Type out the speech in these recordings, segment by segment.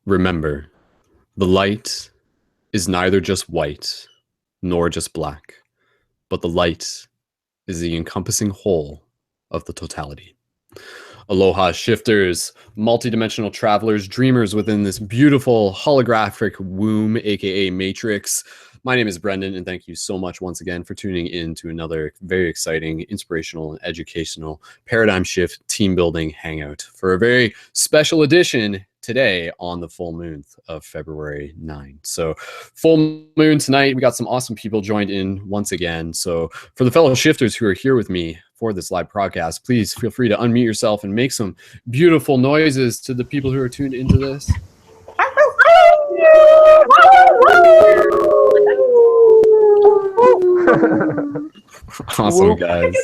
Remember, the light is neither just white nor just black, but the light is the encompassing whole of the totality. Aloha, shifters, multidimensional travelers, dreamers within this beautiful holographic womb, aka Matrix. My name is Brendan, and thank you so much once again for tuning in to another very exciting, inspirational, and educational paradigm shift team building hangout for a very special edition today on the full moon of February 9. So full moon tonight, we got some awesome people joined in once again. So for the fellow shifters who are here with me for this live broadcast, please feel free to unmute yourself and make some beautiful noises to the people who are tuned into this. Awesome, guys.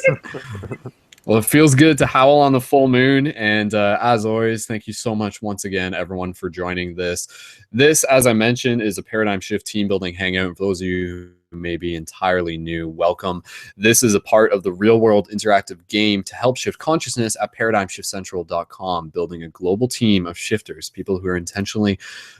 Well, it feels good to howl on the full moon. And as always, thank you so much once again, everyone, for joining this. This, as I mentioned, is a paradigm shift team building hangout. And for those of you who may be entirely new, welcome. This is a part of the real world interactive game to help shift consciousness at paradigmshiftcentral.com, building a global team of shifters, people who are intentionally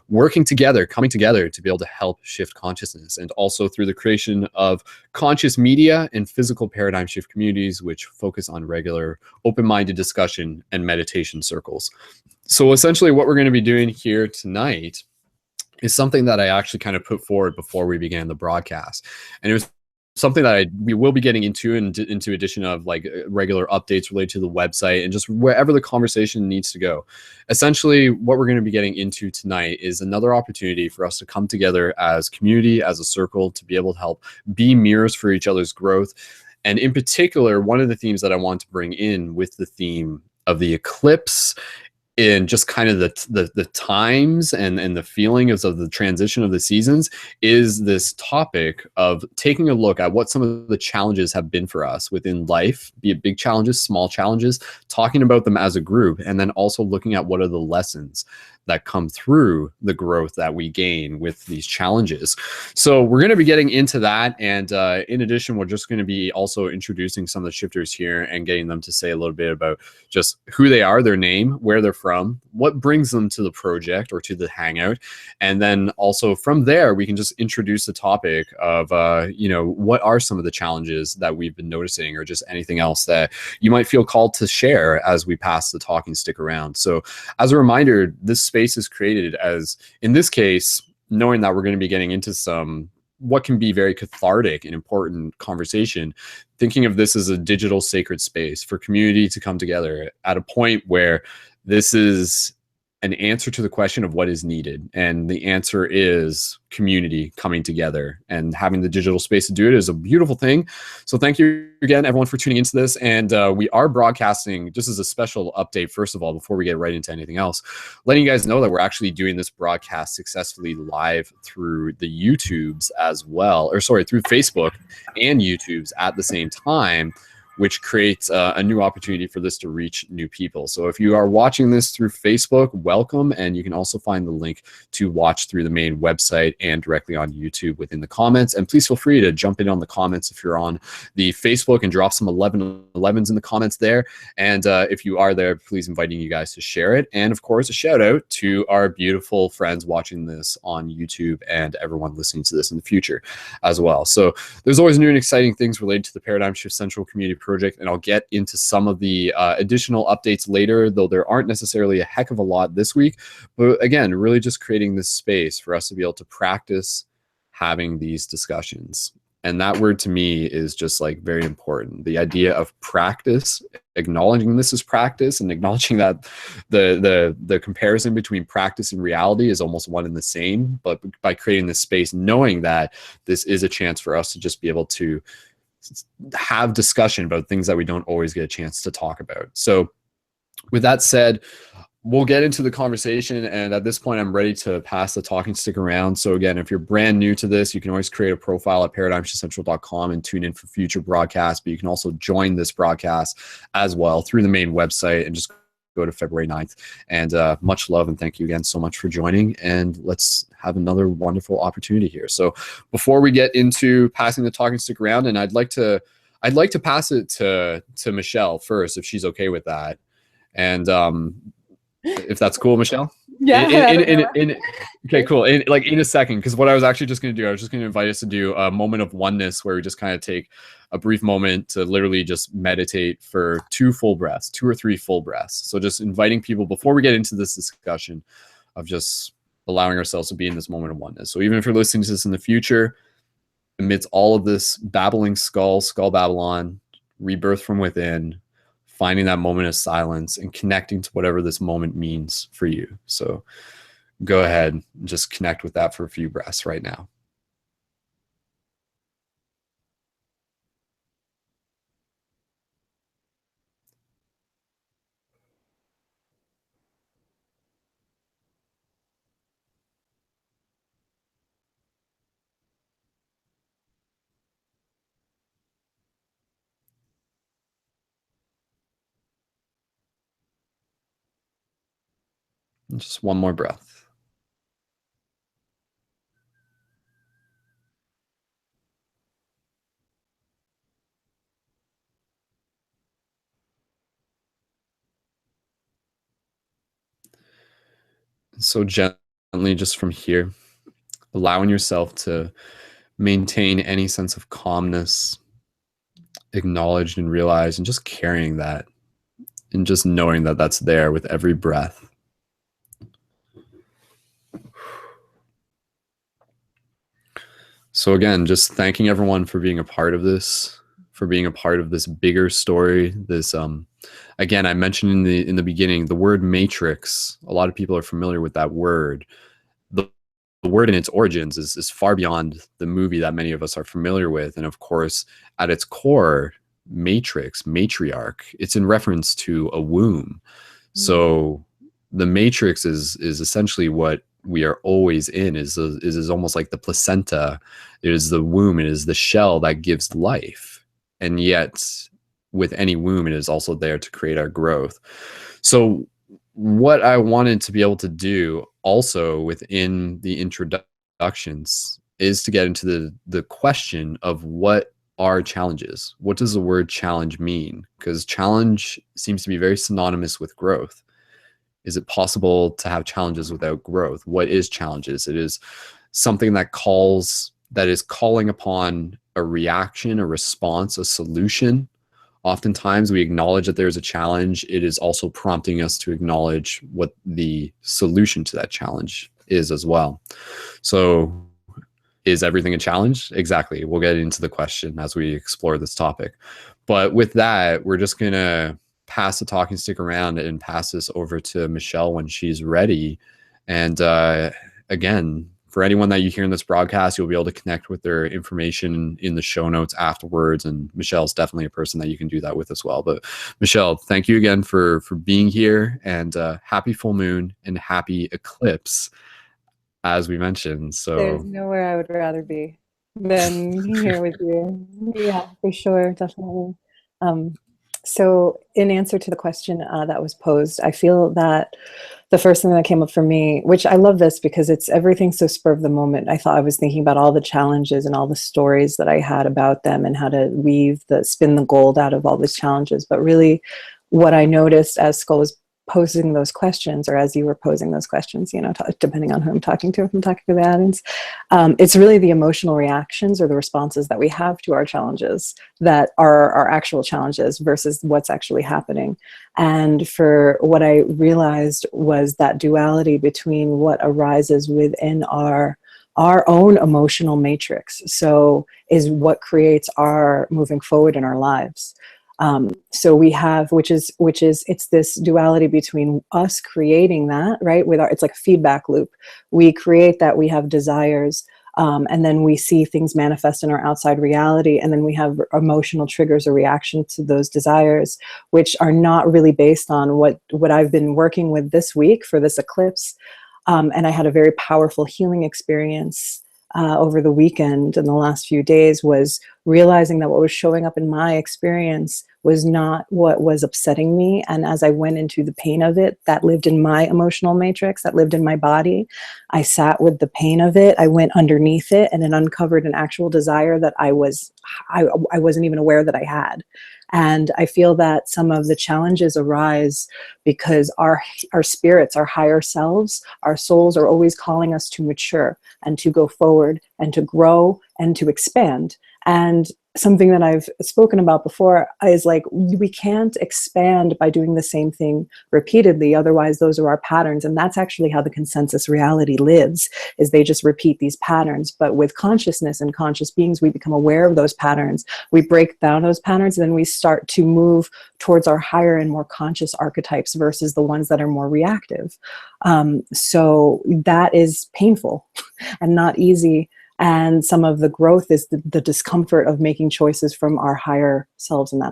working together, coming together to be able to help shift consciousness, and also through the creation of conscious media and physical paradigm shift communities, which focus on regular open-minded discussion and meditation circles. So essentially what we're going to be doing here tonight is something that I actually kind of put forward before we began the broadcast. And it was something that we will be getting into addition of like regular updates related to the website and just wherever the conversation needs to go. Essentially, what we're going to be getting into tonight is another opportunity for us to come together as community, as a circle, to be able to help be mirrors for each other's growth. And in particular, one of the themes that I want to bring in with the theme of the eclipse in just kind of the times and the feeling of the transition of the seasons is this topic of taking a look at what some of the challenges have been for us within life, be it big challenges, small challenges, talking about them as a group, and then also looking at what are the lessons that come through the growth that we gain with these challenges. So we're going to be getting into that. And in addition, we're just going to be also introducing some of the shifters here and getting them to say a little bit about just who they are, their name, where they're from, what brings them to the project or to the hangout. And then also from there, we can just introduce the topic of, what are some of the challenges that we've been noticing, or just anything else that you might feel called to share as we pass the talking stick around. So as a reminder, this space is created as, in this case, knowing that we're going to be getting into some what can be very cathartic and important conversation, thinking of this as a digital sacred space for community to come together at a point where this is an answer to the question of what is needed. And the answer is community coming together, and having the digital space to do it is a beautiful thing. So thank you again, everyone, for tuning into this. And we are broadcasting, just as a special update, first of all, before we get right into anything else, letting you guys know that we're actually doing this broadcast successfully live through the YouTubes as well, through Facebook and YouTubes at the same time, which creates a new opportunity for this to reach new people. So if you are watching this through Facebook, welcome. And you can also find the link to watch through the main website and directly on YouTube within the comments. And please feel free to jump in on the comments if you're on the Facebook and drop some 11s in the comments there. And if you are there, please inviting you guys to share it. And of course, a shout out to our beautiful friends watching this on YouTube and everyone listening to this in the future as well. So there's always new and exciting things related to the Paradigm Shift Central Community Project, and I'll get into some of the additional updates later, though there aren't necessarily a heck of a lot this week. But again, really just creating this space for us to be able to practice having these discussions. And that word to me is just like very important. The idea of practice, acknowledging this is practice, and acknowledging that the comparison between practice and reality is almost one and the same. But by creating this space, knowing that this is a chance for us to just be able to have discussion about things that we don't always get a chance to talk about. So with that said, we'll get into the conversation. And at this point, I'm ready to pass the talking stick around. So again, if you're brand new to this, you can always create a profile at paradigmshiftcentral.com and tune in for future broadcasts. But you can also join this broadcast as well through the main website and just go to February 9th. And much love and thank you again so much for joining. And let's have another wonderful opportunity here. So before we get into passing the talking stick around, and I'd like to pass it to Michelle first, if she's okay with that. And if that's cool, Michelle. Okay, cool. In a second, because what I was actually just going to do, I was just going to invite us to do a moment of oneness where we just kind of take a brief moment to literally just meditate for 2 or 3 full breaths. So just inviting people before we get into this discussion of just allowing ourselves to be in this moment of oneness. So even if you're listening to this in the future, amidst all of this babbling skull Babylon, rebirth from within, finding that moment of silence and connecting to whatever this moment means for you. So go ahead and just connect with that for a few breaths right now. And just one more breath. So gently, just from here, allowing yourself to maintain any sense of calmness, acknowledged and realized, and just carrying that, and just knowing that that's there with every breath. So again, just thanking everyone for being a part of this, for being a part of this bigger story. This again, I mentioned in the beginning, the word matrix. A lot of people are familiar with that word. The word in its origins is far beyond the movie that many of us are familiar with. And of course, at its core, matrix, matriarch, it's in reference to a womb. So the matrix is essentially what we are always in, is almost like the placenta. It is the womb, it is the shell that gives life. And yet with any womb, it is also there to create our growth. So what I wanted to be able to do also within the introductions is to get into the question of what are challenges. What does the word challenge mean? Because challenge seems to be very synonymous with growth. Is it possible to have challenges without growth? What is challenges? It is something that is calling upon a reaction, a response, a solution. Oftentimes we acknowledge that there's a challenge. It is also prompting us to acknowledge what the solution to that challenge is as well. So is everything a challenge? Exactly. We'll get into the question as we explore this topic. But with that, we're just going to pass the talking stick around and pass this over to Michelle when she's ready. And again, for anyone that you hear in this broadcast, you'll be able to connect with their information in the show notes afterwards. And Michelle's definitely a person that you can do that with as well. But Michelle, thank you again for being here, and happy full moon and happy eclipse, as we mentioned. So there's nowhere I would rather be than here with you. Yeah, for sure. Definitely. So in answer to the question that was posed, I feel that the first thing that came up for me, which I love this because it's everything so spur of the moment. I thought I was thinking about all the challenges and all the stories that I had about them and how to spin the gold out of all these challenges. But really what I noticed as Skull was posing those questions, or as you were posing those questions, depending on who I'm talking to, if I'm talking to the audience, it's really the emotional reactions or the responses that we have to our challenges that are our actual challenges versus what's actually happening. And for what I realized was that duality between what arises within our own emotional matrix, so is what creates our moving forward in our lives. So we have, which is it's this duality between us creating that, right? It's like a feedback loop. We create that, we have desires, and then we see things manifest in our outside reality, and then we have emotional triggers or reaction to those desires, which are not really based on what I've been working with this week for this eclipse. And I had a very powerful healing experience over the weekend and the last few days, was realizing that what was showing up in my experience was not what was upsetting me. And as I went into the pain of it, that lived in my emotional matrix, that lived in my body, I sat with the pain of it. I went underneath it, and it uncovered an actual desire that I wasn't even aware that I had. And I feel that some of the challenges arise because our spirits, our higher selves, our souls are always calling us to mature and to go forward and to grow and to expand. And something that I've spoken about before is like, we can't expand by doing the same thing repeatedly. Otherwise, those are our patterns. And that's actually how the consensus reality lives, is they just repeat these patterns. But with consciousness and conscious beings, we become aware of those patterns. We break down those patterns, and then we start to move towards our higher and more conscious archetypes versus the ones that are more reactive. So that is painful and not easy. And some of the growth is the discomfort of making choices from our higher selves and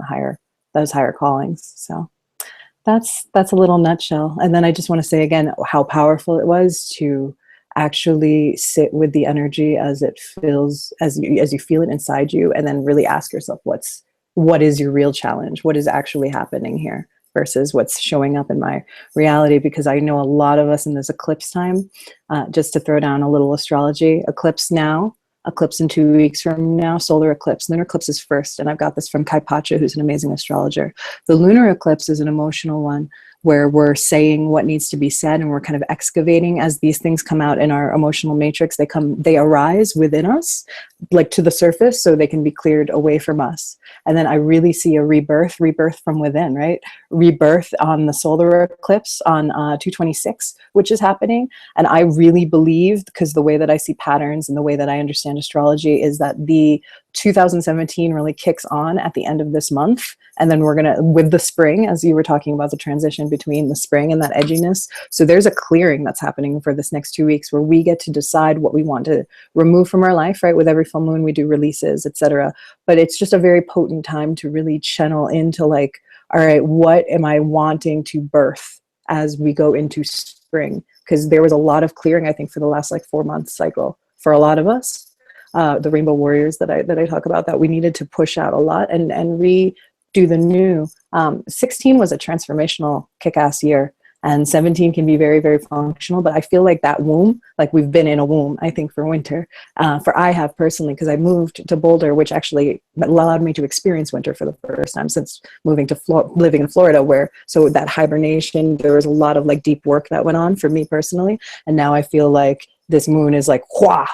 those higher callings. So that's a little nutshell. And then I just want to say again how powerful it was to actually sit with the energy as it feels, as you feel it inside you, and then really ask yourself what is your real challenge? What is actually happening here versus what's showing up in my reality? Because I know a lot of us in this eclipse time, just to throw down a little astrology, eclipse now, eclipse in 2 weeks from now, solar eclipse, lunar eclipse is first. And I've got this from Kai Pacha, who's an amazing astrologer. The lunar eclipse is an emotional one where we're saying what needs to be said, and we're kind of excavating as these things come out in our emotional matrix. They arise within us, like to the surface, so they can be cleared away from us. And then I really see a rebirth from within, right? Rebirth on the solar eclipse on 2/26, which is happening. And I really believe, because the way that I see patterns and the way that I understand astrology is that the 2017 really kicks on at the end of this month. And then we're going to, with the spring, as you were talking about the transition between the spring and that edginess. So there's a clearing that's happening for this next 2 weeks where we get to decide what we want to remove from our life, right? With every full moon, we do releases, etc. But it's just a very potent time to really channel into like, all right, what am I wanting to birth as we go into spring? Because there was a lot of clearing, I think, for the last like 4 month cycle for a lot of us. The rainbow warriors that I talk about, that we needed to push out a lot and redo the new. 16 was a transformational kick-ass year, and 17 can be very, very functional. But I feel like that womb, like we've been in a womb, I think, for winter. I have personally, because I moved to Boulder, which actually allowed me to experience winter for the first time since moving to living in Florida, so that hibernation, there was a lot of like deep work that went on for me personally. And now I feel like this moon is like,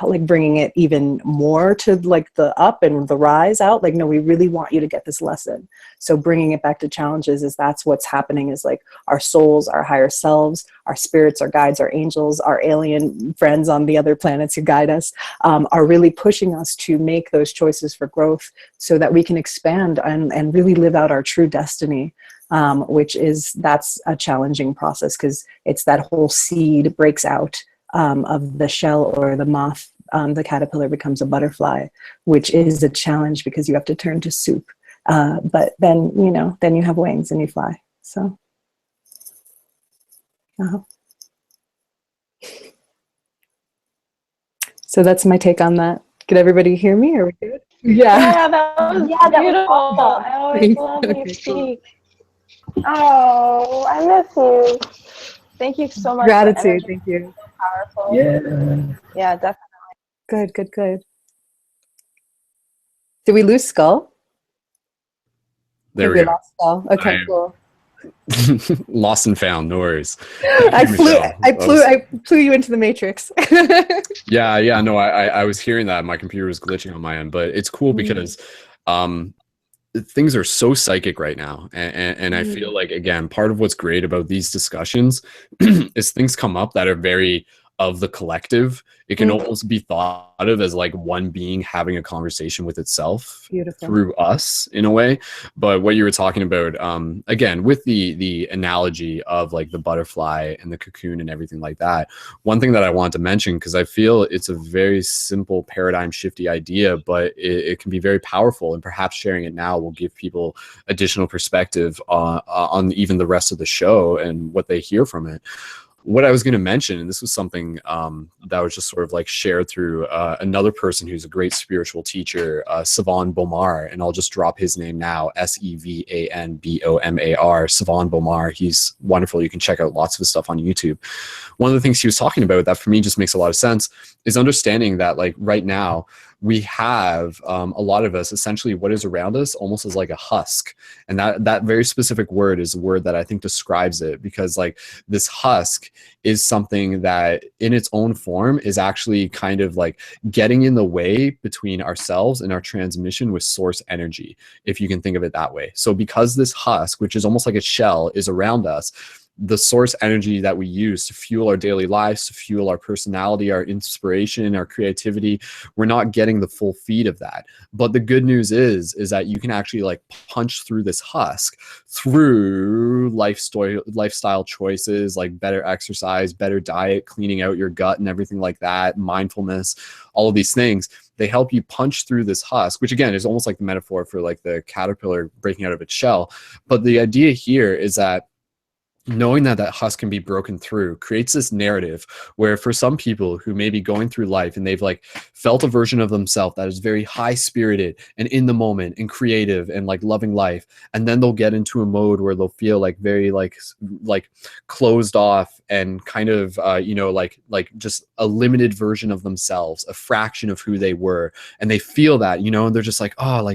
like bringing it even more to like the up and the rise out. Like, no, we really want you to get this lesson. So bringing it back to challenges that's what's happening, is like our souls, our higher selves, our spirits, our guides, our angels, our alien friends on the other planets who guide us, are really pushing us to make those choices for growth so that we can expand and really live out our true destiny. That's a challenging process, because it's that whole seed breaks out of the shell or the moth. The caterpillar becomes a butterfly, which is a challenge because you have to turn to soup. But then, then you have wings and you fly. So, so that's my take on that. Could everybody hear me? Are we good? Yeah, that was beautiful. I always love when you speak. Oh, I miss you. Thank you so much. Gratitude. Thank you. Powerful. Yeah, definitely. Good. Did we lose Skull? There we go. Lost Skull. Okay, cool. Lost and found, no worries. I flew you into the matrix. Yeah, no, I was hearing that. My computer was glitching on my end, but it's cool because things are so psychic right now. And I feel like, again, part of what's great about these discussions is things come up that are very of the collective. It can almost be thought of as like one being having a conversation with itself through us in a way. But what you were talking about, again, with the analogy of like the butterfly and the cocoon and everything like that, one thing that I want to mention, because I feel it's a very simple paradigm shifty idea, but it can be very powerful, and perhaps sharing it now will give people additional perspective on even the rest of the show and what they hear from it. What I was going to mention, and this was something that was just sort of like shared through another person who's a great spiritual teacher, Savan Bomar, and I'll just drop his name now, Sevanbomar, Savan Bomar. He's wonderful. You can check out lots of his stuff on YouTube. One of the things he was talking about that for me just makes a lot of sense is understanding that like right now, we have a lot of us essentially what is around us almost as like a husk, and that very specific word is a word that I think describes it, because like this husk is something that in its own form is actually kind of like getting in the way between ourselves and our transmission with source energy, if you can think of it that way. So because this husk, which is almost like a shell, is around us, the source energy that we use to fuel our daily lives, to fuel our personality, our inspiration, our creativity, we're not getting the full feed of that. But the good news is that you can actually like punch through this husk through lifestyle choices, like better exercise, better diet, cleaning out your gut and everything like that, mindfulness, all of these things. They help you punch through this husk, which again is almost like the metaphor for like the caterpillar breaking out of its shell. But the idea here is that knowing that that husk can be broken through creates this narrative where for some people who may be going through life and they've like felt a version of themselves that is very high spirited and in the moment and creative and like loving life, and then they'll get into a mode where they'll feel like very like closed off and kind of you know, like just a limited version of themselves, a fraction of who they were, and they feel that, you know, and they're just like, oh,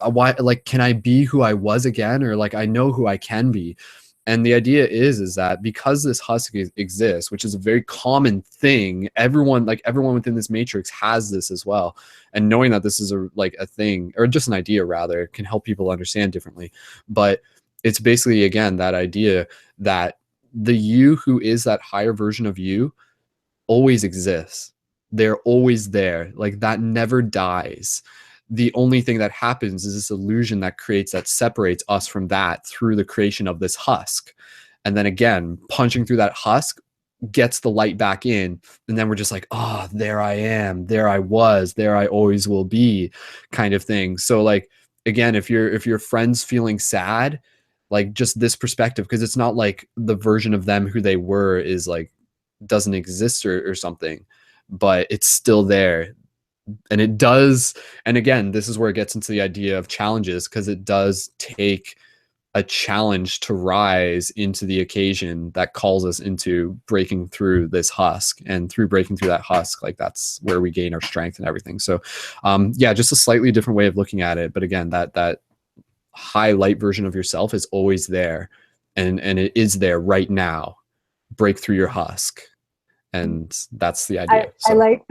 why, like, can I be who I was again, or like I know who I can be. And the idea is that because this husk exists, which is a very common thing, everyone within this matrix has this as well. And knowing that this is a thing, or just an idea rather, can help people understand differently. But it's basically, again, that idea that the you who is that higher version of you always exists. They're always there. Like that never dies. The only thing that happens is this illusion that creates, that separates us from that through the creation of this husk. And then again, punching through that husk gets the light back in. And then we're just like, oh, there I am, there I was, there I always will be, kind of thing. So like, again, if your friend's feeling sad, like just this perspective, because it's not like the version of them who they were is like, doesn't exist or something, but it's still there. And it does, and again, this is where it gets into the idea of challenges, because it does take a challenge to rise into the occasion that calls us into breaking through this husk. And through breaking through that husk, like that's where we gain our strength and everything. So yeah, just a slightly different way of looking at it. But again, that high light version of yourself is always there, and it is there right now. Break through your husk. And that's the idea. I like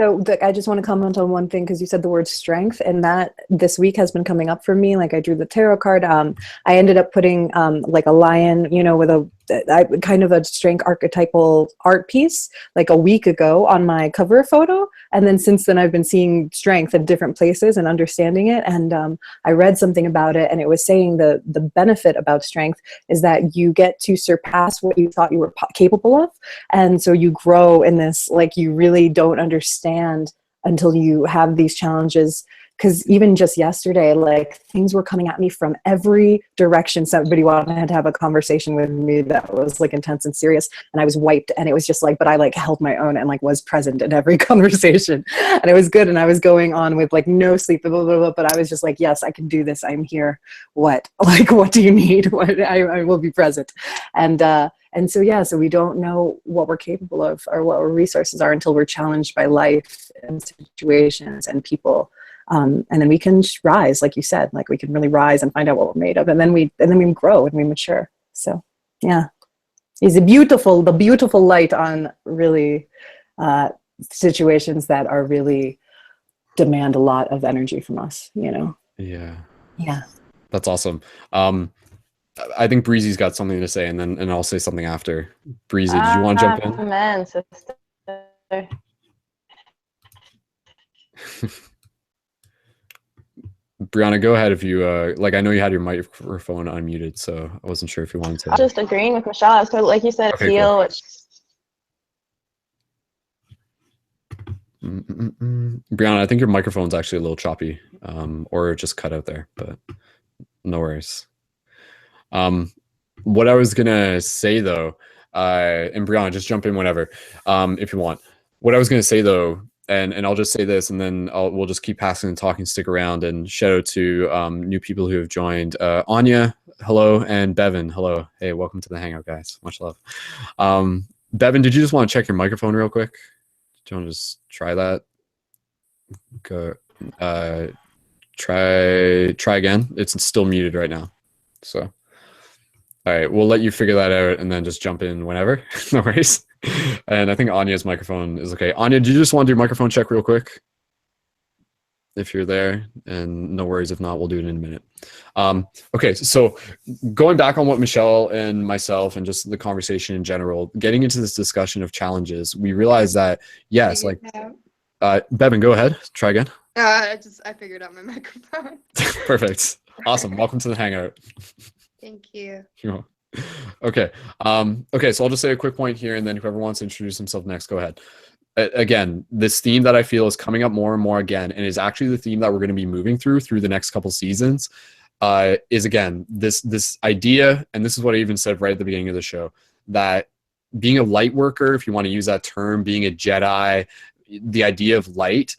I just want to comment on one thing, because you said the word strength, and that this week has been coming up for me. Like I drew the tarot card. I ended up putting like a lion, you know, with a kind of a strength archetypal art piece like a week ago on my cover photo. And then since then I've been seeing strength in different places and understanding it. And I read something about it, and it was saying the benefit about strength is that you get to surpass what you thought you were capable of. And so you grow in this, like you really don't understand until you have these challenges. Because even just yesterday, like things were coming at me from every direction. Somebody wanted to have a conversation with me that was like intense and serious, and I was wiped. And it was just like, but I like held my own and like was present in every conversation, and it was good. And I was going on with like no sleep, blah, blah, blah, blah, but I was just like, yes, I can do this. I'm here. What? Like, what do you need? What? I will be present. And so yeah, so we don't know what we're capable of or what our resources are until we're challenged by life and situations and people. And then we can rise, like you said, like we can really rise and find out what we're made of, and then we grow and we mature. So yeah, it's the beautiful light on really situations that are really demand a lot of energy from us, you know? Yeah, that's awesome. I think Breezy's got something to say, and I'll say something after. Breezy, did you want to jump in? Amen, sister. Brianna, go ahead if you like. I know you had your microphone unmuted, so I wasn't sure if you wanted to. Just agreeing with Michelle. So, like you said, Okay, feel cool. which. Brianna, I think your microphone's actually a little choppy, or just cut out there, but no worries. What I was gonna say though, and Brianna, just jump in whenever, if you want. What I was gonna say though. And I'll just say this, and then we'll just keep passing and talking, stick around, and shout out to new people who have joined. Anya, hello, and Bevan, hello. Hey, welcome to the Hangout, guys. Much love. Bevan, did you just want to check your microphone real quick? Do you want to just try that? Go. Try again. It's still muted right now. So, all right, we'll let you figure that out and then just jump in whenever. No worries. And I think Anya's microphone is okay. Anya, do you just want to do microphone check real quick? If you're there, and no worries if not, we'll do it in a minute. Okay, so going back on what Michelle and myself and just the conversation in general, getting into this discussion of challenges, we realized that, yes, like, Bevan, go ahead, try again. I figured out my microphone. Perfect. Awesome. Welcome to the Hangout. Thank you. Okay. Okay, so I'll just say a quick point here, and then whoever wants to introduce himself next, go ahead. Again, this theme that I feel is coming up more and more again, and is actually the theme that we're going to be moving through the next couple seasons, is again, this idea, and this is what I even said right at the beginning of the show, that being a light worker, if you want to use that term, being a Jedi, the idea of light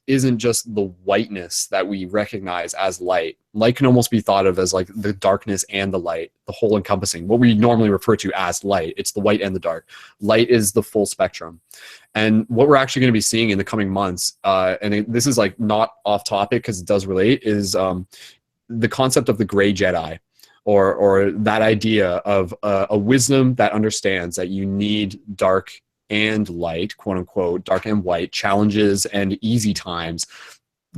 isn't just the whiteness that we recognize as light. Light can almost be thought of as like the darkness and the light, the whole encompassing, what we normally refer to as light. It's the white and the dark. Light is the full spectrum. And what we're actually going to be seeing in the coming months, and this is like not off topic because it does relate, is the concept of the gray Jedi, or that idea of a wisdom that understands that you need dark and light, quote unquote, dark and white, challenges and easy times,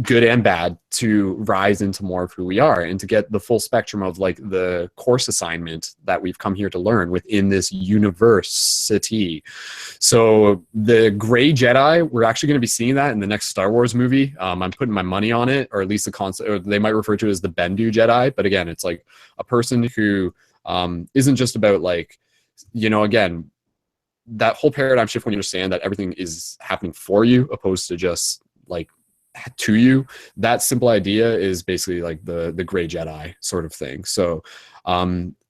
good and bad, to rise into more of who we are and to get the full spectrum of like the course assignment that we've come here to learn within this university. So the gray Jedi, we're actually going to be seeing that in the next Star Wars movie. I'm putting my money on it, or at least the concept, or they might refer to it as the Bendu Jedi. But again, it's like a person who isn't just about like, again, that whole paradigm shift when you understand that everything is happening for you opposed to just like to you. That simple idea is basically like the gray Jedi sort of thing. So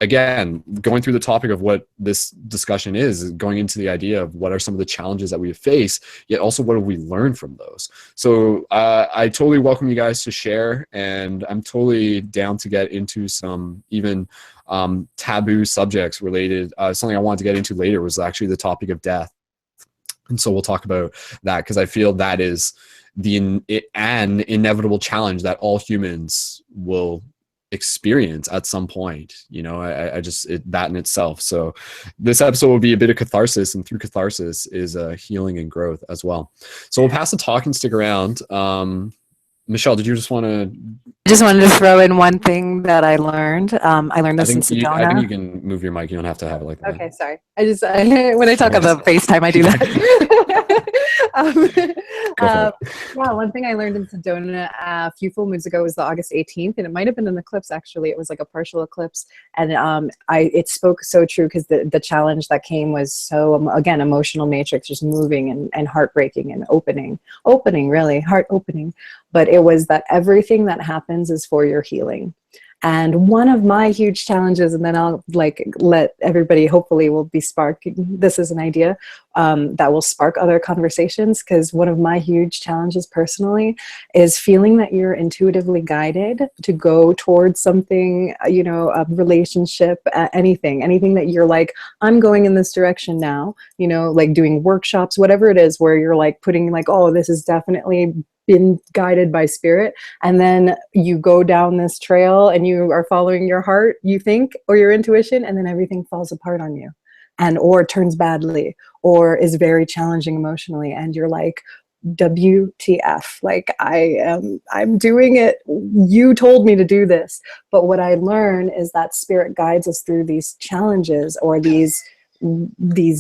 again, going through the topic of what this discussion is going into the idea of what are some of the challenges that we face, yet also what have we learned from those. So I totally welcome you guys to share, and I'm totally down to get into some even taboo subjects related. Something I wanted to get into later was actually the topic of death. And so we'll talk about that, because I feel that is an inevitable challenge that all humans will experience at some point. That in itself. So this episode will be a bit of catharsis, and through catharsis is healing and growth as well. So we'll pass the talk and stick around. Michelle, did you just want to? I just wanted to throw in one thing that I learned. I learned this in Sedona. I think you can move your mic. You don't have to have it like that. Okay, sorry. When I talk on the FaceTime, I do that. One thing I learned in Sedona a few full moons ago was the August 18th, and it might have been an eclipse actually. It was like a partial eclipse, and it spoke so true, because the challenge that came was so again emotional matrix, just moving and heartbreaking and opening, really heart opening. But it was that everything that happens is for your healing. And one of my huge challenges, and then I'll let everybody, hopefully will be sparking, this is an idea that will spark other conversations, because one of my huge challenges personally is feeling that you're intuitively guided to go towards something, a relationship, anything that you're like, I'm going in this direction now, like doing workshops, whatever it is, where you're like putting like, oh, this is definitely been guided by spirit, and then you go down this trail and you are following your heart, you think, or your intuition, and then everything falls apart on you, or turns badly, or is very challenging emotionally, and you're like, WTF, like I'm doing it, you told me to do this. But what I learn is that spirit guides us through these challenges, or these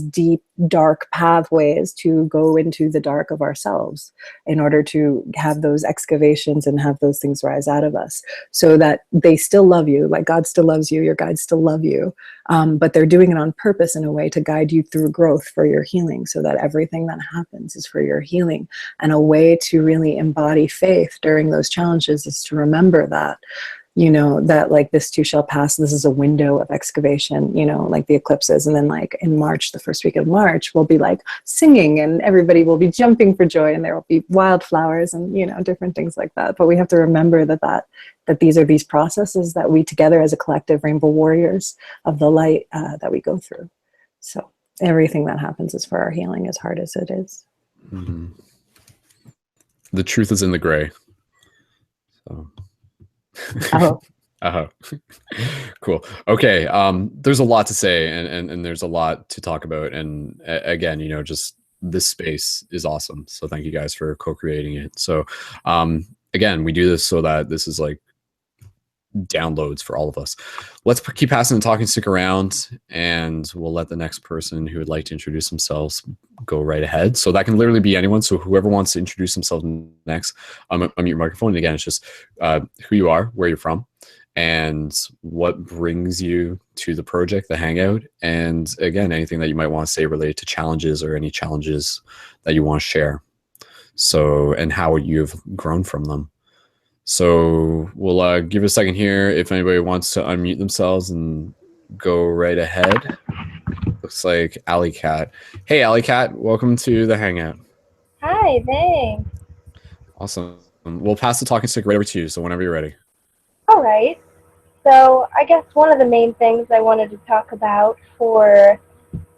deep dark pathways to go into the dark of ourselves, in order to have those excavations and have those things rise out of us, so that they still love you, like God still loves you, your guides still love you, but they're doing it on purpose, in a way to guide you through growth for your healing, so that everything that happens is for your healing. And a way to really embody faith during those challenges is to remember that that like this too shall pass. This is a window of excavation, like the eclipses. And then like in March, the first week of March, we'll be like singing, and everybody will be jumping for joy, and there will be wildflowers and, different things like that. But we have to remember that these are these processes that we together as a collective rainbow warriors of the light that we go through. So everything that happens is for our healing, as hard as it is. Mm-hmm. The truth is in the gray. So. Oh. Oh, cool. Okay. There's a lot to say, and there's a lot to talk about. And again, just this space is awesome. So thank you guys for co-creating it. So again, we do this so that this is like downloads for all of us. Let's keep passing the talking stick around, and we'll let the next person who would like to introduce themselves go right ahead. So that can literally be anyone. So whoever wants to introduce themselves next, unmute your microphone. And again, it's just who you are, where you're from, and what brings you to the project, the Hangout, and again, anything that you might want to say related to challenges or any challenges that you want to share. So, and how you've grown from them. So we'll give it a second here if anybody wants to unmute themselves and go right ahead. Looks like Alley Cat. Hey, Alley Cat, welcome to the Hangout. Hi, thanks. Awesome. We'll pass the talking stick right over to you, so whenever you're ready. All right. So I guess one of the main things I wanted to talk about for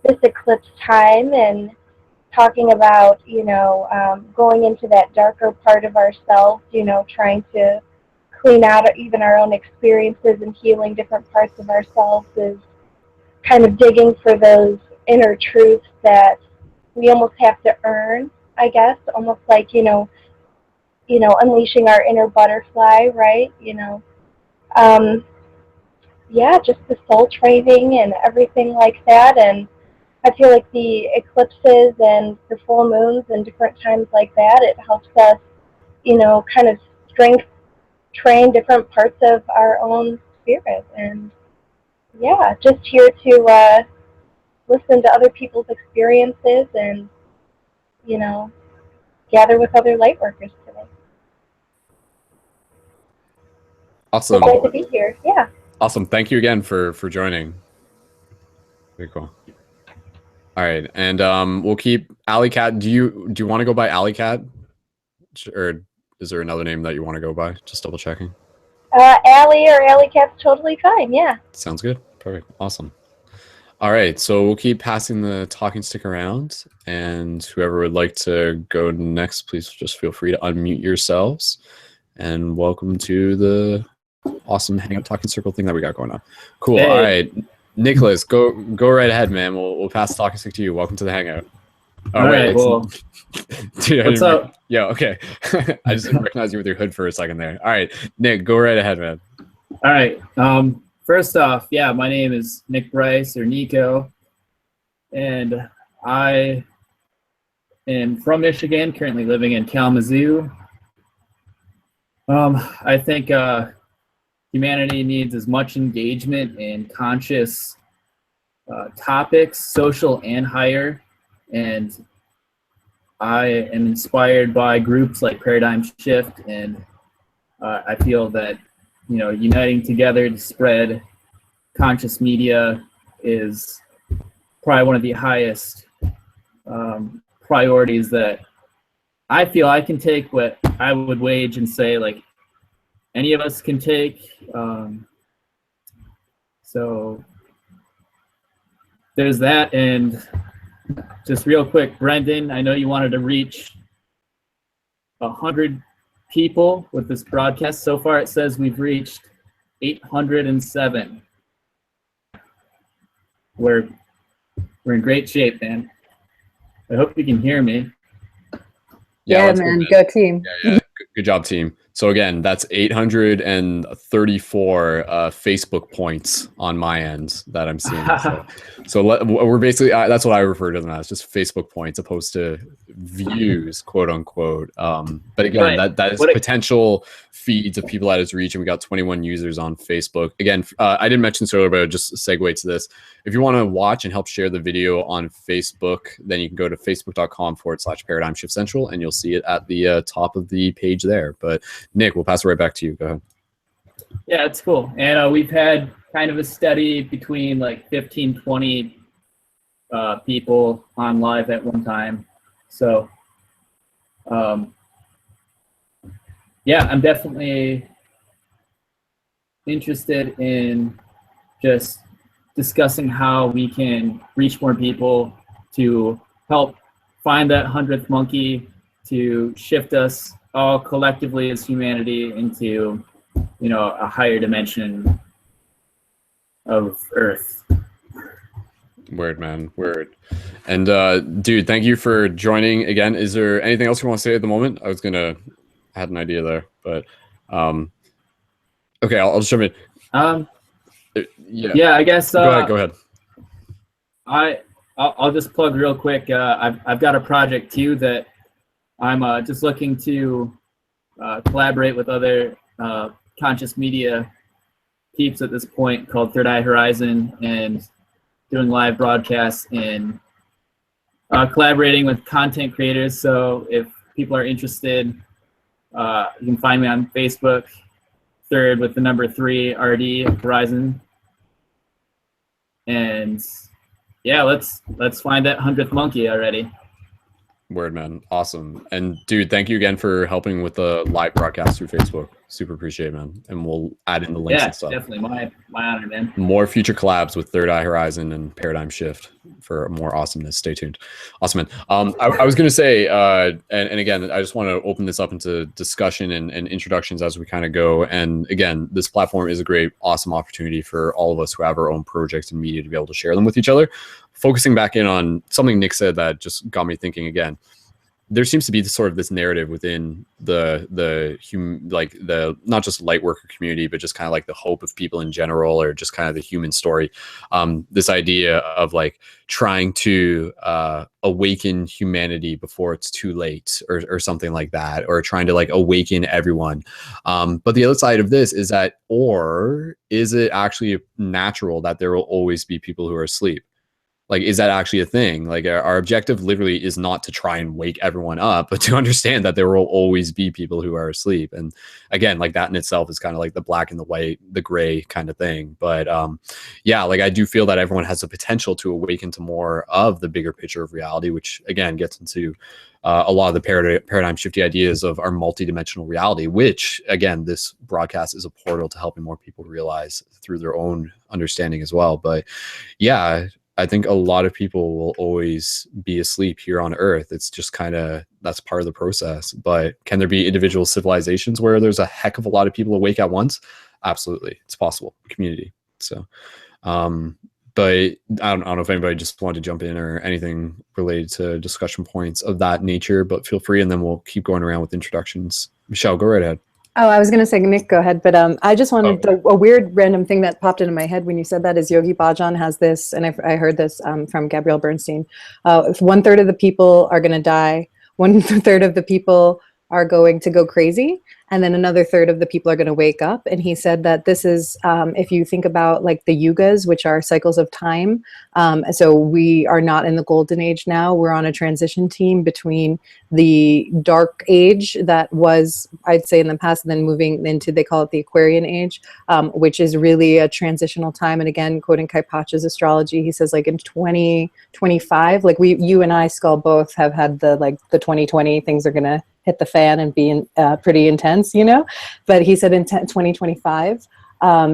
this eclipse time and talking about, going into that darker part of ourselves, trying to clean out even our own experiences and healing different parts of ourselves is kind of digging for those inner truths that we almost have to earn, I guess, almost like, unleashing our inner butterfly, right? Just the soul training and everything like that. And I feel like the eclipses and the full moons and different times like that, it helps us, kind of strength train different parts of our own spirit. And yeah, just here to listen to other people's experiences and, gather with other light workers today. Awesome. Glad to be here. Yeah. Awesome. Thank you again for joining. Very cool. All right, and we'll keep Alley Cat. Do you want to go by Alley Cat, or is there another name that you want to go by? Just double checking. Alley or Alley Cat's totally fine. Yeah. Sounds good. Perfect. Awesome. All right, so we'll keep passing the talking stick around, and whoever would like to go next, please just feel free to unmute yourselves. And welcome to the awesome Hangout talking circle thing that we got going on. Cool. Hey. All right. Nicholas, go right ahead, man. We'll pass the talking stick to you. Welcome to the Hangout. Oh, all wait, right, well, dude, what's up? Yeah, okay. I just didn't recognize you with your hood for a second there. All right, Nick, go right ahead, man. All right. First off, yeah, my name is Nick Bryce, or Nico, and I am from Michigan, currently living in Kalamazoo. I think humanity needs as much engagement in conscious topics, social and higher, and I am inspired by groups like Paradigm Shift, and I feel that uniting together to spread conscious media is probably one of the highest priorities that I feel I can take, what I would wage and say like any of us can take. So there's that. And just real quick, Brendan, I know you wanted to reach 100 people with this broadcast. So far it says we've reached 807. We're in great shape, man. I hope you can hear me. Yeah, man. Go team. Yeah. Good job, team. So again, that's 834 Facebook points on my end that I'm seeing. So we're basically, that's what I refer to them as, just Facebook points opposed to views, quote unquote. But again, right. that is potential feeds of people that it's reaching. We got 21 users on Facebook. Again, I didn't mention this earlier, but just segue to this. If you want to watch and help share the video on Facebook, then you can go to facebook.com/Paradigm Shift Central, and you'll see it at the top of the page there. But Nick, we'll pass it right back to you. Go ahead. Yeah, it's cool. And we've had kind of a steady between like 15, 20 people on live at one time. So, yeah, I'm definitely interested in just discussing how we can reach more people to help find that 100th monkey, to shift us all collectively as humanity into, you know, a higher dimension of Earth. Word, man, word. And dude, thank you for joining again. Is there anything else you want to say at the moment? I had an idea there, but okay, I'll just jump in. Yeah, I guess. Go ahead. I'll just plug real quick. I've got a project too that I'm just looking to collaborate with other conscious media peeps at this point, called Third Eye Horizon, and doing live broadcasts and collaborating with content creators. So if people are interested, you can find me on Facebook, Third with the number 3 RD Horizon. And yeah, let's find that 100th monkey already. Word, man. Awesome. And dude, thank you again for helping with the live broadcast through Facebook. Super appreciate it, man. And we'll add in the links and stuff. Definitely. My honor, man. More future collabs with Third Eye Horizon and Paradigm Shift for more awesomeness. Stay tuned. Awesome, man. I was going to say, and again, I just want to open this up into discussion and introductions as we kind of go. And again, this platform is a great, awesome opportunity for all of us who have our own projects and media to be able to share them with each other. Focusing back in on something Nick said that just got me thinking again. There seems to be this narrative within the not just light worker community, but just kind of like the hope of people in general, or just kind of the human story. This idea of like trying to awaken humanity before it's too late, or something like that, or trying to like awaken everyone. But the other side of this is that, or is it actually natural that there will always be people who are asleep? Like, is that actually a thing? Like, our objective literally is not to try and wake everyone up, but to understand that there will always be people who are asleep. And again, like that in itself is kind of like the black and the white, the gray kind of thing. But yeah, like I do feel that everyone has the potential to awaken to more of the bigger picture of reality, which again gets into a lot of the paradigm shifty ideas of our multidimensional reality, which again, this broadcast is a portal to helping more people realize through their own understanding as well. But yeah, I think a lot of people will always be asleep here on Earth. It's just kind of, that's part of the process. But can there be individual civilizations where there's a heck of a lot of people awake at once? Absolutely. It's possible. Community. So, but I don't know if anybody just wanted to jump in or anything related to discussion points of that nature, but feel free, and then we'll keep going around with introductions. Michelle, go right ahead. Oh, I was going to say, Nick, go ahead. But I just wanted a weird random thing that popped into my head when you said that is Yogi Bhajan has this, and I heard this from Gabrielle Bernstein. If 1/3 of the people are going to die, 1/3 of the people are going to go crazy, and then another third of the people are going to wake up. And he said that this is, if you think about like the yugas, which are cycles of time. So we are not in the golden age now. We're on a transition team between the dark age that was, I'd say, in the past, and then moving into, they call it the Aquarian age, which is really a transitional time. And again, quoting Kai Pacha's astrology, he says like in 2025, like you and I, Skull, both have had the 2020 things are going to hit the fan and be pretty intense, you know? But he said in 2025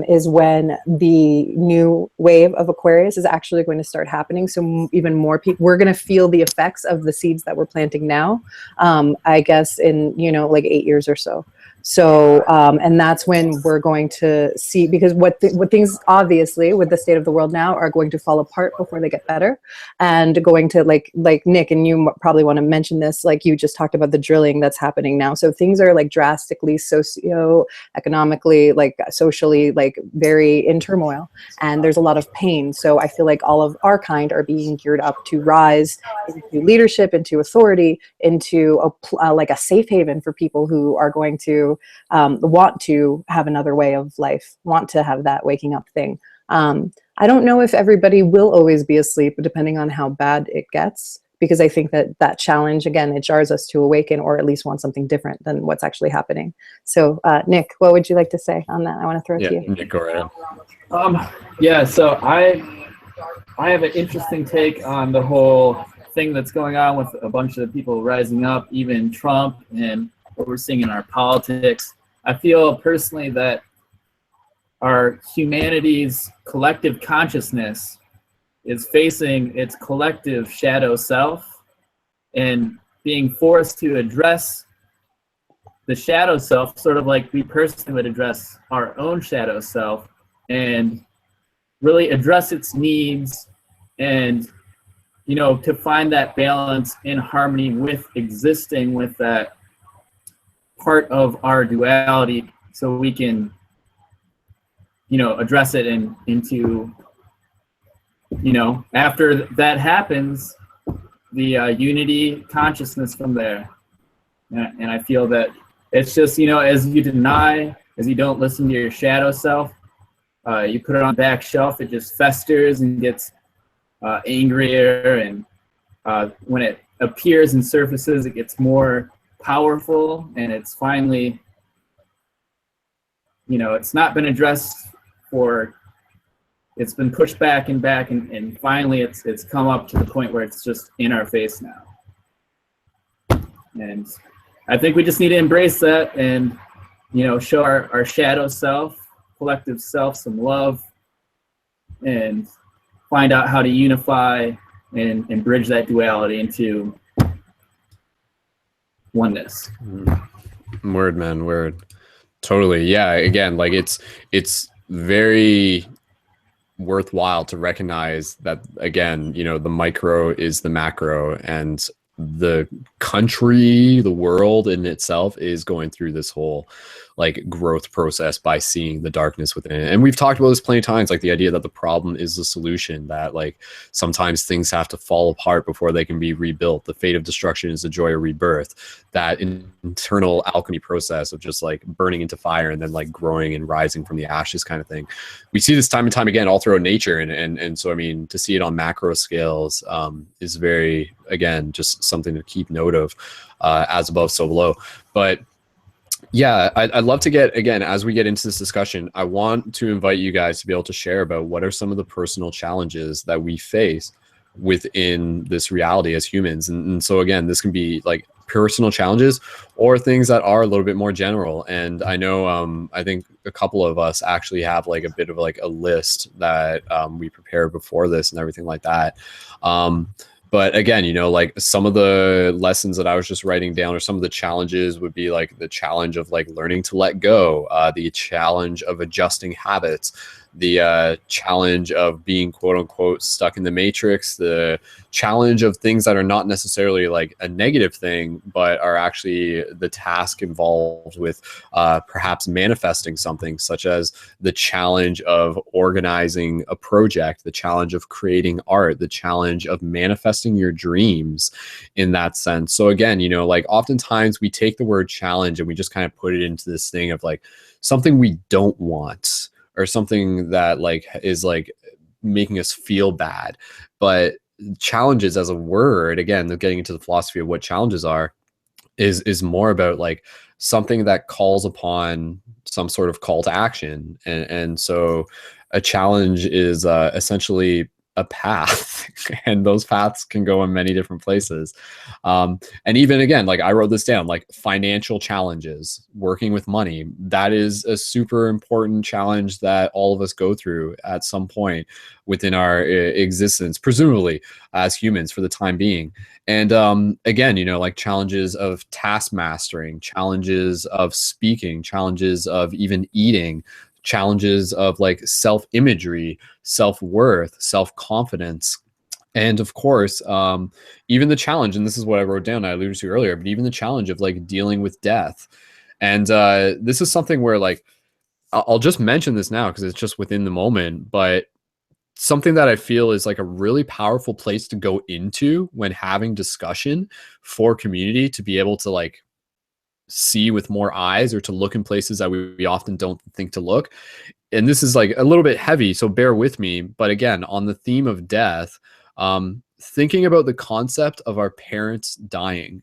is when the new wave of Aquarius is actually going to start happening. So even more people, we're going to feel the effects of the seeds that we're planting now, I guess in, like 8 years or so. So, and that's when we're going to see, because what things obviously with the state of the world now are going to fall apart before they get better, and going to like Nick, and you probably want to mention this, like you just talked about the drilling that's happening now. So things are like drastically socio-economically, like socially, like very in turmoil, and there's a lot of pain. So I feel like all of our kind are being geared up to rise into leadership, into authority, into like a safe haven for people who are going to want to have another way of life, want to have that waking up thing. I don't know if everybody will always be asleep, depending on how bad it gets, because I think that challenge, again, it jars us to awaken, or at least want something different than what's actually happening. So Nick, what would you like to say on that? I want to throw it to you. Nick, go right ahead. Yeah, so I have an interesting take on the whole thing that's going on with a bunch of people rising up, even Trump, and what we're seeing in our politics. I feel personally that our humanity's collective consciousness is facing its collective shadow self and being forced to address the shadow self, sort of like we personally would address our own shadow self and really address its needs, and to find that balance in harmony with existing with that part of our duality, so we can address it into after that happens, the unity consciousness from there. And I feel that it's just, as you deny, as you don't listen to your shadow self, you put it on the back shelf, it just festers and gets angrier, and when it appears and surfaces, it gets more powerful, and it's finally, it's not been addressed for, it's been pushed back and back, and finally it's come up to the point where it's just in our face now. And I think we just need to embrace that and, show our shadow self, collective self, some love, and find out how to unify and bridge that duality into oneness. Word, man, word. Totally. Yeah. Again, like it's very worthwhile to recognize that, again, the micro is the macro, and the country, the world in itself is going through this whole like growth process by seeing the darkness within it. And we've talked about this plenty of times, like the idea that the problem is the solution, that like sometimes things have to fall apart before they can be rebuilt. The fate of destruction is the joy of rebirth, that internal alchemy process of just like burning into fire and then like growing and rising from the ashes kind of thing. We see this time and time again all throughout nature. And so, I mean, to see it on macro scales is very, again, just something to keep note of, as above, so below. But yeah, I'd love to get, again, as we get into this discussion, I want to invite you guys to be able to share about what are some of the personal challenges that we face within this reality as humans. And so again, this can be like personal challenges or things that are a little bit more general. And I know, I think a couple of us actually have like a bit of like a list that we prepared before this and everything like that. But again, like some of the lessons that I was just writing down, or some of the challenges would be like the challenge of like learning to let go, the challenge of adjusting habits, the challenge of being quote unquote stuck in the matrix, the challenge of things that are not necessarily like a negative thing, but are actually the task involved with perhaps manifesting something, such as the challenge of organizing a project, the challenge of creating art, the challenge of manifesting your dreams in that sense. So again, like oftentimes we take the word challenge and we just kind of put it into this thing of like something we don't want, or something that like is like making us feel bad. But challenges as a word, again, getting into the philosophy of what challenges are, is more about like something that calls upon some sort of call to action. And so a challenge is essentially a path, and those paths can go in many different places. And even again, like I wrote this down, like financial challenges, working with money, that is a super important challenge that all of us go through at some point within our existence, presumably as humans for the time being. And again, like challenges of task mastering, challenges of speaking, challenges of even eating, challenges of like self-imagery, self-worth, self-confidence. And of course, even the challenge, and this is what I wrote down, I alluded to earlier, but even the challenge of like dealing with death. And this is something where like, I'll just mention this now because it's just within the moment, but something that I feel is like a really powerful place to go into when having discussion for community, to be able to like see with more eyes, or to look in places that we often don't think to look. And this is like a little bit heavy, so bear with me. But again, on the theme of death, thinking about the concept of our parents dying,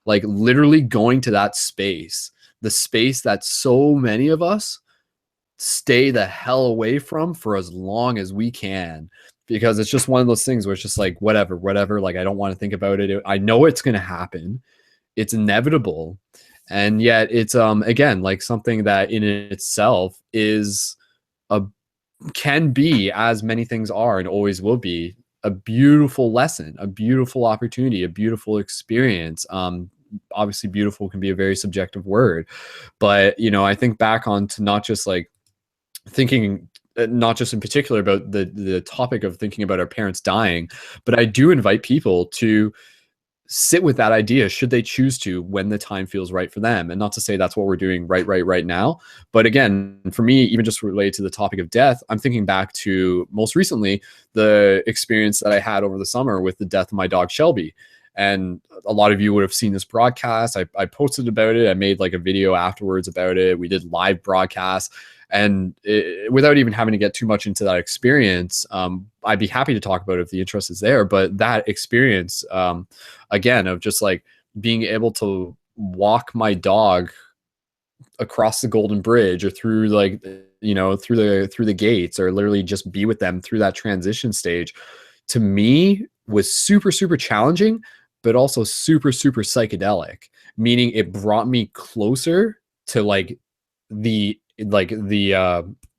like literally going to that space, the space that so many of us stay the hell away from for as long as we can, because it's just one of those things where it's just like, whatever, like I don't want to think about it. I know it's going to happen. It's inevitable. And yet it's again, like something that in itself is can be, as many things are and always will be, a beautiful lesson, a beautiful opportunity, a beautiful experience. obviously beautiful can be a very subjective word. But, you know, I think back on to not just like thinking, not just in particular about the topic of thinking about our parents dying, but I do invite people to sit with that idea should they choose to when the time feels right for them. And not to say that's what we're doing right now, but again, for me, even just related to the topic of death, I'm thinking back to most recently the experience that I had over the summer with the death of my dog Shelby. And a lot of you would have seen this broadcast. I posted about it. I made like a video afterwards about it. We did live broadcasts. And without even having to get too much into that experience, I'd be happy to talk about it if the interest is there. But that experience, again, of just like being able to walk my dog across the Golden Bridge or through like, you know, through the gates, or literally just be with them through that transition stage, to me was super, super challenging, but also super, super psychedelic, meaning it brought me closer to like the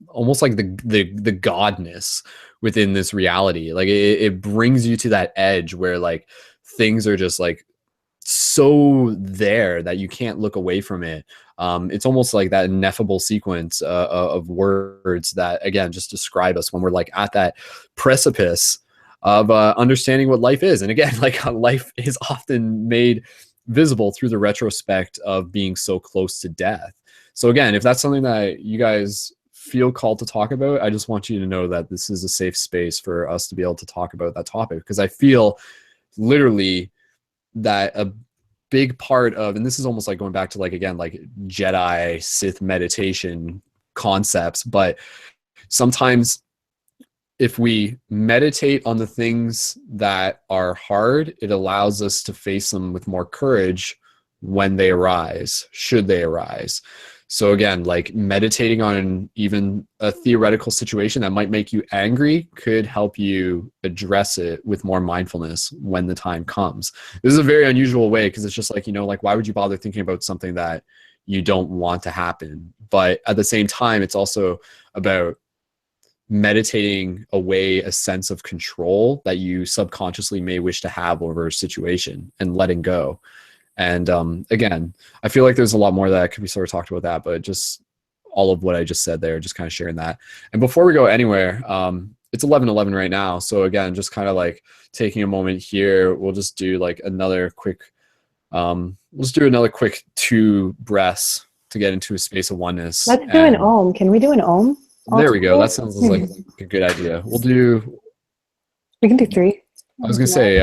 almost like the godness within this reality. Like it brings you to that edge where like things are just like so there that you can't look away from it. It's almost like that ineffable sequence of words that again just describe us when we're like at that precipice of understanding what life is. And again, like life is often made visible through the retrospect of being so close to death. So again, if that's something that you guys feel called to talk about, I just want you to know that this is a safe space for us to be able to talk about that topic, because I feel literally that a big part of, and this is almost like going back to like, again, like Jedi Sith meditation concepts, but sometimes if we meditate on the things that are hard, it allows us to face them with more courage when they arise, should they arise. So again, like meditating on even a theoretical situation that might make you angry could help you address it with more mindfulness when the time comes. This is a very unusual way, because it's just like, you know, like why would you bother thinking about something that you don't want to happen? But at the same time, it's also about meditating away a sense of control that you subconsciously may wish to have over a situation and letting go. And again, I feel like there's a lot more that could be sort of talked about that, but just all of what I just said there, just kind of sharing that. And before we go anywhere, it's 11:11 right now. So again, just kind of like taking a moment here, we'll just do like another quick, let's do another quick 2 breaths to get into a space of oneness. Let's do an Om. Can we do an Om? There we go. That sounds like a good idea. We can do 3. I was going to say,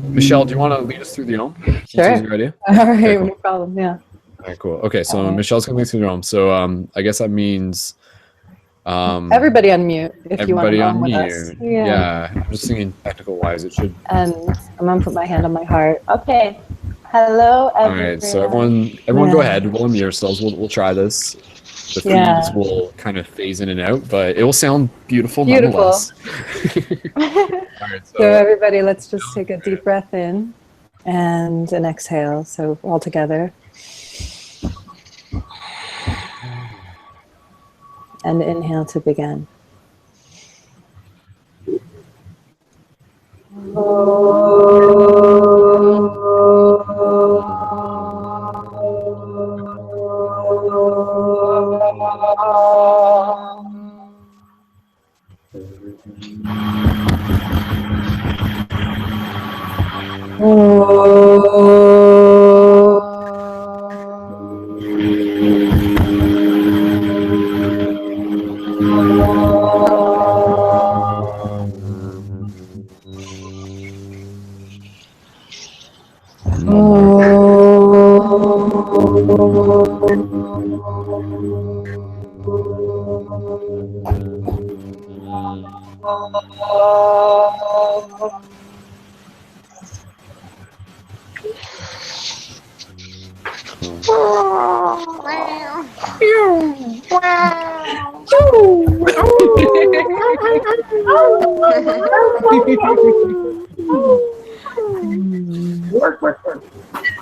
Michelle, do you want to lead us through the Om? Sure. Your idea? All right, Okay, cool. no problem. Yeah. All right, cool. Okay, so Michelle's going to lead through the Om. So I guess that means everybody unmute if you want to everybody Om with us. unmute. Yeah, I'm just thinking technical wise, it should. And I'm gonna put my hand on my heart. Okay. Hello, everyone. All right, so everyone, go ahead. We'll unmute ourselves. We'll try this. The feeds will kind of phase in and out, but it will sound beautiful nonetheless. All right, so everybody, let's just take a deep breath in and an exhale. So all together. And inhale to begin.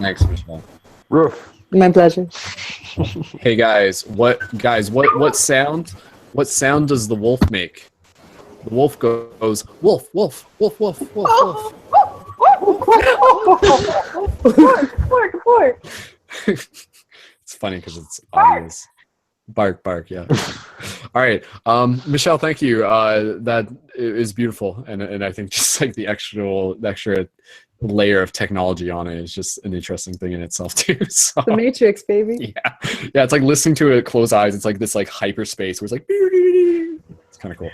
Thanks, Michelle. Roof. My pleasure. Hey guys, what sound does the wolf make? The wolf goes wolf, wolf, wolf, wolf, wolf, wolf. Support. It's funny because it's obvious. Bark, yeah. All right, Michelle, thank you. That is beautiful, and I think just like the extra layer of technology on it is just an interesting thing in itself too. So, The Matrix, baby. yeah, it's like listening to it closed eyes. It's like this like hyperspace where it's like it's kind of cool.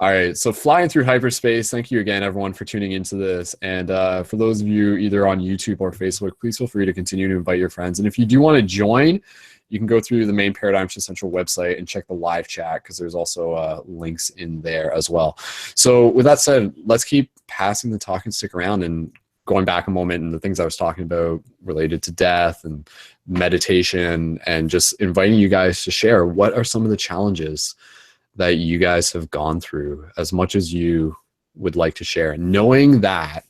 All right, so flying through hyperspace. Thank you again, everyone, for tuning into this. And for those of you either on YouTube or Facebook, please feel free to continue to invite your friends. And if you do want to join, you can go through the main Paradigm Shift Central website and check the live chat because there's also links in there as well. So with that said, let's keep passing the talking stick around and going back a moment and the things I was talking about related to death and meditation and just inviting you guys to share what are some of the challenges that you guys have gone through as much as you would like to share. Knowing that,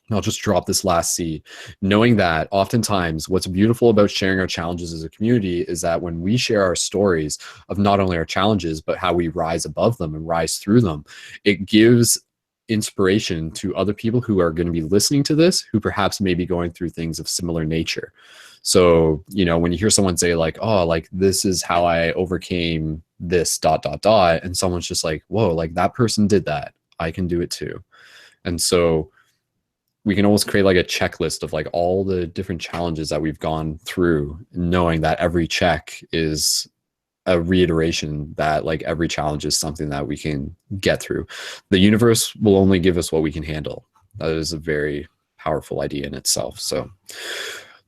I'll just drop this last seed, knowing that oftentimes what's beautiful about sharing our challenges as a community is that when we share our stories of not only our challenges, but how we rise above them and rise through them, it gives inspiration to other people who are going to be listening to this, who perhaps may be going through things of similar nature. So, you know, when you hear someone say like, oh, like this is how I overcame this ... and someone's just like, whoa, like that person did that, I can do it too. And so we can almost create like a checklist of like all the different challenges that we've gone through, knowing that every check is a reiteration that like every challenge is something that we can get through. The universe will only give us what we can handle. That is a very powerful idea in itself. So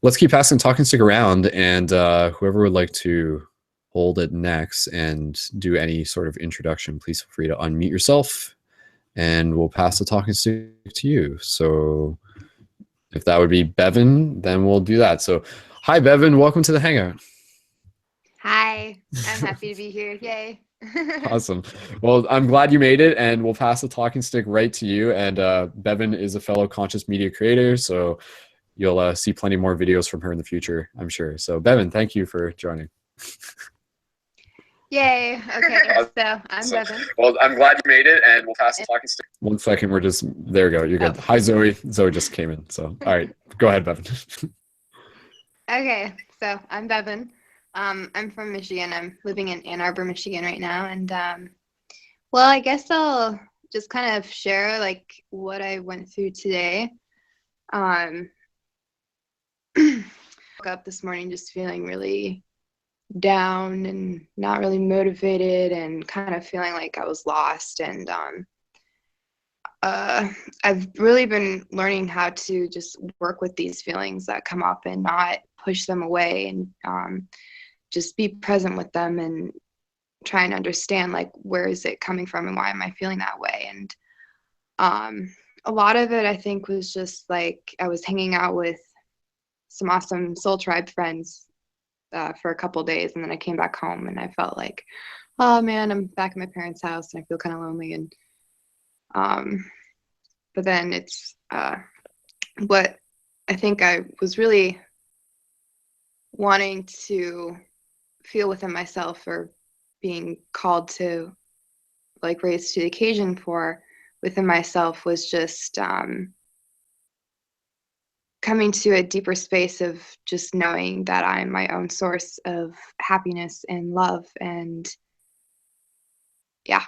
let's keep passing talking stick around, and whoever would like to hold it next and do any sort of introduction, please feel free to unmute yourself and we'll pass the talking stick to you. So if that would be Bevan, then we'll do that. So hi, Bevan. Welcome to the Hangout. Hi, I'm happy to be here. Yay. Awesome. Well, I'm glad you made it, and we'll pass the talking stick right to you. And Bevan is a fellow conscious media creator, so you'll see plenty more videos from her in the future, I'm sure. So Bevan, thank you for joining. Yay. Okay, so I'm Bevan. Well, I'm glad you made it, and we'll pass the talking stick. 1 second, we're just, there we go, you're good. Oh. Hi, Zoe. Zoe just came in, so all right, go ahead, Bevan. Okay, so I'm Bevan. I'm from Michigan. I'm living in Ann Arbor, Michigan right now. And well, I guess I'll just kind of share like what I went through today. Woke up this morning just feeling really down and not really motivated and kind of feeling like I was lost. And I've really been learning how to just work with these feelings that come up and not push them away, and just be present with them and try and understand like where is it coming from and why am I feeling that way. And a lot of it I think was just like I was hanging out with some awesome Soul Tribe friends for a couple days, and then I came back home and I felt like, oh man, I'm back at my parents' house and I feel kind of lonely. And but then it's what I think I was really wanting to feel within myself, or being called to like raise to the occasion for within myself, was just coming to a deeper space of just knowing that I'm my own source of happiness and love. And yeah.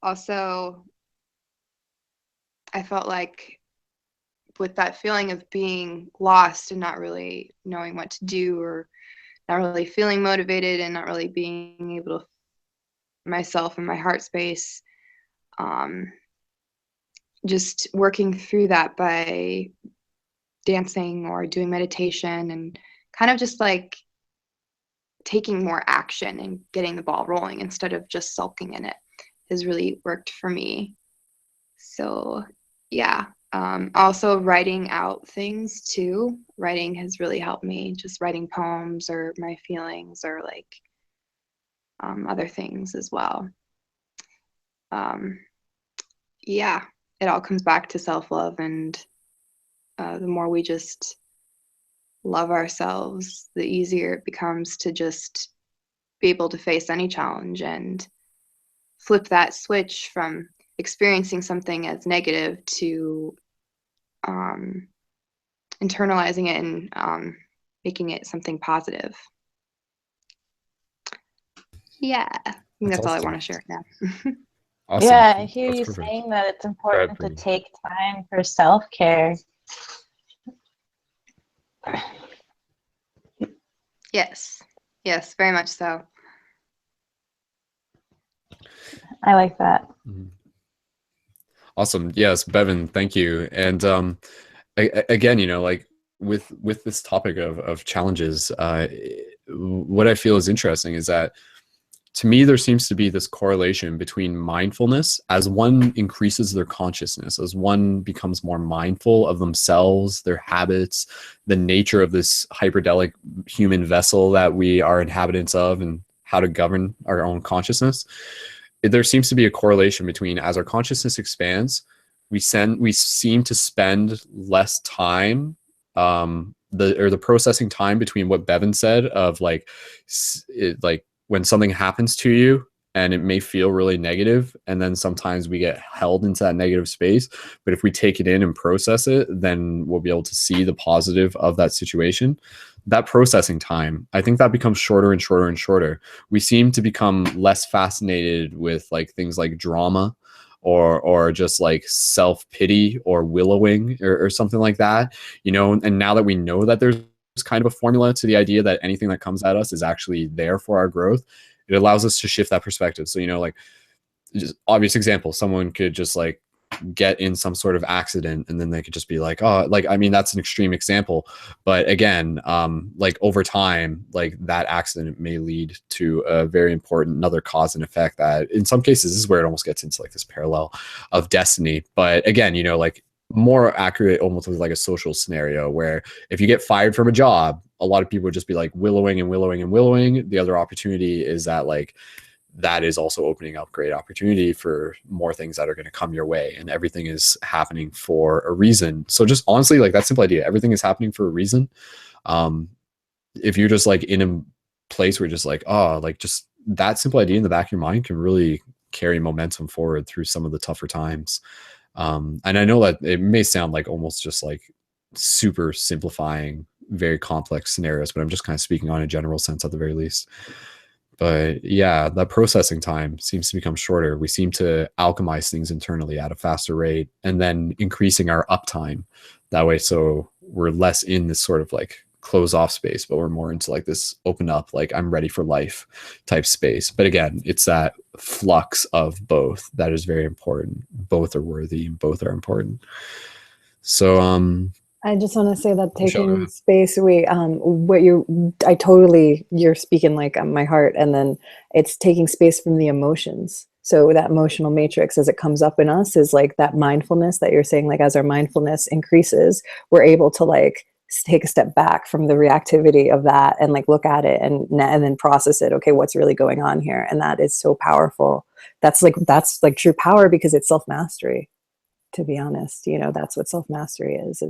Also, I felt like with that feeling of being lost and not really knowing what to do, or not really feeling motivated and not really being able to myself in my heart space, just working through that by dancing or doing meditation and kind of just like taking more action and getting the ball rolling instead of just sulking in it has really worked for me. So yeah. Also writing out things too. Writing has really helped me, just writing poems or my feelings or like other things as well. Yeah, it all comes back to self-love, and the more we just love ourselves, the easier it becomes to just be able to face any challenge and flip that switch from experiencing something as negative to internalizing it and making it something positive. Yeah, I think that's all I want to share now. Awesome. Yeah, I hear That's you perfect. saying that it's important to Brittany. take time for self-care. Yes, very much so. I like that. Mhm. Awesome. Yes, Bevan, thank you. And again, you know, like with this topic of challenges, what I feel is interesting is that to me, there seems to be this correlation between mindfulness as one increases their consciousness, as one becomes more mindful of themselves, their habits, the nature of this hyperdelic human vessel that we are inhabitants of, and how to govern our own consciousness. There seems to be a correlation between as our consciousness expands, we seem to spend less time, the processing time between what Bevan said of like when something happens to you and it may feel really negative, and then sometimes we get held into that negative space, but if we take it in and process it, then we'll be able to see the positive of that situation. That processing time, I think that becomes shorter and shorter and shorter. We seem to become less fascinated with like things like drama or just like self-pity or willowing or something like that, you know. And now that we know that there's kind of a formula to the idea that anything that comes at us is actually there for our growth, it allows us to shift that perspective. So, you know, like just obvious example, someone could just like get in some sort of accident and then they could just be like, oh, like, I mean, that's an extreme example, but again, like over time, like that accident may lead to a very important another cause and effect that in some cases this is where it almost gets into like this parallel of destiny. But again, you know, like more accurate almost with like a social scenario where if you get fired from a job, a lot of people would just be like willowing and willowing and willowing. The other opportunity is that like that is also opening up great opportunity for more things that are going to come your way, and everything is happening for a reason. So just honestly, like that simple idea, everything is happening for a reason. If you're just like in a place where you're just like, oh, like just that simple idea in the back of your mind can really carry momentum forward through some of the tougher times. And I know that it may sound like almost just like super simplifying very complex scenarios, but I'm just kind of speaking on a general sense at the very least. But yeah, that processing time seems to become shorter. We seem to alchemize things internally at a faster rate and then increasing our uptime that way. So we're less in this sort of like close off space, but we're more into like this open up, like I'm ready for life type space. But again, it's that flux of both that is very important. Both are worthy and both are important. So, I just want to say that Michelle, go taking ahead. space, you're speaking like my heart, and then it's taking space from the emotions. So that emotional matrix as it comes up in us is like that mindfulness that you're saying, like as our mindfulness increases, we're able to like take a step back from the reactivity of that and like look at it and then process it. Okay, what's really going on here? And that is so powerful. That's like true power because it's self-mastery. To be honest, you know, that's what self-mastery is.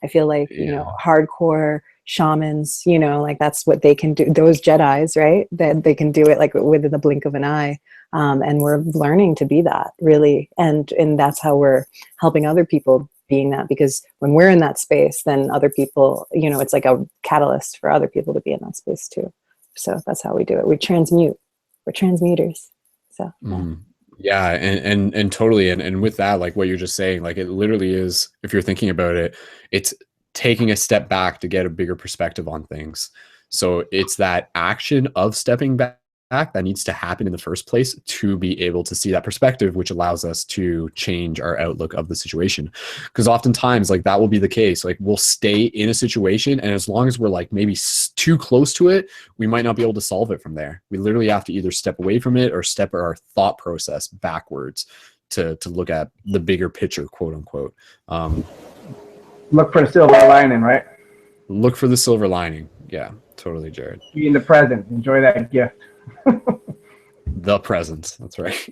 I feel like, you know, hardcore shamans, you know, like that's what they can do. Those Jedis, right? That they can do it like within the blink of an eye. And we're learning to be that really. And that's how we're helping other people being that, because when we're in that space, then other people, you know, it's like a catalyst for other people to be in that space too. So that's how we do it. We transmute. We're transmuters. So yeah. Yeah, and totally, and with that, like what you're just saying, like it literally is, if you're thinking about it, it's taking a step back to get a bigger perspective on things. So it's that action of stepping back that needs to happen in the first place to be able to see that perspective, which allows us to change our outlook of the situation. Because oftentimes, like that will be the case. Like we'll stay in a situation, and as long as we're like maybe too close to it, we might not be able to solve it from there. We literally have to either step away from it or step our thought process backwards to look at the bigger picture, quote unquote. Look for the silver lining, right? Look for the silver lining. Yeah, totally, Jared. Be in the present. Enjoy that gift. The present. That's right.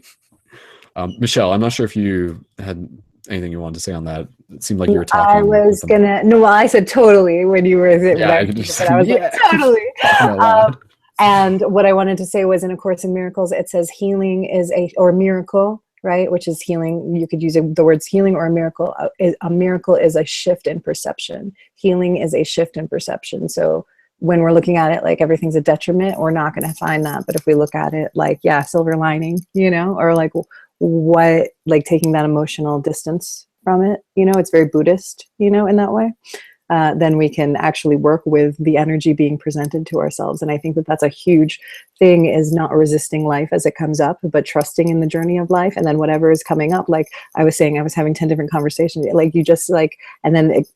Michelle, I'm not sure if you had anything you wanted to say on that. It seemed like you were talking. I was gonna. No, well, I said totally when you were. Yeah, I was like totally. And what I wanted to say was in A Course in Miracles, it says healing is or miracle right? Which is healing. You could use the words healing or a miracle. A miracle is a shift in perception. Healing is a shift in perception. So when we're looking at it like everything's a detriment, we're not going to find that. But if we look at it like, yeah, silver lining, you know, or like what, like taking that emotional distance from it, you know, it's very Buddhist, you know, in that way. Then we can actually work with the energy being presented to ourselves. And I think that that's a huge thing, is not resisting life as it comes up, but trusting in the journey of life. And then whatever is coming up, like I was saying, I was having 10 different conversations, like you just like, and then it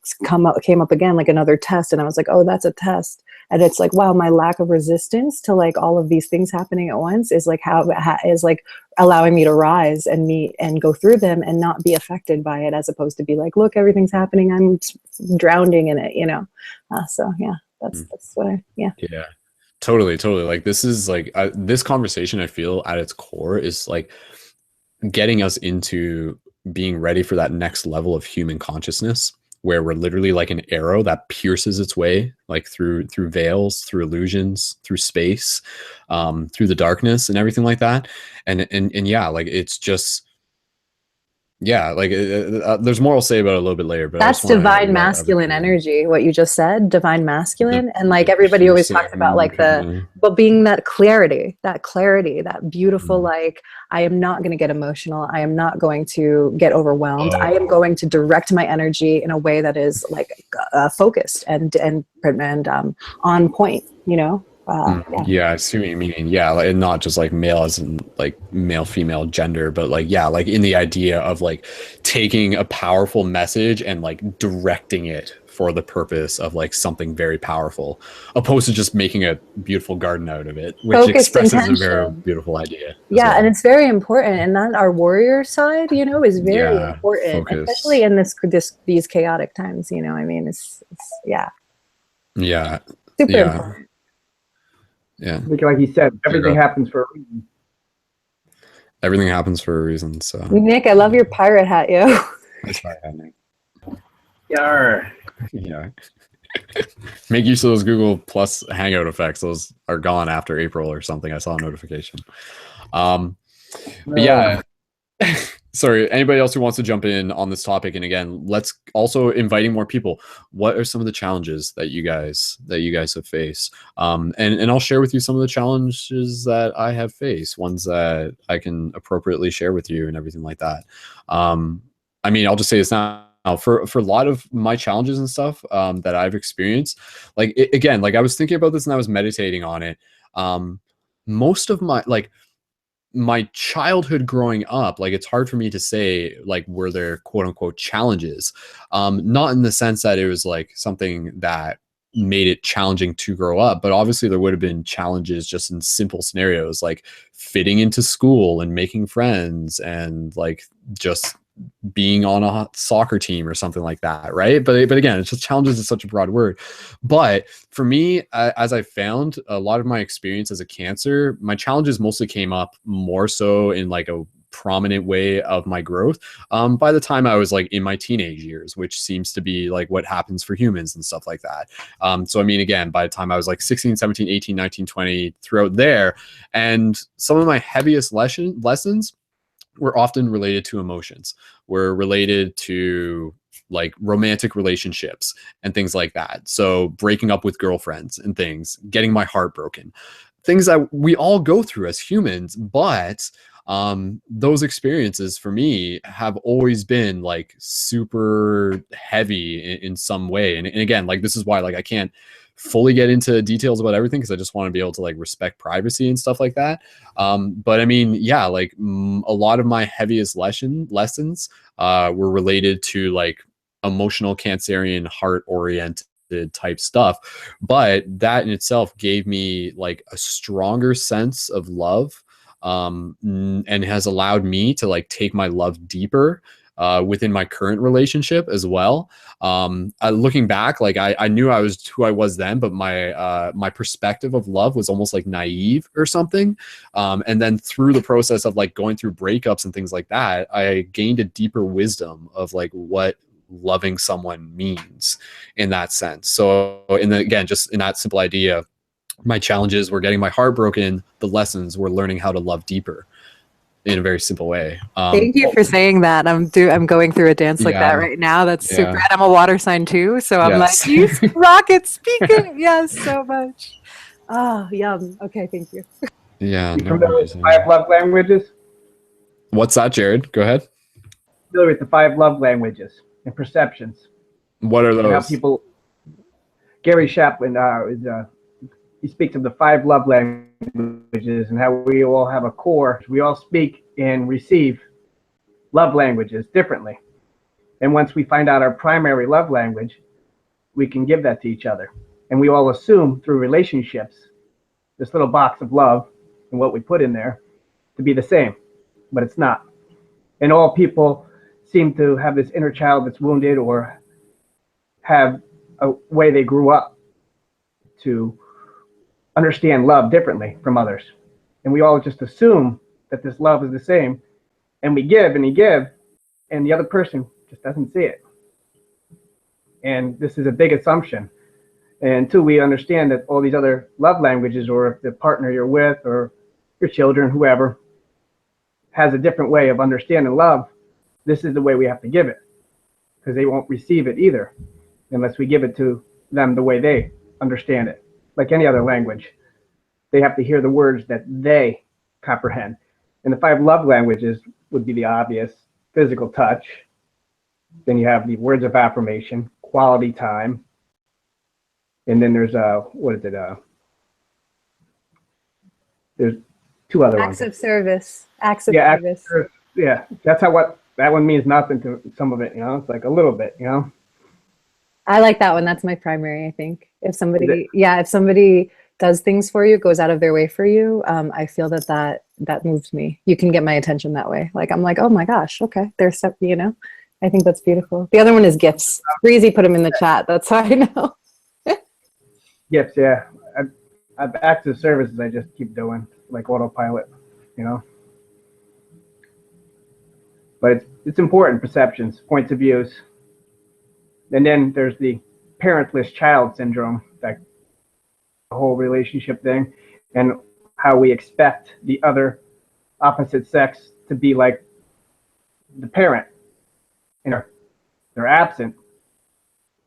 came up again, like another test. And I was like, oh, that's a test. And it's like, wow, my lack of resistance to like all of these things happening at once is like is like allowing me to rise and meet and go through them and not be affected by it, as opposed to be like, look, everything's happening, I'm drowning in it, you know. So yeah, that's what yeah. Totally. Like this is like this conversation, I feel at its core is like getting us into being ready for that next level of human consciousness, where we're literally like an arrow that pierces its way like through veils, through illusions, through space, through the darkness and everything like that. And yeah, like it's just, yeah, like there's more I'll say about it a little bit later, but that's divine masculine energy, what you just said, divine masculine. And like everybody always talks about like but being that clarity, that beautiful, like, I am not going to get emotional. I am not going to get overwhelmed. I am going to direct my energy in a way that is like focused and on point, you know? Yeah, I see what you mean. Yeah, like, and not just like male as in like male, female, gender, but like, yeah, like in the idea of like taking a powerful message and like directing it for the purpose of like something very powerful, opposed to just making a beautiful garden out of it, which focused expresses intention. a very beautiful idea. Yeah, well. And it's very important, and that our warrior side, you know, is very important, focus. Especially in these chaotic times. You know, I mean, it's super important. Yeah. Like he said, everything happens for a reason. Everything happens for a reason. So Nick, I love your pirate hat, yo. That's my hat, Nick. Yar. Yeah. Make use of those Google Plus Hangout effects. Those are gone after April or something. I saw a notification. But yeah. Sorry, anybody else who wants to jump in on this topic? And again, let's also inviting more people. What are some of the challenges that you guys have faced? And I'll share with you some of the challenges that I have faced, ones that I can appropriately share with you and everything like that. I mean, I'll just say this now. For a lot of my challenges and stuff that I've experienced, like again, like I was thinking about this and I was meditating on it. Most of my childhood growing up, like it's hard for me to say like were there quote unquote challenges, not in the sense that it was like something that made it challenging to grow up, but obviously there would have been challenges just in simple scenarios like fitting into school and making friends and like just being on a soccer team or something like that, right? But again, it's just challenges is such a broad word. But for me, as I found a lot of my experience as a Cancer, my challenges mostly came up more so in like a prominent way of my growth by the time I was like in my teenage years, which seems to be like what happens for humans and stuff like that. So I mean, again, by the time I was like 16, 17, 18, 19, 20, throughout there, and some of my heaviest lessons were often related to emotions, were related to like romantic relationships and things like that. So breaking up with girlfriends and things, getting my heart broken, things that we all go through as humans. But those experiences for me have always been like super heavy in some way. And again, like this is why like I can't fully get into details about everything because I just want to be able to like respect privacy and stuff like that. But I mean, yeah, like a lot of my heaviest lessons were related to like emotional Cancerian heart oriented type stuff. But that in itself gave me like a stronger sense of love and has allowed me to like take my love deeper within my current relationship as well. Looking back, like I knew I was who I was then, but my perspective of love was almost like naive or something. And then through the process of like going through breakups and things like that, I gained a deeper wisdom of like what loving someone means in that sense. So again, just in that simple idea, my challenges were getting my heart broken. The lessons were learning how to love deeper. in a very simple way. Thank you for saying that. I'm going through a dance like that Yeah. right now. That's super. Yeah. And I'm a water sign too, so I'm Yes. like, you rock it, speaking. Yes, so much. Oh, yum. Okay, thank you. Yeah. You No familiar worries. with the 5 love languages? What's that, Jared? Go ahead. Familiar with the 5 love languages and perceptions What are and how those? people. Gary Chaplin he speaks of the 5 love languages and how we all have a core. We all speak and receive love languages differently. And once we find out our primary love language, we can give that to each other. And we all assume through relationships, this little box of love and what we put in there to be the same, but it's not. And all people seem to have this inner child that's wounded or have a way they grew up to understand love differently from others. And we all just assume that this love is the same, and we give and you give, and the other person just doesn't see it. And this is a big assumption. And until we understand that all these other love languages, or if the partner you're with or your children, whoever, has a different way of understanding love, this is the way we have to give it, because they won't receive it either unless we give it to them the way they understand it. Like any other language, they have to hear the words that they comprehend. And the 5 love languages would be the obvious: physical touch. Then you have the words of affirmation, quality time. And then there's there's 2 other Acts ones. of service. Acts of Yeah, service. Yeah, that's how that one means nothing to some of it, It's like a little bit, I like that one. That's my primary, I think. If somebody does things for you, goes out of their way for you, I feel that moves me. You can get my attention that way. Like, I'm like, oh my gosh, okay, there's stuff, I think that's beautiful. The other one is gifts. Breezy put them in the chat. That's how I know. Gifts, yeah. I've active services I just keep doing, like autopilot, But it's important, perceptions, points of views. And then there's the parentless child syndrome, that whole relationship thing, and how we expect the other opposite sex to be like the parent. They're absent.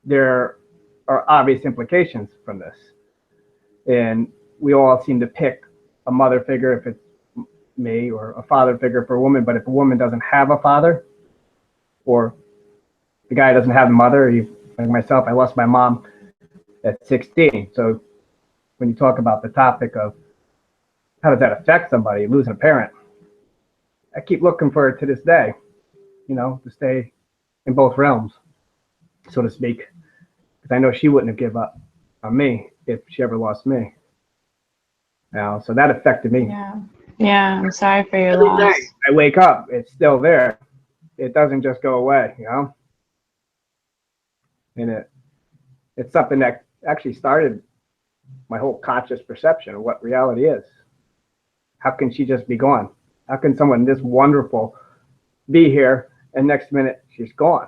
There are obvious implications from this. And we all seem to pick a mother figure if it's me, or a father figure for a woman. But if a woman doesn't have a father, or the guy doesn't have a mother, like myself, I lost my mom at 16. So when you talk about the topic of how does that affect somebody, losing a parent, I keep looking for it to this day, to stay in both realms, so to speak, because I know she wouldn't have given up on me if she ever lost me. So that affected me. Yeah, I'm sorry for your Every loss. day I wake up, it's still there. It doesn't just go away, And it's something that actually started my whole conscious perception of what reality is. How can she just be gone? How can someone this wonderful be here and next minute she's gone?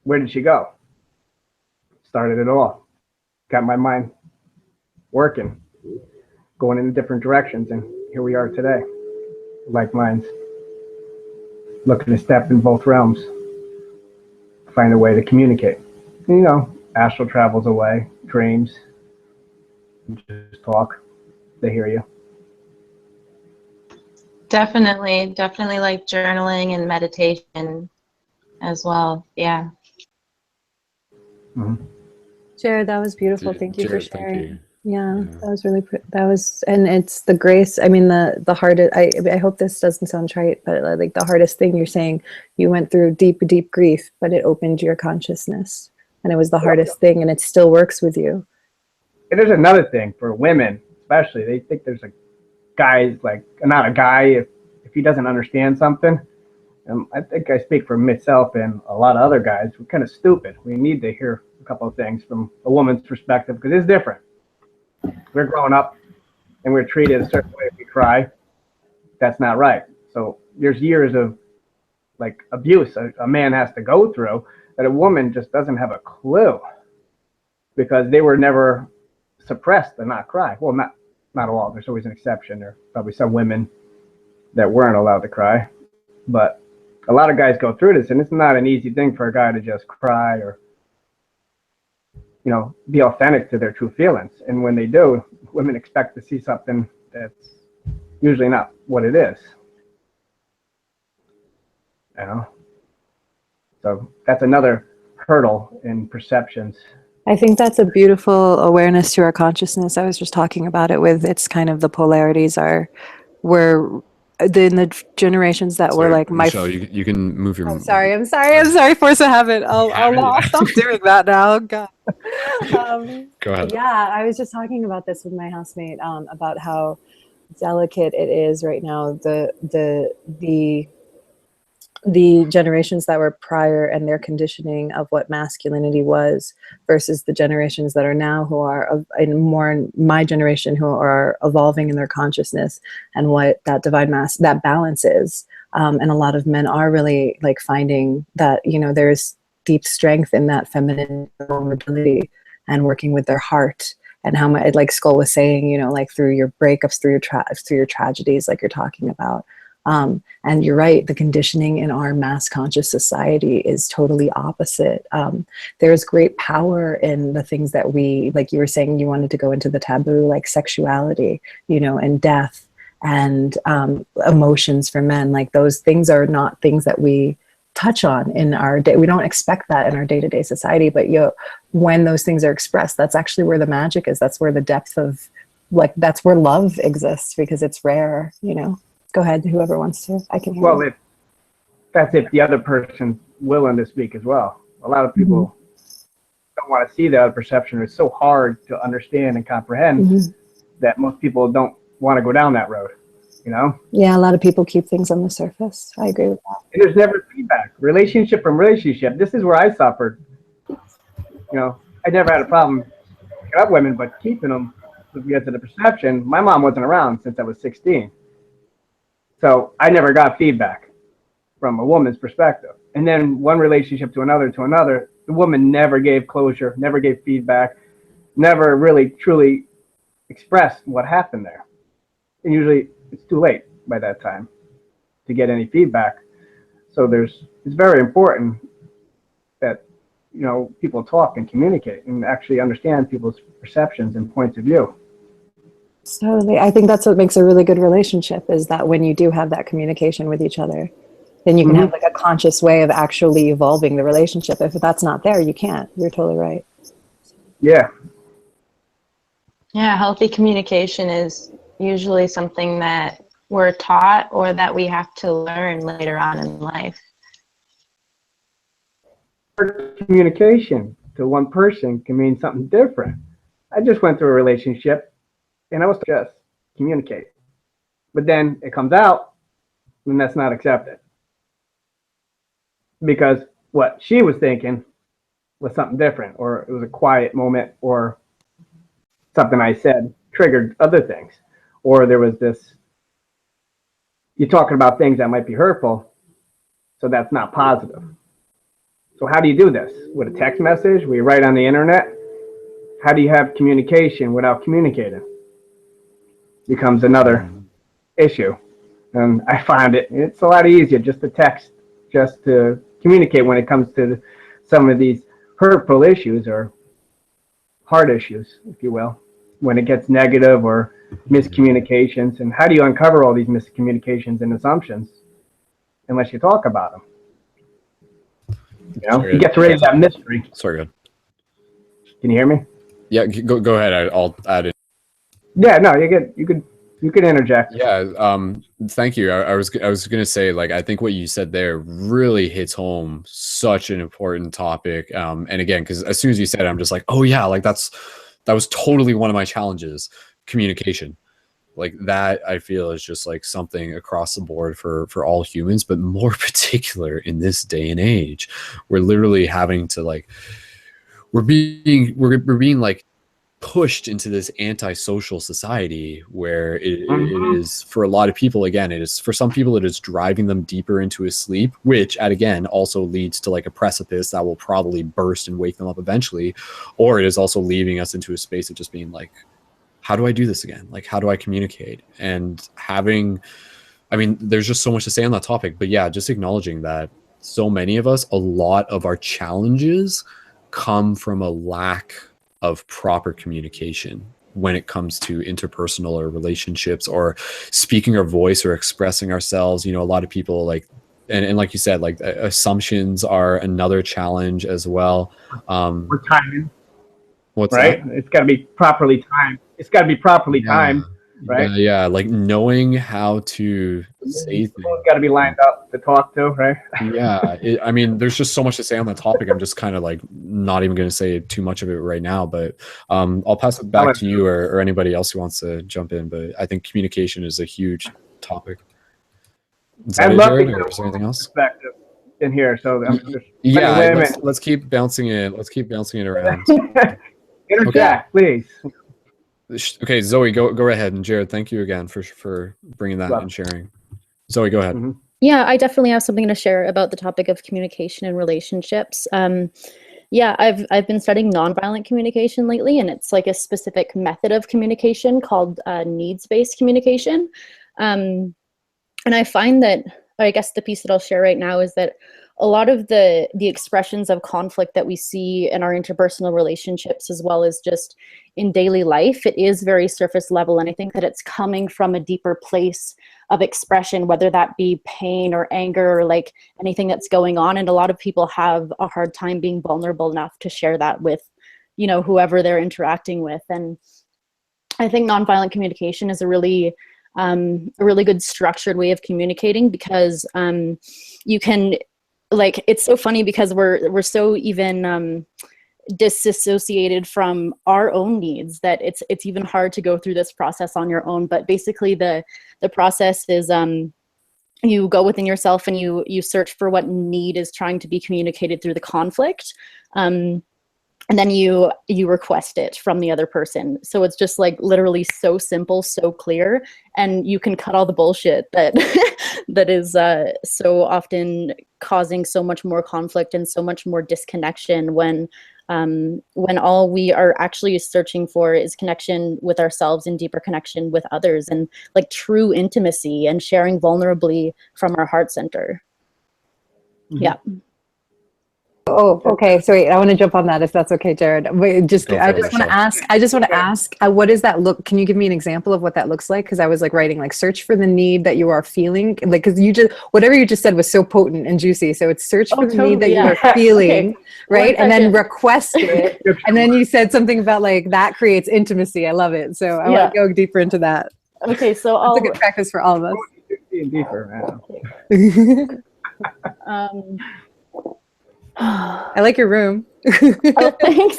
Where did she go? Started it all. Got my mind working, going in different directions, and here we are today. Like minds, looking to step in both realms, find a way to communicate. Astral travels away, dreams, just talk, they hear you. Definitely like journaling and meditation as well. Yeah. Mm-hmm. Jared, that was beautiful. Thank you Jared, for sharing. thank you. Yeah, that was really, and it's the grace. I mean, the hardest, I hope this doesn't sound trite, but like the hardest thing you're saying, you went through deep grief, but it opened your consciousness, and it was the hardest thing, and it still works with you. And there's another thing for women, especially, they think there's a guy's like, not a guy if he doesn't understand something. I think I speak for myself and a lot of other guys. We're kind of stupid. We need to hear a couple of things from a woman's perspective, because it's different. We're growing up and we're treated a certain way if we cry. That's not right. So there's years of like abuse a man has to go through that a woman just doesn't have a clue, because they were never suppressed to not cry. Well, not all. There's always an exception. There are probably some women that weren't allowed to cry. But a lot of guys go through this, and it's not an easy thing for a guy to just cry or, you know, be authentic to their true feelings. And when they do, women expect to see something that's usually not what it is. You know? So that's another hurdle in perceptions. I think that's a beautiful awareness to our consciousness. I was just talking about it with, it's kind of the polarities are where in the generations that were like Michelle, you can move your. I'm sorry, force of habit. I'll stop doing that now. God. Go ahead. Yeah, I was just talking about this with my housemate about how delicate it is right now. The generations that were prior and their conditioning of what masculinity was versus the generations that are now who are more in my generation who are evolving in their consciousness and what that divine that balance is. And a lot of men are really like finding that, you know, there's deep strength in that feminine vulnerability and working with their heart. And how much, like Skull was saying, you know, like through your breakups, through your tragedies, like you're talking about. And you're right, the conditioning in our mass conscious society is totally opposite. There's great power in the things that we, like you were saying, you wanted to go into the taboo, like sexuality, you know, and death and emotions for men. Like those things are not things that we touch on in our day. We don't expect that in our day-to-day society, but when those things are expressed, that's actually where the magic is. That's where the depth of, like, that's where love exists because it's rare, you know. Go ahead, whoever wants to. I can hear you. That's if the other person's willing to speak as well. A lot of people don't want to see the other perception. It's so hard to understand and comprehend that most people don't want to go down that road, you know? Yeah, a lot of people keep things on the surface. I agree with that. And there's never feedback. Relationship from relationship. This is where I suffered. You know, I never had a problem picking up women, but keeping them because of the perception. My mom wasn't around since I was 16. So I never got feedback from a woman's perspective. And then one relationship to another, the woman never gave closure, never gave feedback, never really truly expressed what happened there. And usually it's too late by that time to get any feedback. So it's very important that, you know, people talk and communicate and actually understand people's perceptions and points of view. Totally. I think that's what makes a really good relationship is that when you do have that communication with each other, then you can have like a conscious way of actually evolving the relationship. If that's not there, you can't. You're totally right. Yeah. Yeah, healthy communication is usually something that we're taught or that we have to learn later on in life. Communication to one person can mean something different. I just went through a relationship and I was just communicate. But then it comes out and that's not accepted. Because what she was thinking was something different, or it was a quiet moment, or something I said triggered other things. Or there was this, you're talking about things that might be hurtful, so that's not positive. So how do you do this? With a text message? We write on the internet? How do you have communication without communicating? Becomes another issue. And I found it's a lot easier just to text, just to communicate when it comes to some of these hurtful issues or hard issues, if you will, when it gets negative or miscommunications. And how do you uncover all these miscommunications and assumptions unless you talk about them? You know, you get rid of that mystery. Sorry, good. Can you hear me? Yeah, go ahead. I'll add in. Yeah, no, you could interject. Yeah, thank you. I was gonna say, like, I think what you said there really hits home such an important topic. And again, because as soon as you said it, I'm just like, oh yeah, like that was totally one of my challenges, communication. Like that, I feel is just like something across the board for all humans, but more particular in this day and age. We're literally having to like, we're being like pushed into this antisocial society where it is, for a lot of people, again, it is, for some people, it is driving them deeper into a sleep, which again also leads to like a precipice that will probably burst and wake them up eventually. Or it is also leaving us into a space of just being like, how do I do this again? Like, how do I communicate? And having I mean, there's just so much to say on that topic, but yeah, just acknowledging that so many of us, a lot of our challenges come from a lack of proper communication when it comes to interpersonal or relationships or speaking our voice or expressing ourselves. You know, a lot of people like, and like you said, like assumptions are another challenge as well. For timing, What's right? that? It's got to be properly timed. It's got to be properly timed, right? Yeah, like knowing how to say things. Someone's got to be lined up to talk to, right? Yeah, I mean, there's just so much to say on that topic. I'm just kind of like not even going to say too much of it right now, but I'll pass it back to you or anybody else who wants to jump in. But I think communication is a huge topic. I'd love to Jared, hear or is there anything else? perspective in here. So Yeah, let's keep bouncing it. Let's keep bouncing it around. Interject, please. Okay, Zoe, go ahead, and Jared, thank you again for bringing that and sharing. Zoe, go ahead. Mm-hmm. Yeah, I definitely have something to share about the topic of communication and relationships. Yeah, I've been studying nonviolent communication lately, and it's like a specific method of communication called needs-based communication. And I find that, I guess the piece that I'll share right now is that a lot of the expressions of conflict that we see in our interpersonal relationships, as well as just in daily life, it is very surface level. And I think that it's coming from a deeper place of expression, whether that be pain or anger or like anything that's going on. And a lot of people have a hard time being vulnerable enough to share that with, you know, whoever they're interacting with. And I think nonviolent communication is a really good structured way of communicating, because you can, like, it's so funny because we're so even disassociated from our own needs that it's even hard to go through this process on your own. But basically the process is you go within yourself and you search for what need is trying to be communicated through the conflict, and then you request it from the other person. So it's just like literally so simple, so clear, and you can cut all the bullshit that that is so often causing so much more conflict and so much more disconnection when all we are actually searching for is connection with ourselves and deeper connection with others, and like true intimacy and sharing vulnerably from our heart center. Mm-hmm. Yeah. Oh, okay. So wait, I want to jump on that if that's okay, Jared. Wait, I just want to ask, what does that look? Can you give me an example of what that looks like? Because I was like writing like search for the need that you are feeling, like, because whatever you just said was so potent and juicy. So it's search for the need that you are feeling, okay. Right? And then request it. And then you said something about like that creates intimacy. I love it. So I want to go deeper into that. Okay, so it's a good practice for all of us. Deeper, man. I like your room. Oh, thanks.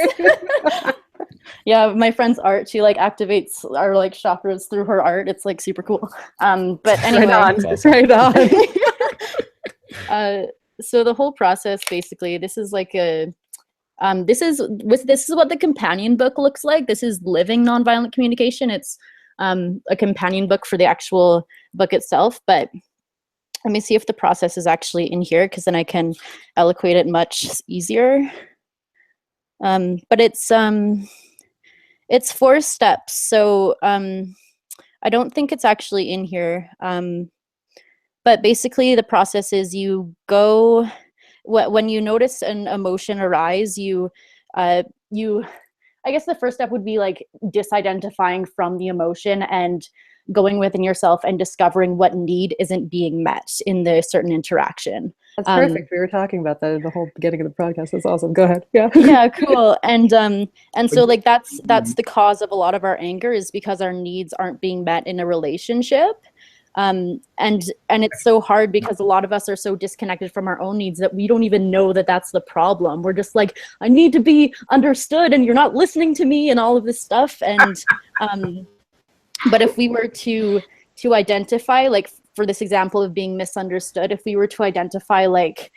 Yeah, my friend's art, she like activates our like chakras through her art. It's like super cool. But anyway, right on. So the whole process, basically, this is like a this is what the companion book looks like. This is Living Nonviolent Communication. It's a companion book for the actual book itself, but let me see if the process is actually in here, because then I can eloquate it much easier. But it's 4 steps. So I don't think it's actually in here. But basically the process is you go, when you notice an emotion arise, I guess the first step would be like disidentifying from the emotion and going within yourself and discovering what need isn't being met in the certain interaction. That's perfect. We were talking about that in the whole beginning of the podcast. That's awesome. Go ahead. Yeah. Yeah, cool. And so like that's the cause of a lot of our anger, is because our needs aren't being met in a relationship. And it's so hard because a lot of us are so disconnected from our own needs that we don't even know that that's the problem. We're just like, I need to be understood and you're not listening to me and all of this stuff. And but if we were to identify, like for this example of being misunderstood, if we were to identify like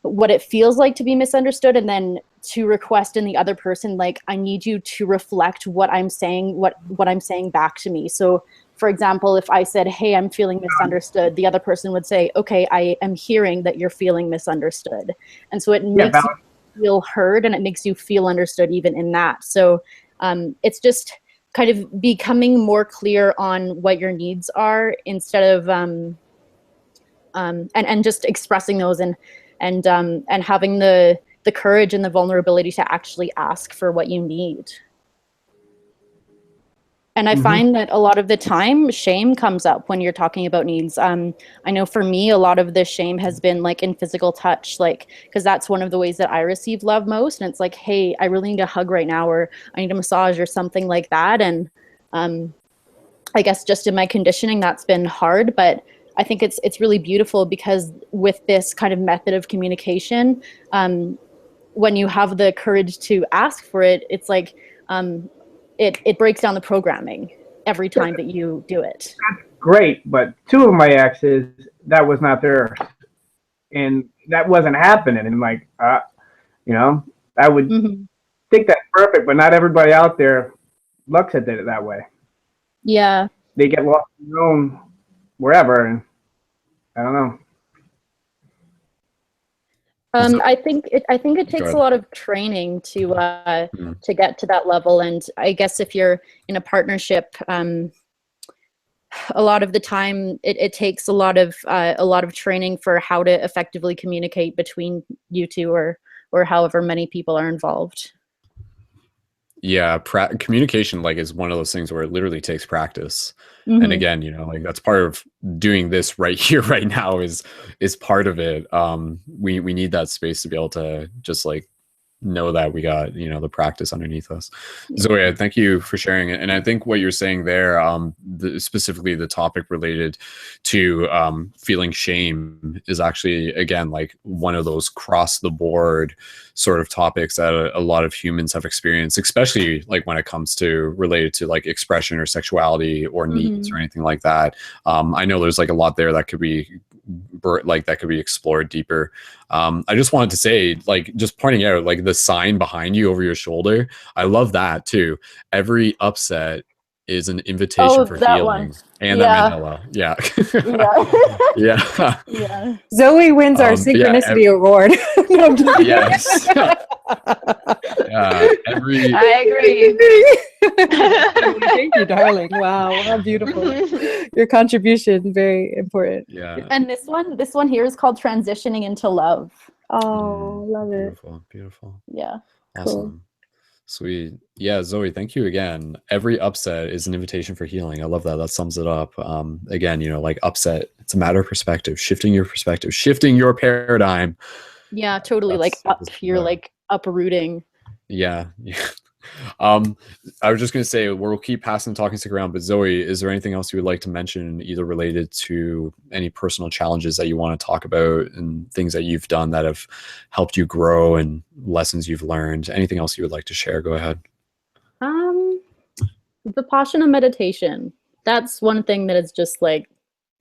what it feels like to be misunderstood, and then to request in the other person, like, I need you to reflect what I'm saying, what I'm saying back to me. So for example, if I said, hey, I'm feeling misunderstood, the other person would say, okay, I am hearing that you're feeling misunderstood. And so it makes you feel heard, and it makes you feel understood even in that. So it's just kind of becoming more clear on what your needs are, instead of and just expressing those and having the courage and the vulnerability to actually ask for what you need. And I find that a lot of the time shame comes up when you're talking about needs. I know for me, a lot of the shame has been like in physical touch, like, because that's one of the ways that I receive love most. And it's like, hey, I really need a hug right now, or I need a massage or something like that. And I guess just in my conditioning, that's been hard, but I think it's really beautiful because with this kind of method of communication, when you have the courage to ask for it, it's like, it breaks down the programming every time that you do it. That's great, but two of my exes, that was not theirs. And that wasn't happening. And like, you know, I would think that's perfect, but not everybody out there looks at it that way. Yeah. They get lost in their own wherever, and I don't know. I think it takes a lot of training to get to that level, and I guess if you're in a partnership, a lot of the time it takes a lot of training for how to effectively communicate between you two, or however many people are involved. Yeah, communication like is one of those things where it literally takes practice. And again, you know, like that's part of doing this right here, right now is part of it. We need that space to be able to just like know that we got, you know, the practice underneath us. Zoe, thank you for sharing it. And I think what you're saying there, specifically the topic related to feeling shame is actually, again, like one of those cross the board sort of topics that a lot of humans have experienced, especially like when it comes to related to like expression or sexuality or needs or anything like that. I know there's like a lot there that could be explored deeper. I just wanted to say, like, just pointing out like the sign behind you over your shoulder. I love that too. Every upset is an invitation for that healing. One. And that Manila. Yeah. Yeah. Yeah. Zoe wins our synchronicity award. No, I'm just kidding. Yes. I agree. Thank you, darling. Wow, how beautiful. Your contribution, very important. Yeah. And this one here is called Transitioning into Love. Oh, love it. Beautiful. Yeah. Awesome. Cool. Sweet. Yeah, Zoe, thank you again. Every upset is an invitation for healing. I love that. That sums it up. Again, you know, like upset, it's a matter of perspective, shifting your perspective, shifting your paradigm. Yeah, totally. You're like uprooting. Yeah. I was just going to say, we'll keep passing the talking stick around, but Zoe, is there anything else you would like to mention, either related to any personal challenges that you want to talk about and things that you've done that have helped you grow and lessons you've learned? Anything else you would like to share? Go ahead. Vipassana meditation. That's one thing that is just like,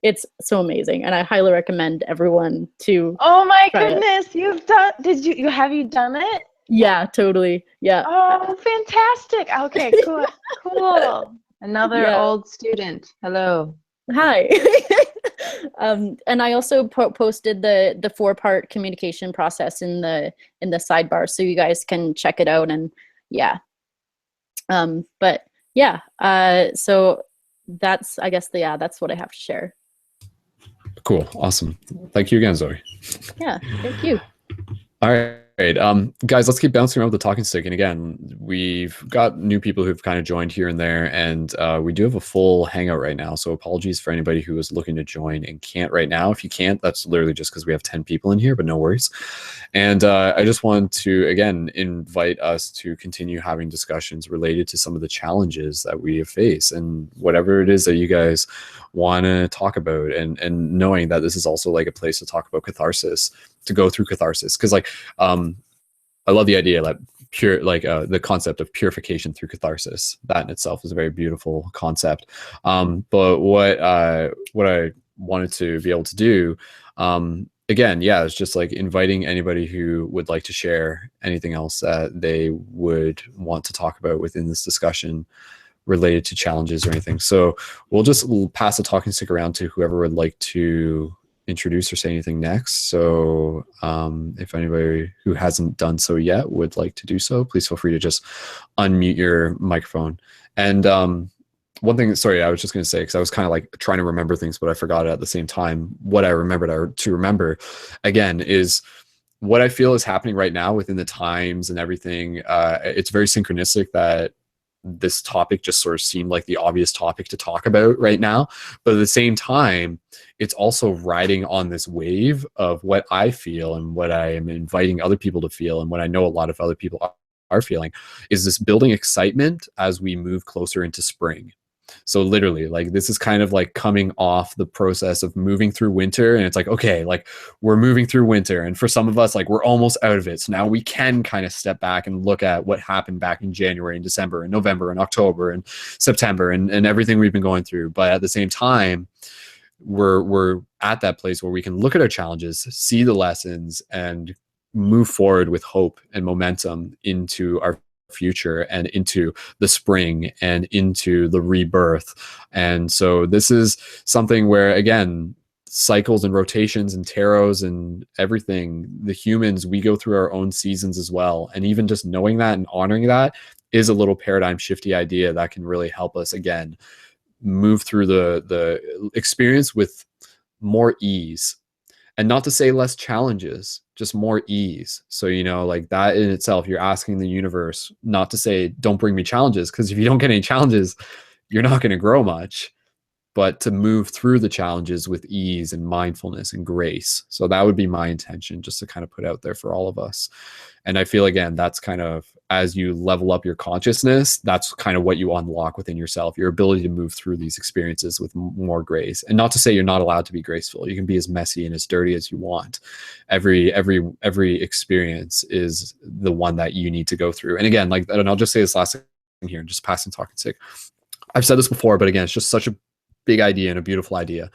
it's so amazing. And I highly recommend everyone to. Oh my try goodness. it. Have you done it? Yeah, totally. Yeah. Oh, fantastic. Okay, cool. Cool. Another old student. Hello. Hi. And I also posted the 4-part communication process in the sidebar, so you guys can check it out. And but yeah, so that's, I guess, that's what I have to share. Cool. Awesome. Thank you again, Zoe. Yeah, thank you. All right. Guys, let's keep bouncing around the talking stick. And again, we've got new people who've kind of joined here and there, and we do have a full hangout right now. So apologies for anybody who is looking to join and can't right now. If you can't, that's literally just because we have 10 people in here, but no worries. And I just want to, again, invite us to continue having discussions related to some of the challenges that we have faced and whatever it is that you guys want to talk about, and knowing that this is also like a place to talk about catharsis, to go through catharsis. Because like, I love the idea that the concept of purification through catharsis. That in itself is a very beautiful concept. But what I wanted to be able to do, again, it's just like inviting anybody who would like to share anything else that they would want to talk about within this discussion related to challenges or anything. So we'll just pass the talking stick around to whoever would like to introduce or say anything next. So if anybody who hasn't done so yet would like to do so, please feel free to just unmute your microphone. And one thing, sorry, I was just going to say, because I was kind of like trying to remember things, but I forgot it at the same time. What I remembered to remember again is what I feel is happening right now within the times and everything. It's very synchronistic that this topic just sort of seemed like the obvious topic to talk about right now. But at the same time, it's also riding on this wave of what I feel and what I am inviting other people to feel, and what I know a lot of other people are feeling, is this building excitement as we move closer into spring. So literally, like, this is kind of like coming off the process of moving through winter, and it's like, okay, like, we're moving through winter, and for some of us, like, we're almost out of it. So now we can kind of step back and look at what happened back in January and December and November and October and September and everything we've been going through. But at the same time, we're at that place where we can look at our challenges, see the lessons, and move forward with hope and momentum into our future and into the spring and into the rebirth. And so this is something where, again, cycles and rotations and tarots and everything, the humans, we go through our own seasons as well. And even just knowing that and honoring that is a little paradigm shifty idea that can really help us, again, move through the experience with more ease. And not to say less challenges, just more ease. So, you know, like, that in itself, you're asking the universe not to say, don't bring me challenges, because if you don't get any challenges, you're not going to grow much, but to move through the challenges with ease and mindfulness and grace. So that would be my intention, just to kind of put out there for all of us. And I feel, again, that's kind of, as you level up your consciousness, that's kind of what you unlock within yourself, your ability to move through these experiences with more grace. And not to say you're not allowed to be graceful. You can be as messy and as dirty as you want. Every experience is the one that you need to go through. And again, like, and I'll just say this last thing here, and just passing talking sick. I've said this before, but again, it's just such a big idea and a beautiful idea.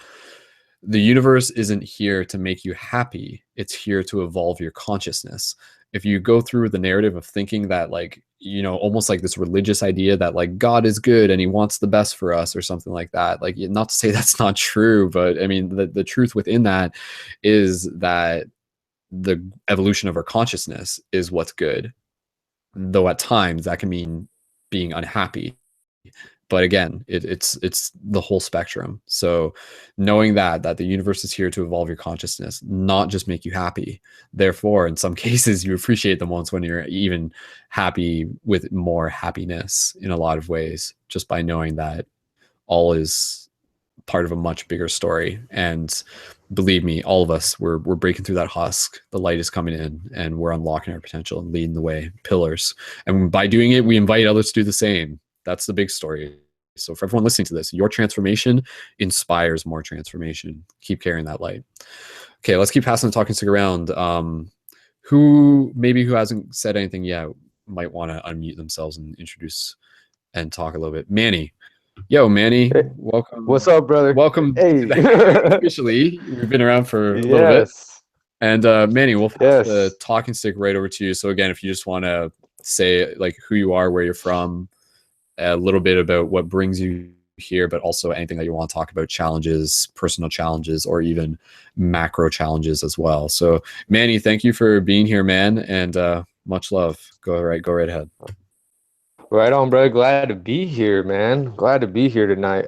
The universe isn't here to make you happy. It's here to evolve your consciousness. If you go through the narrative of thinking that, like, you know, almost like this religious idea that, like, God is good and he wants the best for us or something like that, like, not to say that's not true, but I mean, the truth within that is that the evolution of our consciousness is what's good. Though at times that can mean being unhappy. But again, it's the whole spectrum. So knowing that the universe is here to evolve your consciousness, not just make you happy. Therefore, in some cases, you appreciate the moments when you're even happy with more happiness in a lot of ways, just by knowing that all is part of a much bigger story. And believe me, all of us, we're breaking through that husk. The light is coming in, and we're unlocking our potential and leading the way, pillars. And by doing it, we invite others to do the same. That's the big story. So for everyone listening to this, your transformation inspires more transformation. Keep carrying that light. Okay, let's keep passing the talking stick around. Who hasn't said anything yet might want to unmute themselves and introduce and talk a little bit. Manny. Yo, Manny, Hey, welcome. what's up, brother? Welcome. Hey. Officially, we've been around for a little bit. And Manny, we'll pass the talking stick right over to you. So again, if you just want to say, like, who you are, where you're from, a little bit about what brings you here, but also anything that you want to talk about, challenges, personal challenges, or even macro challenges as well. So Manny, thank you for being here, man, and much love. Go right ahead. Right on, brother. Glad to be here, man. Glad to be here tonight.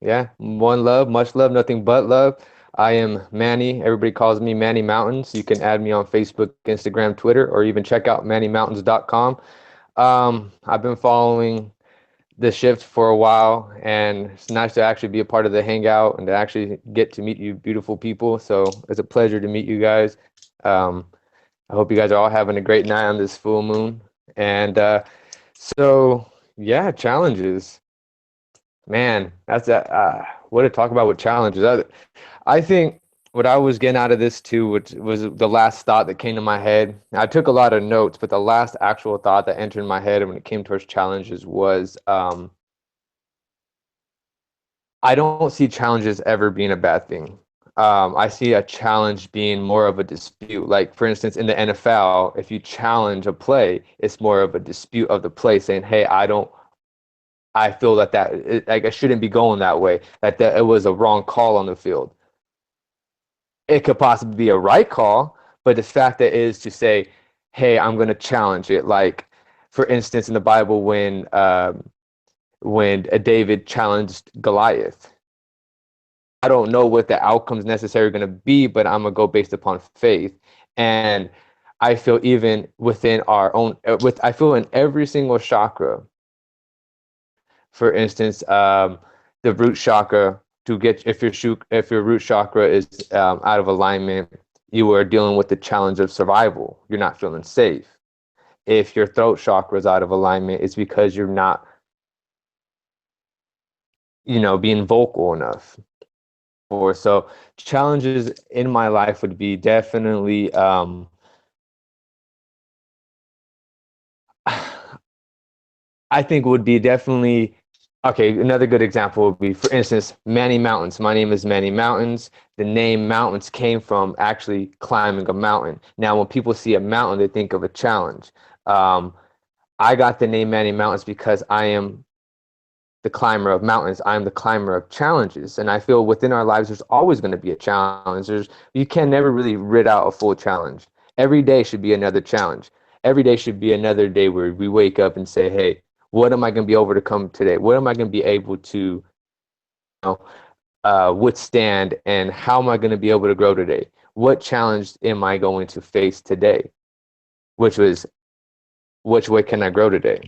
Yeah, one love, much love, nothing but love. I am Manny. Everybody calls me Manny Mountains. You can add me on Facebook, Instagram, Twitter, or even check out mannymountains.com. I've been following the shift for a while, and it's nice to actually be a part of the hangout and to actually get to meet you beautiful people. So it's a pleasure to meet you guys. I hope you guys are all having a great night on this full moon. And so yeah, challenges, man, that's what to talk about with challenges. I think what I was getting out of this too, which was the last thought that came to my head. I took a lot of notes, but the last actual thought that entered my head when it came towards challenges was, I don't see challenges ever being a bad thing. I see a challenge being more of a dispute. Like, for instance, in the NFL, if you challenge a play, it's more of a dispute of the play, saying, hey, I feel like I shouldn't be going that way, that it was a wrong call on the field. It could possibly be a right call, but the fact that is to say, hey, I'm going to challenge it. Like, for instance, in the Bible, when when David challenged Goliath. I don't know what the outcome's necessarily going to be, but I'm going to go based upon faith. And I feel even within our own, I feel in every single chakra, for instance, the root chakra, to get, if your root chakra is out of alignment, you are dealing with the challenge of survival. You're not feeling safe. If your throat chakra is out of alignment, it's because you're not, being vocal enough. Or so challenges in my life would be definitely I think would be definitely, okay, another good example would be, for instance, Manny Mountains. My name is Manny Mountains. The name Mountains came from actually climbing a mountain. Now, when people see a mountain, they think of a challenge. I got the name Manny Mountains because I am the climber of mountains. I'm the climber of challenges. And I feel within our lives, there's always going to be a challenge. You can never really rid out a full challenge. Every day should be another challenge. Every day should be another day where we wake up and say, hey, what am I going to be able to come today? What am I going to be able to withstand? And how am I going to be able to grow today? What challenge am I going to face today? Which way can I grow today?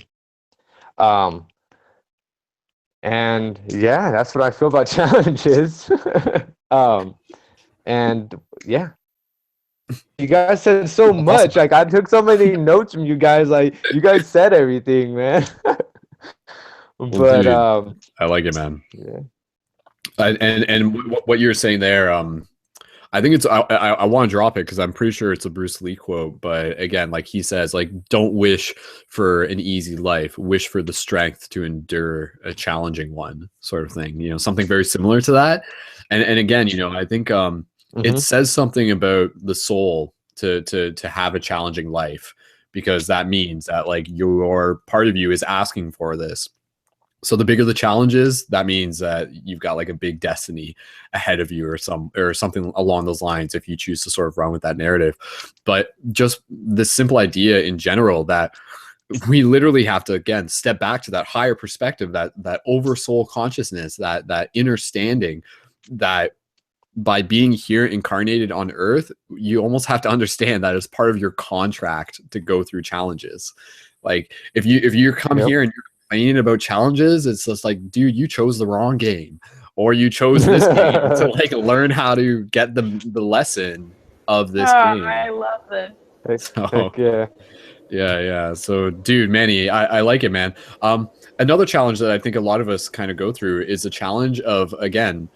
And yeah, that's what I feel about challenges. And yeah, you guys said so much. Like, I took so many notes from you guys. Like, you guys said everything, man. But dude, I like it, man. Yeah. And what you're saying there, I think it's I want to drop it because I'm pretty sure it's a Bruce Lee quote. But again, like he says, like, don't wish for an easy life, wish for the strength to endure a challenging one, sort of thing. Something very similar to that. And again, I think it says something about the soul to have a challenging life, because that means that, like, your part of you is asking for this. So the bigger the challenge is, that means that you've got like a big destiny ahead of you, or something along those lines, if you choose to sort of run with that narrative. But just the simple idea in general that we literally have to, again, step back to that higher perspective, that over soul consciousness, that inner standing, that by being here incarnated on earth, you almost have to understand that as part of your contract to go through challenges. Like, if you come here and you're complaining about challenges, it's just like, dude, you chose the wrong game, or you chose this game to like learn how to get the lesson of this game. I love this. Heck yeah. Yeah. So, dude, Manny, I like it, man. Another challenge that I think a lot of us kind of go through is the challenge of, again,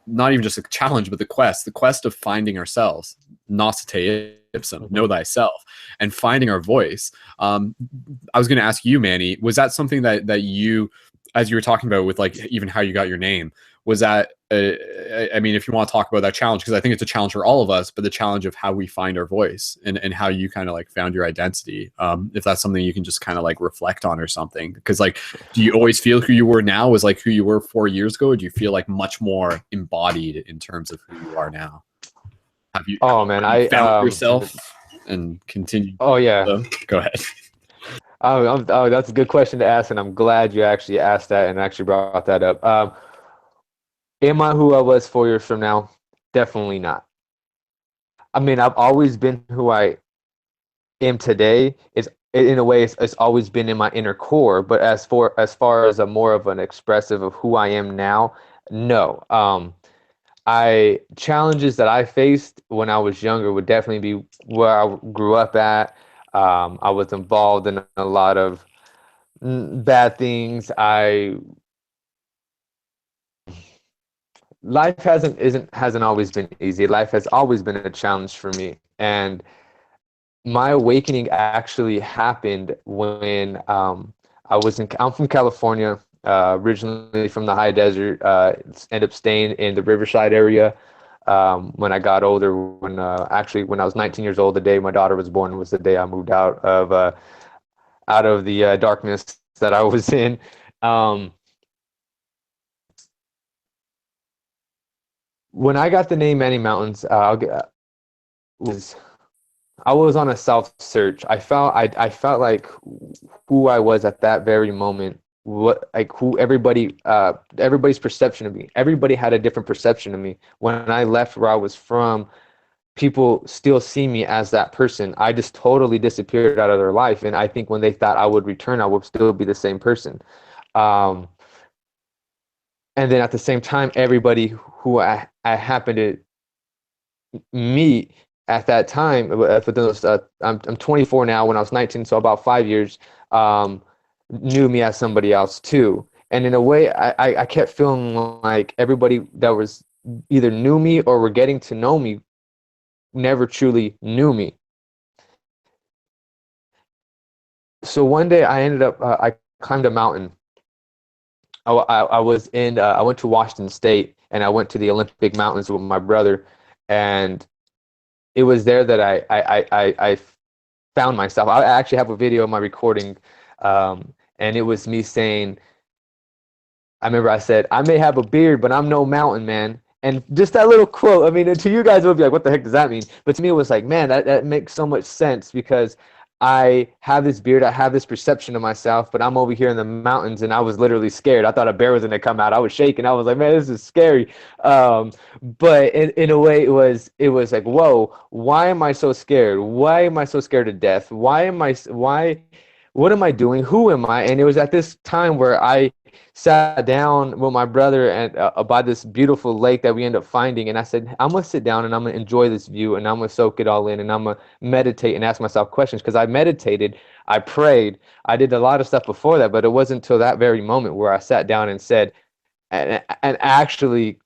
not even just a challenge, but the quest of finding ourselves, nosite ipsum, know thyself, and finding our voice. I was going to ask you, Manny, was that something that you, as you were talking about with like even how you got your name, was that, I mean, if you want to talk about that challenge, because I think it's a challenge for all of us, but the challenge of how we find our voice and how you kind of like found your identity, if that's something you can just kind of like reflect on or something. Because like, do you always feel who you were now was like who you were 4 years ago? Or do you feel like much more embodied in terms of who you are now? Have you found yourself and continue? Oh yeah. Go ahead. Oh, that's a good question to ask, and I'm glad you actually asked that and actually brought that up. Am I who I was 4 years from now? Definitely not. I mean, I've always been who I am today. It's in a way, it's always been in my inner core. But as far as a more of an expressive of who I am now, no. Challenges that I faced when I was younger would definitely be where I grew up at. I was involved in a lot of bad things. Life hasn't always been easy. Life has always been a challenge for me. And my awakening actually happened when I'm from California, originally from the high desert, ended up staying in the Riverside area. When I got older, when I was 19 years old, the day my daughter was born was the day I moved out of the darkness that I was in. When I got the name Manny Mountains, I was on a self search. I felt like who I was at that very moment what, like, who everybody, everybody's perception of me. Everybody had a different perception of me. When I left where I was from, people still see me as that person. I just totally disappeared out of their life, and I think when they thought I would return, I would still be the same person. Um, and then at the same time, everybody who I happened to meet at that time, for those, I'm 24 now. When I was 19, so about 5 years, knew me as somebody else too. And in a way, I kept feeling like everybody that was either knew me or were getting to know me never truly knew me. So one day I ended up, I climbed a mountain. I was in, I went to Washington State, and I went to the Olympic Mountains with my brother, and it was there that I found myself. I actually have a video of my recording, and it was me saying, I remember I said, I may have a beard, but I'm no mountain man. And just that little quote, I mean, to you guys, it would be like, what the heck does that mean? But to me, it was like, man, that makes so much sense, because I have this beard, I have this perception of myself, but I'm over here in the mountains, and I was literally scared. I thought a bear was going to come out. I was shaking. I was like, man, this is scary. But in a way, it was like, whoa, why am I so scared? Why am I so scared of death? What am I doing? Who am I? And it was at this time where I sat down with my brother and by this beautiful lake that we end up finding, and I said, I'm gonna sit down and I'm gonna enjoy this view, and I'm gonna soak it all in, and I'm gonna meditate and ask myself questions, because I meditated, I prayed, I did a lot of stuff before that, but it wasn't until that very moment where I sat down and said, and actually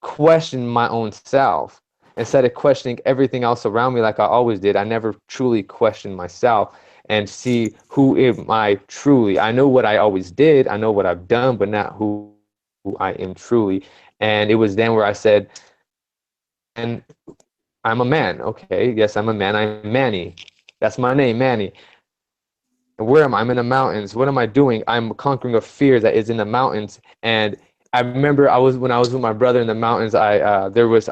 questioned my own self. Instead of questioning everything else around me like I always did, I never truly questioned myself and see who am I truly. I know what I always did, I know what I've done, but not who I am truly. And it was then where I said, and I'm a man. Okay, yes, I'm a man. I'm Manny. That's my name, Manny. And where am I? I'm in the mountains. What am I doing? I'm conquering a fear that is in the mountains. And I remember when I was with my brother in the mountains, I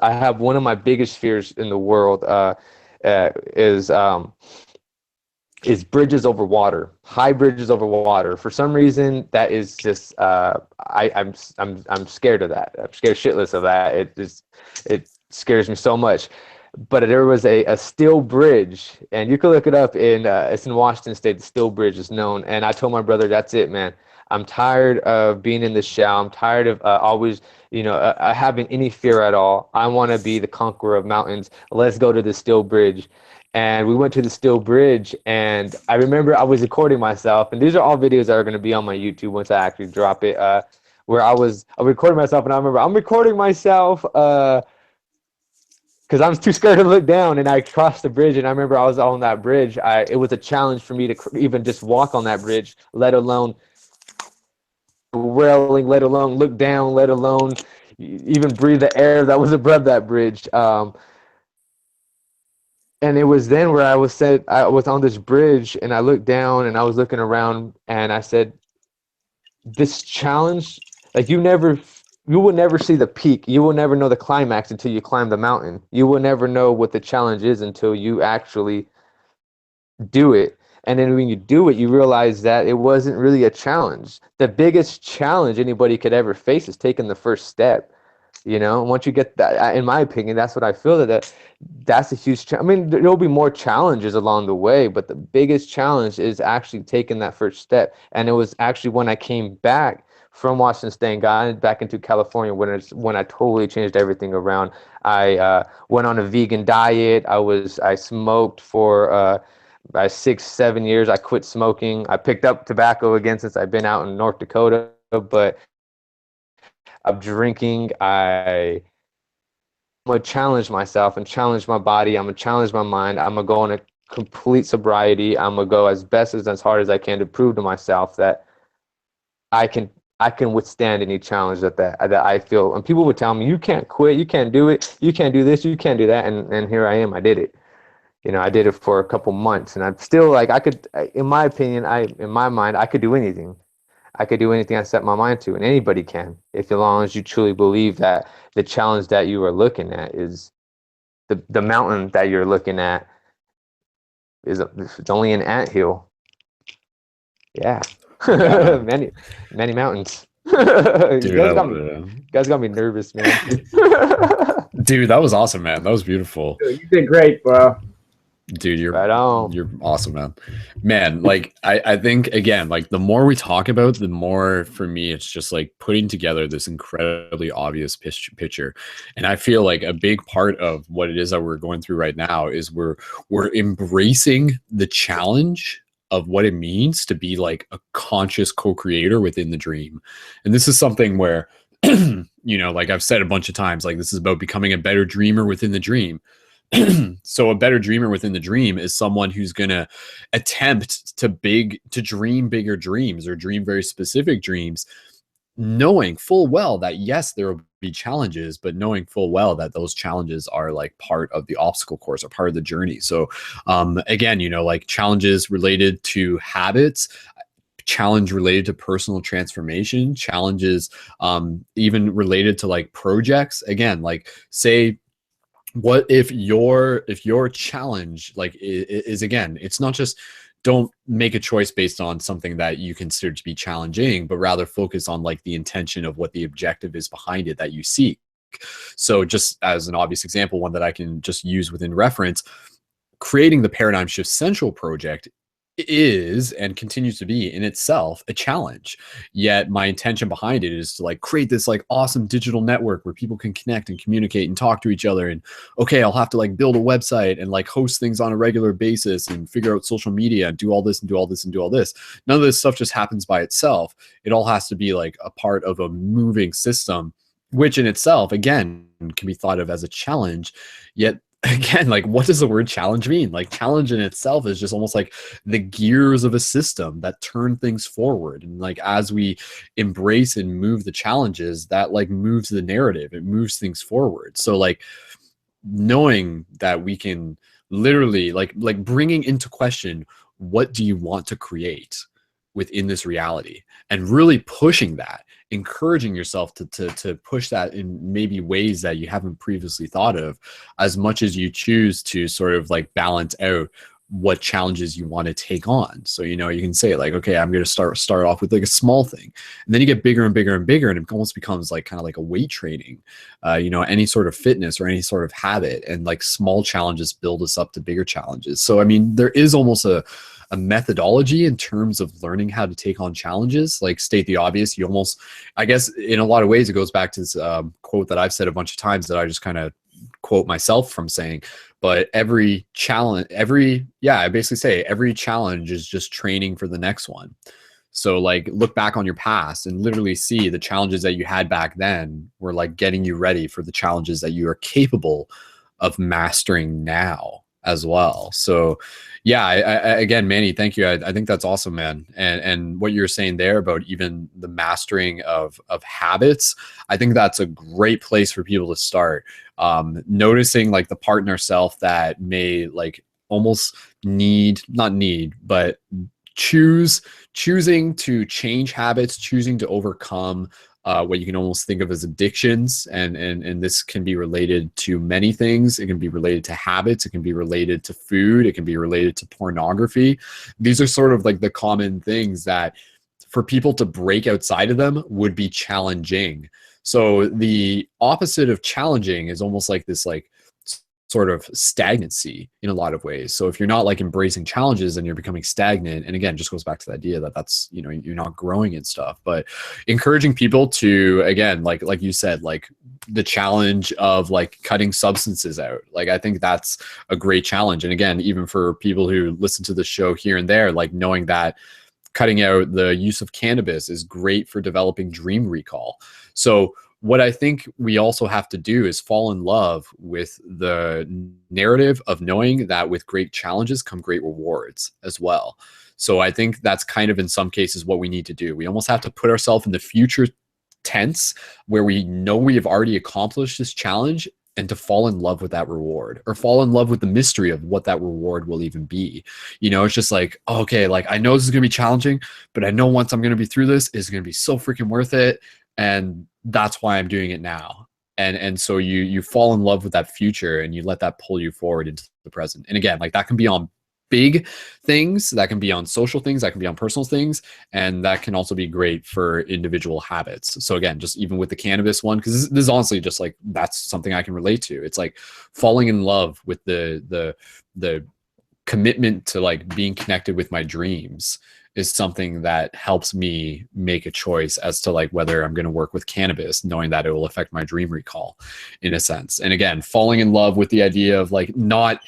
have one of my biggest fears in the world, is bridges over water, high bridges over water. For some reason, that is just, I'm scared of that. I'm scared shitless of that. It scares me so much. But there was a steel bridge, and you can look it up it's in Washington State. The steel bridge is known. And I told my brother, that's it, man. I'm tired of being in the shell. I'm tired of always, having any fear at all. I want to be the conqueror of mountains. Let's go to the steel bridge. And we went to the steel bridge, and I remember I was recording myself, and these are all videos that are going to be on my YouTube once I actually drop it, where I recording myself, and I remember I'm recording myself because I was too scared to look down, and I crossed the bridge, and I remember I was on that bridge. It was a challenge for me to even just walk on that bridge, let alone railing, let alone look down, let alone even breathe the air that was above that bridge. And it was then where I was on this bridge, and I looked down, and I was looking around, and I said, this challenge, like you will never see the peak. You will never know the climax until you climb the mountain. You will never know what the challenge is until you actually do it. And then when you do it, you realize that it wasn't really a challenge. The biggest challenge anybody could ever face is taking the first step. Once you get that, in my opinion, that's what I feel, that's a huge I mean, there'll be more challenges along the way, but the biggest challenge is actually taking that first step. And it was actually when I came back from Washington State and got back into California when I totally changed everything around. I went on a vegan diet. I smoked for about 6-7 years. I quit smoking. I picked up tobacco again since I've been out in North Dakota, but I'm drinking. I'm gonna challenge myself and challenge my body. I'm gonna challenge my mind. I'm gonna go on a complete sobriety. I'm gonna go as hard as I can to prove to myself that I can withstand any challenge that I feel. And people would tell me, you can't quit, you can't do it, you can't do this, you can't do that, and here I am. I did it. I did it for a couple months, and I'm still like, in my opinion, in my mind, I could do anything. I could do anything I set my mind to, and anybody can, as long as you truly believe that the challenge that you are looking at is the mountain that you're looking at is it's only an anthill. Yeah. Many mountains. You Dude, guys got me nervous, man. Dude, that was awesome, man. That was beautiful. Dude, you did great, bro. Dude, you're Right on. You're awesome, man. Man, like I think again, like the more we talk about, the more for me it's just like putting together this incredibly obvious picture. And I feel like a big part of what it is that we're going through right now is we're embracing the challenge of what it means to be like a conscious co-creator within the dream. And this is something where you know, like I've said a bunch of times, like this is about becoming a better dreamer within the dream. So a better dreamer within the dream is someone who's going to attempt to dream bigger dreams or dream very specific dreams, knowing full well that yes, there will be challenges, but knowing full well that those challenges are like part of the obstacle course or part of the journey. So again, you know, like challenges related to habits, challenge related to personal transformation, challenges even related to like projects. Again, like say, what if your challenge like is again, it's not just don't make a choice based on something that you consider to be challenging, but rather focus on like the intention of what the objective is behind it that you seek. So just as an obvious example, one that I can just use within reference, creating the Paradigm Shift Central project is and continues to be in itself a challenge. Yet my intention behind it is to like create this like awesome digital network where people can connect and communicate and talk to each other. And okay, I'll have to like build a website and like host things on a regular basis and figure out social media and do all this and do all this and do all this. None of this stuff just happens by itself. It all has to be like a part of a moving system, which in itself, again, can be thought of as a challenge. Yet again, like what does the word challenge mean? Like challenge in itself is just almost like the gears of a system that turn things forward. And like as we embrace and move the challenges, that like moves the narrative, it moves things forward. So like knowing that we can literally like bringing into question, what do you want to create within this reality, and really pushing that, encouraging yourself to push that in maybe ways that you haven't previously thought of, as much as you choose to sort of like balance out what challenges you want to take on. So, you know, you can say like, okay, I'm going to start off with like a small thing, and then you get bigger and bigger and bigger, and it almost becomes like kind of like a weight training, you know, any sort of fitness or any sort of habit, and like small challenges build us up to bigger challenges. So, I mean, there is almost a methodology in terms of learning how to take on challenges. Like state the obvious, you almost, I guess in a lot of ways, it goes back to this quote that I've said a bunch of times that I just kind of quote myself from saying, but every challenge, I basically say every challenge is just training for the next one. So like look back on your past and literally see the challenges that you had back then were like getting you ready for the challenges that you are capable of mastering now as well. So yeah, I again, Manny, thank you. I think that's awesome, man. And what you're saying there about even the mastering of habits, I think that's a great place for people to start. Noticing like the part in ourself that may like almost but choosing to change habits, choosing to overcome what you can almost think of as addictions, and this can be related to many things. It can be related to habits, it can be related to food, it can be related to pornography. These are sort of like the common things that for people to break outside of them would be challenging. So the opposite of challenging is almost like this like sort of stagnancy in a lot of ways. So if you're not like embracing challenges, then you're becoming stagnant. And again, just goes back to the idea that that's, you know, you're not growing and stuff. But encouraging people to, again, like you said, like the challenge of like cutting substances out. Like I think that's a great challenge. And again, even for people who listen to the show here and there, like knowing that cutting out the use of cannabis is great for developing dream recall. So what I think we also have to do is fall in love with the narrative of knowing that with great challenges come great rewards as well. So I think that's kind of in some cases what we need to do. We almost have to put ourselves in the future tense where we know we have already accomplished this challenge, and to fall in love with that reward, or fall in love with the mystery of what that reward will even be. You know, it's just like, oh, okay, like I know this is going to be challenging, but I know once I'm going to be through this, it's going to be so freaking worth it. And that's why I'm doing it now. And so you fall in love with that future, and you let that pull you forward into the present. And again, like that can be on big things, that can be on social things, that can be on personal things, and that can also be great for individual habits. So again, just even with the cannabis one, because this is honestly just like, that's something I can relate to. It's like falling in love with the commitment to like being connected with my dreams is something that helps me make a choice as to like whether I'm going to work with cannabis, knowing that it will affect my dream recall in a sense. And again, falling in love with the idea of like not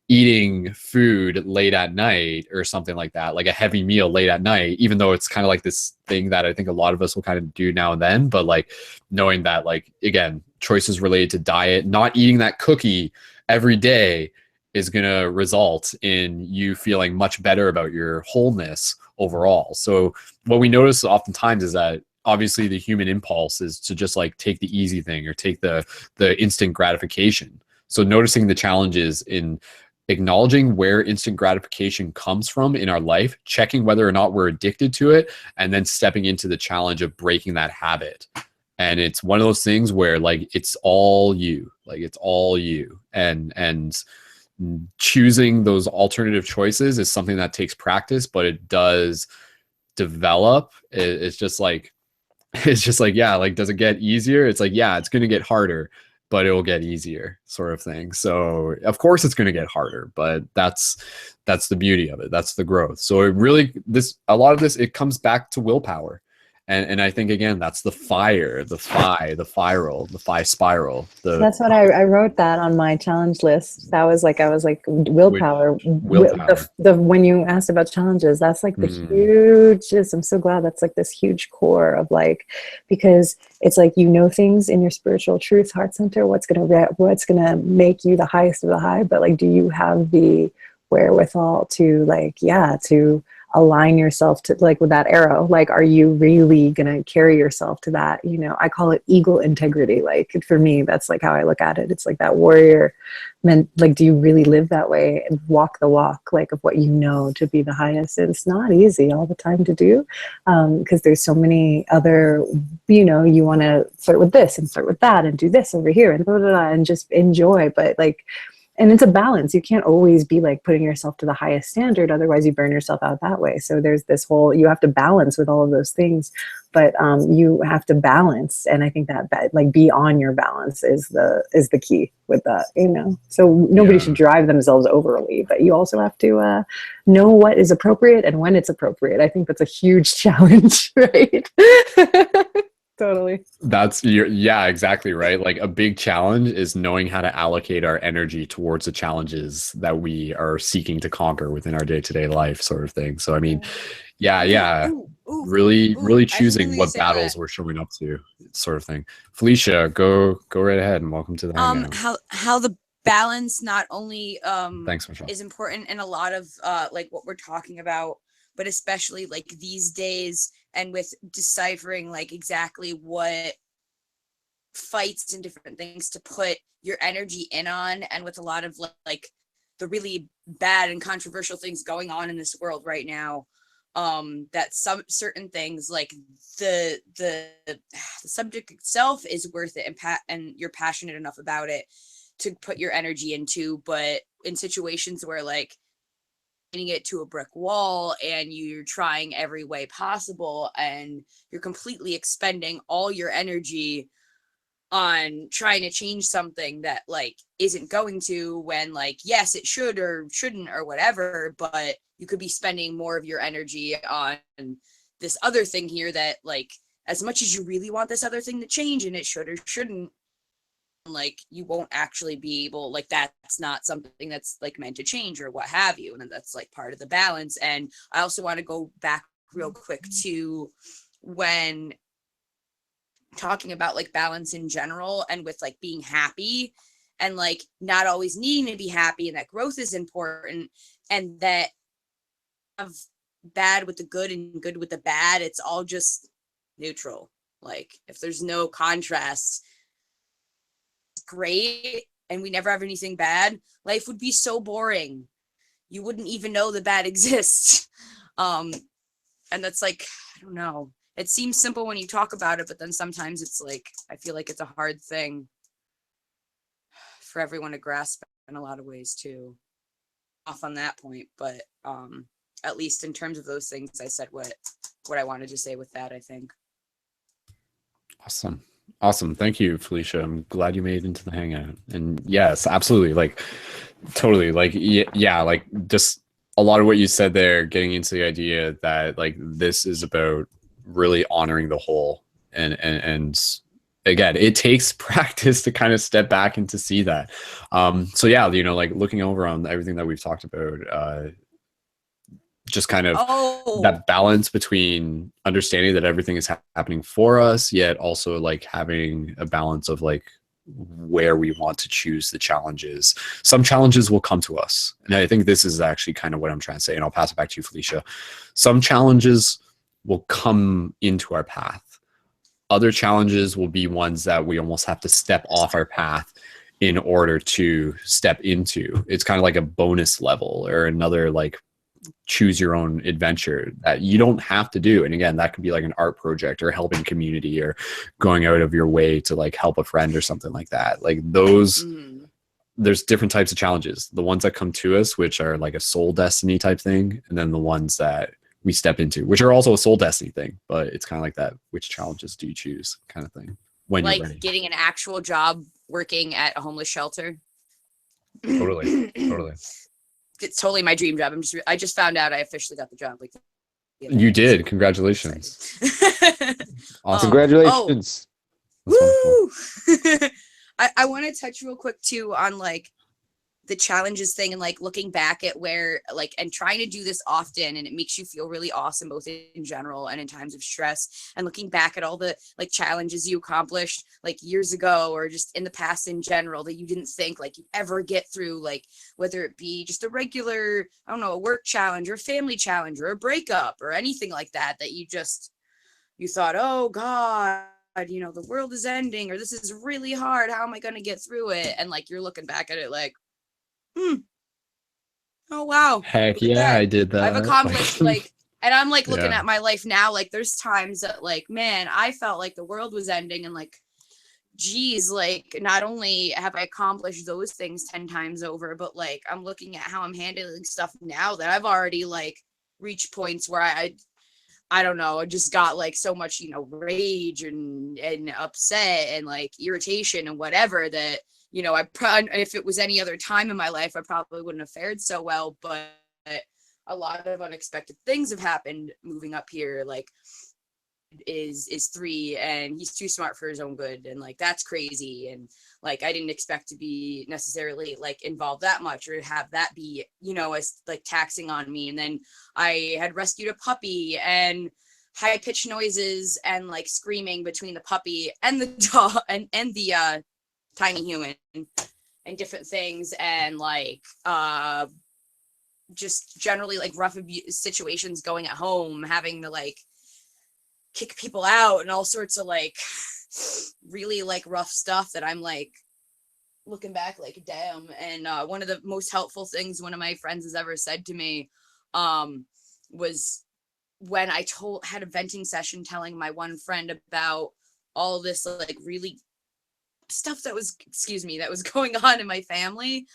eating food late at night or something like that, like a heavy meal late at night, even though it's kind of like this thing that I think a lot of us will kind of do now and then, but like knowing that, like, again, choices related to diet, not eating that cookie every day is going to result in you feeling much better about your wholeness overall. So what we notice oftentimes is that obviously the human impulse is to just like take the easy thing or take the instant gratification. So noticing the challenges in acknowledging where instant gratification comes from in our life, checking whether or not we're addicted to it, and then stepping into the challenge of breaking that habit. And it's one of those things where like it's all you, and choosing those alternative choices is something that takes practice, but it does develop. It's just like yeah, like, does it get easier? It's like, yeah, it's going to get harder, but it will get easier, sort of thing. So of course it's going to get harder, but that's the beauty of it. That's the growth. So it really, a lot of this, it comes back to willpower. And I think, again, that's the fire, the phi spiral. That's what I wrote that on my challenge list. That was like, I was like, willpower. When you asked about challenges, that's like the hugest, I'm so glad that's like this huge core of like, because it's like, you know, things in your spiritual truth, heart center, what's gonna make you the highest of the high, but like, do you have the wherewithal to like, yeah, to align yourself to like with that arrow? Like, are you really gonna carry yourself to that? You know, I call it eagle integrity. Like, for me, that's like how I look at it. It's like that warrior like, do you really live that way and walk the walk, like, of what you know to be the highest? And it's not easy all the time to do, because there's so many other, you know, you want to flirt with this and flirt with that and do this over here and blah, blah, blah, and just enjoy. But like, and it's a balance. You can't always be like putting yourself to the highest standard. Otherwise you burn yourself out that way. So there's this whole, you have to balance with all of those things, but you have to balance. And I think that like, be on your balance is the key with that, you know? So nobody should drive themselves overly, but you also have to know what is appropriate and when it's appropriate. I think that's a huge challenge, right? Totally. Yeah, exactly right. Like, a big challenge is knowing how to allocate our energy towards the challenges that we are seeking to conquer within our day-to-day life, sort of thing. So I mean, yeah. Really choosing what battles we're showing up to, sort of thing. Felicia, go right ahead, and welcome to the Hangout. How the balance not only Thanks, Michelle, is important in a lot of like what we're talking about, but especially like these days, and with deciphering like exactly what fights and different things to put your energy in on, and with a lot of like the really bad and controversial things going on in this world right now, that some certain things like the subject itself is worth it, and you're passionate enough about it to put your energy into. But in situations where like getting it to a brick wall and you're trying every way possible and you're completely expending all your energy on trying to change something that like isn't going to, when like, yes, it should or shouldn't or whatever, but you could be spending more of your energy on this other thing here that, like, as much as you really want this other thing to change and it should or shouldn't, like, you won't actually be able, like, that's not something that's like meant to change or what have you. And that's like part of the balance. And I also want to go back real quick to when talking about like balance in general, and with like being happy and like not always needing to be happy, and that growth is important, and that of bad with the good and good with the bad, it's all just neutral. Like, if there's no contrast, great, and we never have anything bad, life would be so boring. You wouldn't even know the bad exists. And that's like, I don't know, it seems simple when you talk about it, but then sometimes it's like, I feel like it's a hard thing for everyone to grasp in a lot of ways too. on that point, but at least in terms of those things, I said what I wanted to say with that, I think. Awesome. Thank you, Felicia. I'm glad you made it into the Hangout. And yes, absolutely. Like, totally. Like, yeah, like just a lot of what you said there, getting into the idea that like this is about really honoring the whole. And again, it takes practice to kind of step back and to see that. So yeah, you know, like looking over on everything that we've talked about, just kind of that balance between understanding that everything is happening for us, yet also like having a balance of like where we want to choose the challenges. Some challenges will come to us. And I think this is actually kind of what I'm trying to say. And I'll pass it back to you, Felicia. Some challenges will come into our path. Other challenges will be ones that we almost have to step off our path in order to step into. It's kind of like a bonus level or another like choose your own adventure that you don't have to do. And again, that could be like an art project or helping community or going out of your way to like help a friend or something like that. Like those, there's different types of challenges. The ones that come to us, which are like a soul destiny type thing. And then the ones that we step into, which are also a soul destiny thing, but it's kind of like that, which challenges do you choose kind of thing when like you're ready. Getting an actual job working at a homeless shelter. Totally. It's totally my dream job. I just found out I officially got the job. Like you did. Congratulations. Awesome. Congratulations. Woo! I want to touch real quick too on like the challenges thing and like looking back at where like and trying to do this often, and it makes you feel really awesome both in general and in times of stress, and looking back at all the like challenges you accomplished like years ago or just in the past in general that you didn't think like you'd ever get through, like whether it be just a regular, I don't know, a work challenge or a family challenge or a breakup or anything like that you thought, oh God, you know, the world is ending or this is really hard, how am I going to get through it? And like you're looking back at it like, oh wow, heck yeah, I did that. I've accomplished like, and I'm like looking at my life now, like there's times that like, man, I felt like the world was ending and like, geez, like not only have I accomplished those things 10 times over, but like I'm looking at how I'm handling stuff now that I've already like reached points where I don't know, I just got like so much, you know, rage and upset and like irritation and whatever that, you know, if it was any other time in my life, I probably wouldn't have fared so well, but a lot of unexpected things have happened moving up here. Like is 3 and he's too smart for his own good. And like, that's crazy. And like, I didn't expect to be necessarily like involved that much or have that be, you know, as like taxing on me. And then I had rescued a puppy and high pitched noises and like screaming between the puppy and the dog and the tiny human and different things. And like, just generally like rough abuse situations going at home, having to like kick people out and all sorts of like really like rough stuff that I'm like looking back like damn. And one of the most helpful things one of my friends has ever said to me was when I had a venting session telling my one friend about all this like really stuff that was going on in my family.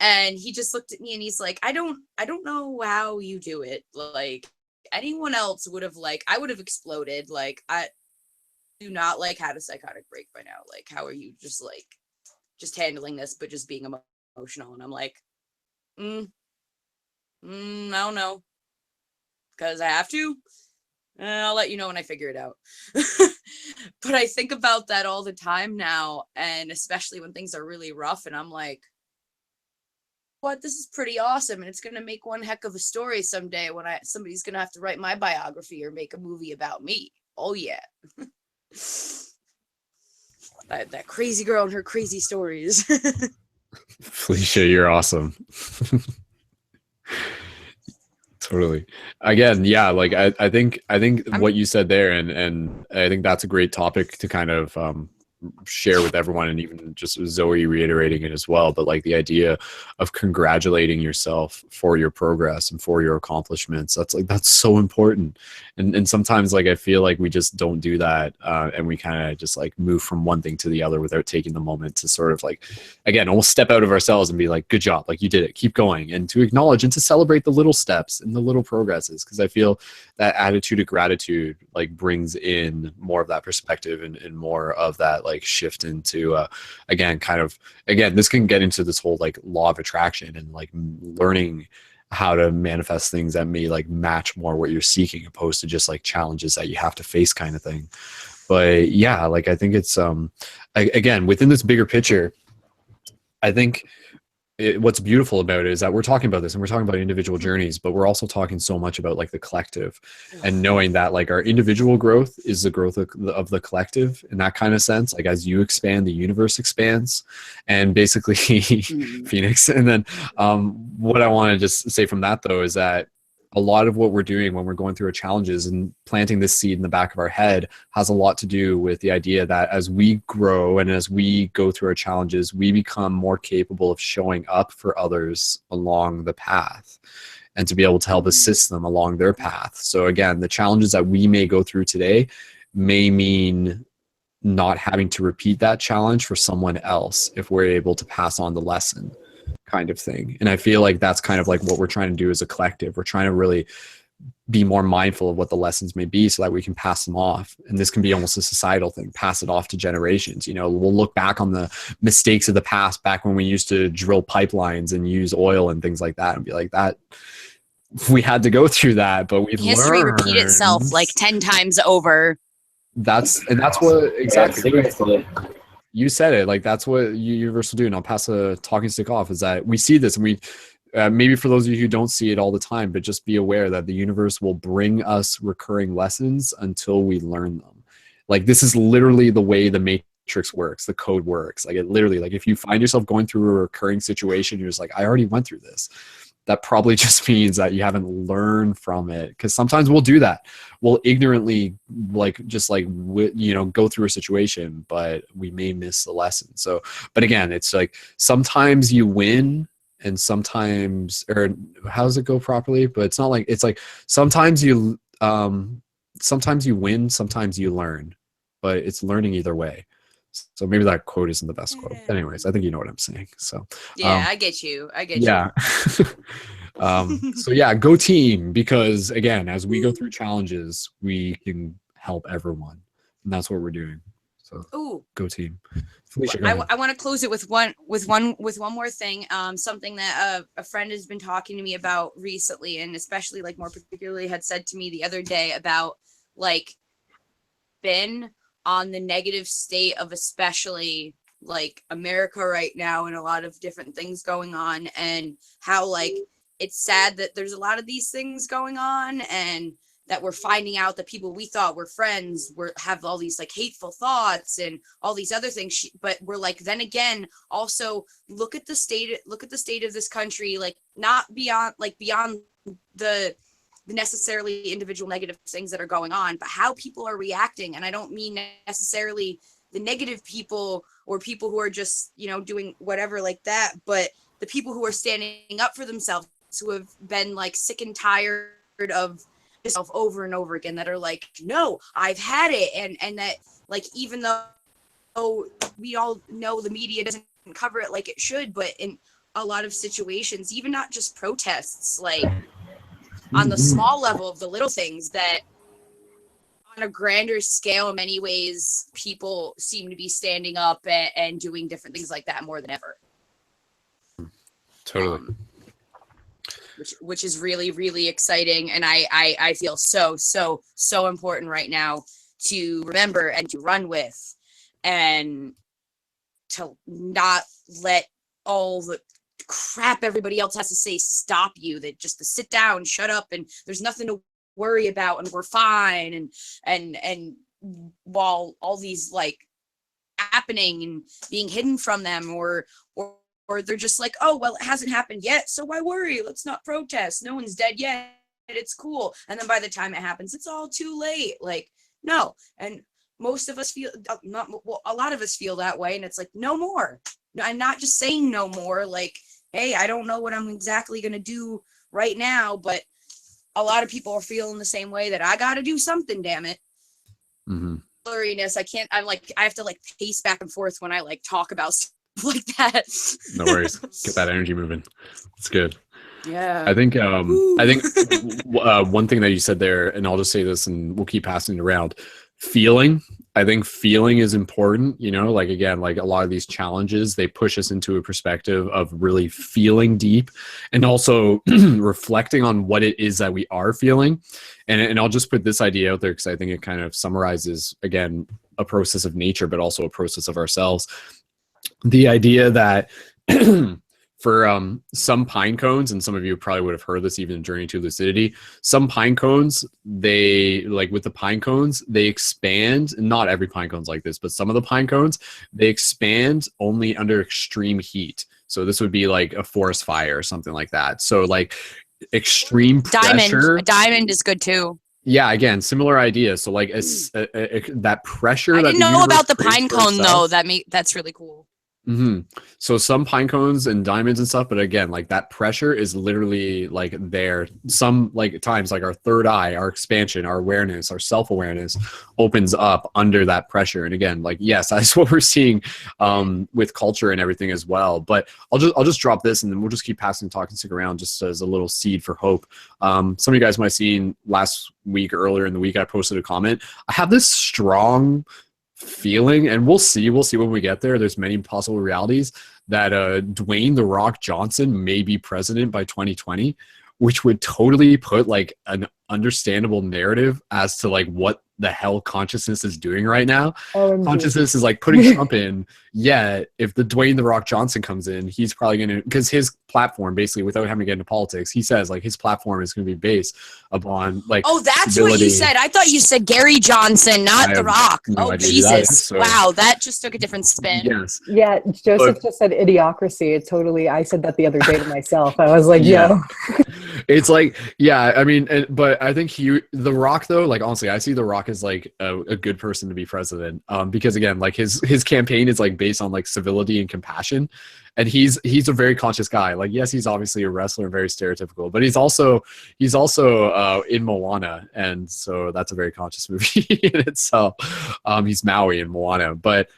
And he just looked at me and he's like, I don't know how you do it. Like anyone else would have like, I would have exploded. Like I do not like had a psychotic break by now. Like, how are you just handling this, but just being emotional? And I'm like, I don't know. Cause I have to. I'll let you know when I figure it out. But I think about that all the time now. And especially when things are really rough and I'm like, what, this is pretty awesome. And it's going to make one heck of a story someday when somebody's going to have to write my biography or make a movie about me. Oh yeah. that crazy girl and her crazy stories. Felicia, you're awesome. Totally. Again, yeah, like I think what you said there, and I think that's a great topic to kind of share with everyone, and even just Zoe reiterating it as well, but like the idea of congratulating yourself for your progress and for your accomplishments, that's so important. And sometimes like I feel like we just don't do that, and we kind of just like move from one thing to the other without taking the moment to sort of like, again, almost step out of ourselves and be like, good job, like you did it, keep going, and to acknowledge and to celebrate the little steps and the little progresses, because I feel that attitude of gratitude like brings in more of that perspective and more of that like shift into again this can get into this whole like law of attraction and like learning how to manifest things that may like match more what you're seeking, opposed to just like challenges that you have to face kind of thing. But yeah, like I think it's again, within this bigger picture, I think what's beautiful about it is that we're talking about this and we're talking about individual journeys, but we're also talking so much about like the collective, and knowing that like our individual growth is the growth of the collective in that kind of sense. Like as you expand, the universe expands, and basically Phoenix. And then what I want to just say from that though is that a lot of what we're doing when we're going through our challenges and planting this seed in the back of our head has a lot to do with the idea that as we grow and as we go through our challenges, we become more capable of showing up for others along the path and to be able to help assist them along their path. So again, the challenges that we may go through today may mean not having to repeat that challenge for someone else if we're able to pass on the lesson, kind of thing. And I feel like that's kind of like what we're trying to do as a collective. We're trying to really be more mindful of what the lessons may be so that we can pass them off. And this can be almost a societal thing, pass it off to generations. You know, we'll look back on the mistakes of the past, back when we used to drill pipelines and use oil and things like that, and be like, that we had to go through that, but we've History learned. repeat itself like 10 times over. That's what exactly. You said it, like that's what universe will do. And I'll pass a talking stick off, is that we see this, and we maybe for those of you who don't see it all the time, but just be aware that the universe will bring us recurring lessons until we learn them. Like this is literally the way the matrix works, the code works. Like it literally, like if you find yourself going through a recurring situation, you're just like, I already went through this. That probably just means that you haven't learned from it. Because sometimes we'll do that. We'll ignorantly go through a situation, but we may miss the lesson. So, but again, it's like sometimes you win and sometimes, or how does it go properly? But it's not like, it's like sometimes you win, sometimes you learn, but it's learning either way. So maybe that quote isn't the best quote. Anyways, I think you know what I'm saying. So yeah, I get you. Yeah. So yeah, go team, because again, as we go through challenges, we can help everyone, and that's what we're doing. So go team. Felicia, go ahead. I want to close it with one more thing. Something that a friend has been talking to me about recently, and especially like more particularly had said to me the other day about like been on the negative state of especially like America right now and a lot of different things going on, and how like it's sad that there's a lot of these things going on, and that we're finding out that people we thought were friends have all these like hateful thoughts and all these other things. But we're like, then again, also look at the state of this country, like not beyond the necessarily individual negative things that are going on, but how people are reacting. And I don't mean necessarily the negative people or people who are just, doing whatever like that, but the people who are standing up for themselves, who have been like sick and tired of yourself over and over again, that are like, no, I've had it. And that like, even though we all know the media doesn't cover it like it should, but in a lot of situations, even not just protests, like on the small level of the little things, that on a grander scale, in many ways, people seem to be standing up and doing different things like that more than ever. Totally. Which is really, really exciting. And I feel so important right now to remember and to run with, and to not let all the crap everybody else has to say stop you, that just to sit down, shut up, and there's nothing to worry about, and we're fine, and while all these like happening and being hidden from them, or they're just like, oh well, it hasn't happened yet, so why worry, let's not protest, no one's dead yet, it's cool. And then by the time it happens, it's all too late. Like, no. And most of us feel, not well, a lot of us feel that way, and it's like, no more. I'm not just saying no more, like, hey, I don't know what I'm exactly going to do right now, but a lot of people are feeling the same way, that I got to do something, damn it. Mm-hmm. Blurriness, I have to like pace back and forth when I like talk about stuff like that. No worries. Get that energy moving. It's good. Yeah. I think one thing that you said there, and I'll just say this and we'll keep passing it around. Feeling. I think feeling is important, you know, like again, like a lot of these challenges, they push us into a perspective of really feeling deep and also reflecting on what it is that we are feeling. And I'll just put this idea out there because I think it kind of summarizes, again, a process of nature, but also a process of ourselves. The idea that for some pine cones, and some of you probably would have heard this even in Journey to Lucidity, some pine cones, they, like with the pine cones, they expand. Not every pine cone's like this, but some of the pine cones, they expand only under extreme heat. So this would be like a forest fire or something like that. So like extreme pressure. Diamond is good too. Yeah, again, similar idea. So like that pressure. I that didn't the know universe about the creates pine for cone itself. though. That's really cool. Mm-hmm. So some pine cones and diamonds and stuff, but again, like that pressure is literally like there. Some like times, like our third eye, our expansion, our awareness, our self-awareness opens up under that pressure. And again, like yes, that's what we're seeing with culture and everything as well. But I'll just drop this, and then we'll just keep passing, talking, stick around, just as a little seed for hope. Some of you guys might have seen last week, earlier in the week, I posted a comment. I have this strong feeling, and we'll see when we get there. There's many possible realities that Dwayne "The Rock" Johnson may be president by 2020, which would totally put like an understandable narrative as to like what the hell consciousness is doing right now. Consciousness is like putting Trump in. Yet if the Dwayne "The Rock" Johnson comes in, he's probably going to, because his platform, basically, without having to get into politics, he says like his platform is going to be based upon like, oh, that's stability. what you said. I thought you said Gary Johnson, not The Rock. No Oh, idea who that is, Jesus. so- Wow, that just took a different spin. Yes. Yeah, Joseph just said idiocracy. It totally, I said that the other day to myself. I was like, yo. It's like, yeah, I mean, but I think The Rock, though, like honestly, I see The Rock as like a good person to be president, because again, like his campaign is like based on like civility and compassion, and he's a very conscious guy. Like yes, he's obviously a wrestler, very stereotypical, but he's also in Moana, and so that's a very conscious movie in itself. He's Maui in Moana, but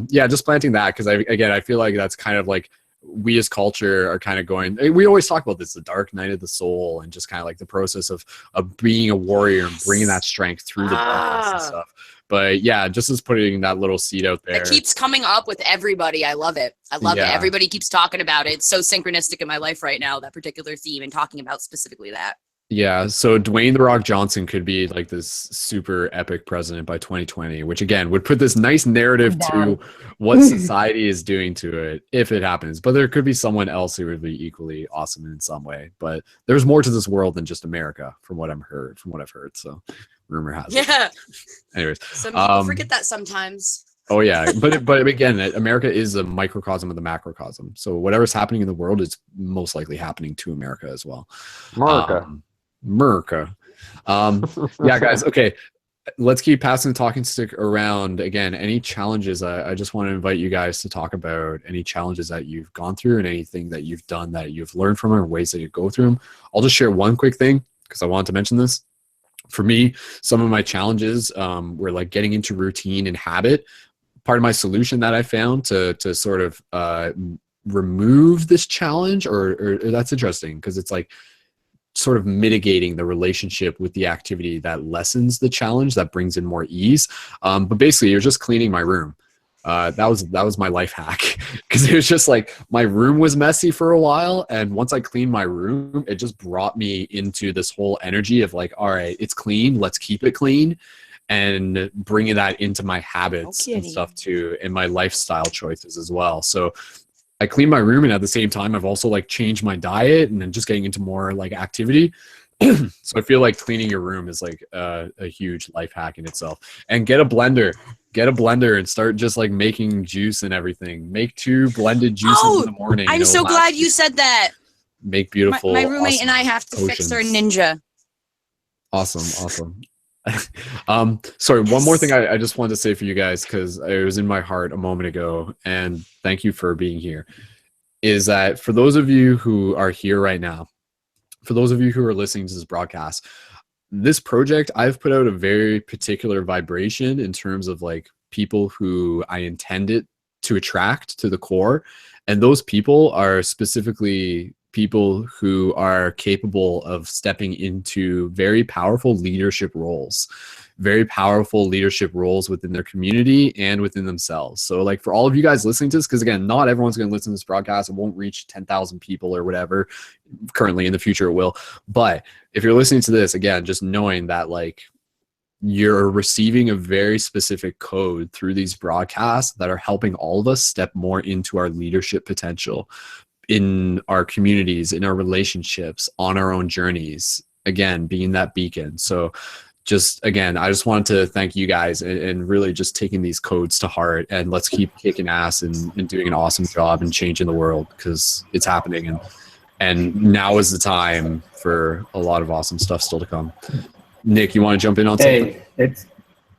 yeah, just planting that, because I feel like that's kind of like, we as culture are kind of going, we always talk about this, the dark night of the soul, and just kind of like the process of being a warrior and bringing that strength through the darkness and stuff. But yeah, just as putting that little seed out there. It keeps coming up with everybody. I love it. I love it. Everybody keeps talking about it. It's so synchronistic in my life right now, that particular theme, and talking about specifically that. Yeah, so Dwayne "The Rock" Johnson could be like this super epic president by 2020, which again would put this nice narrative to what society is doing to it if it happens. But there could be someone else who would be equally awesome in some way. But there's more to this world than just America, from what I've heard. So rumor has it. Yeah. Anyways, Some people forget that sometimes. Oh yeah, but again, America is a microcosm of the macrocosm. So whatever's happening in the world is most likely happening to America as well. America. Yeah, guys. Okay, let's keep passing the talking stick around. Again, any challenges? I just want to invite you guys to talk about any challenges that you've gone through, and anything that you've done that you've learned from, or ways that you go through them. I'll just share one quick thing because I wanted to mention this. For me, some of my challenges were like getting into routine and habit. Part of my solution that I found to sort of remove this challenge, or that's interesting, because it's like sort of mitigating the relationship with the activity that lessens the challenge, that brings in more ease. But basically, you're just cleaning my room. That was my life hack, because it was just like my room was messy for a while, and once I cleaned my room, it just brought me into this whole energy of like, all right, it's clean, let's keep it clean, and bringing that into my habits and stuff too, and my lifestyle choices as well. So I clean my room, and at the same time, I've also like changed my diet, and then just getting into more like activity. So I feel like cleaning your room is like a huge life hack in itself. And get a blender and start just like making juice and everything. Make 2 blended juices in the morning. I'm so glad you said that. Make beautiful. My roommate and I have to fix our ninja. Awesome. Sorry, one more thing I just wanted to say for you guys, because it was in my heart a moment ago, and thank you for being here, is that for those of you who are here right now, for those of you who are listening to this broadcast, this project, I've put out a very particular vibration in terms of like people who I intend it to attract to the core. And those people are specifically people who are capable of stepping into very powerful leadership roles within their community and within themselves. So like for all of you guys listening to this, because again, not everyone's going to listen to this broadcast. It won't reach 10,000 people or whatever. Currently, in the future it will. But if you're listening to this, again, just knowing that like you're receiving a very specific code through these broadcasts that are helping all of us step more into our leadership potential in our communities, in our relationships, on our own journeys, again, being that beacon. So just, again, I just wanted to thank you guys and really just taking these codes to heart, and let's keep kicking ass and doing an awesome job and changing the world, because it's happening. And now is the time for a lot of awesome stuff still to come. Nick, you want to jump in on something? Hey,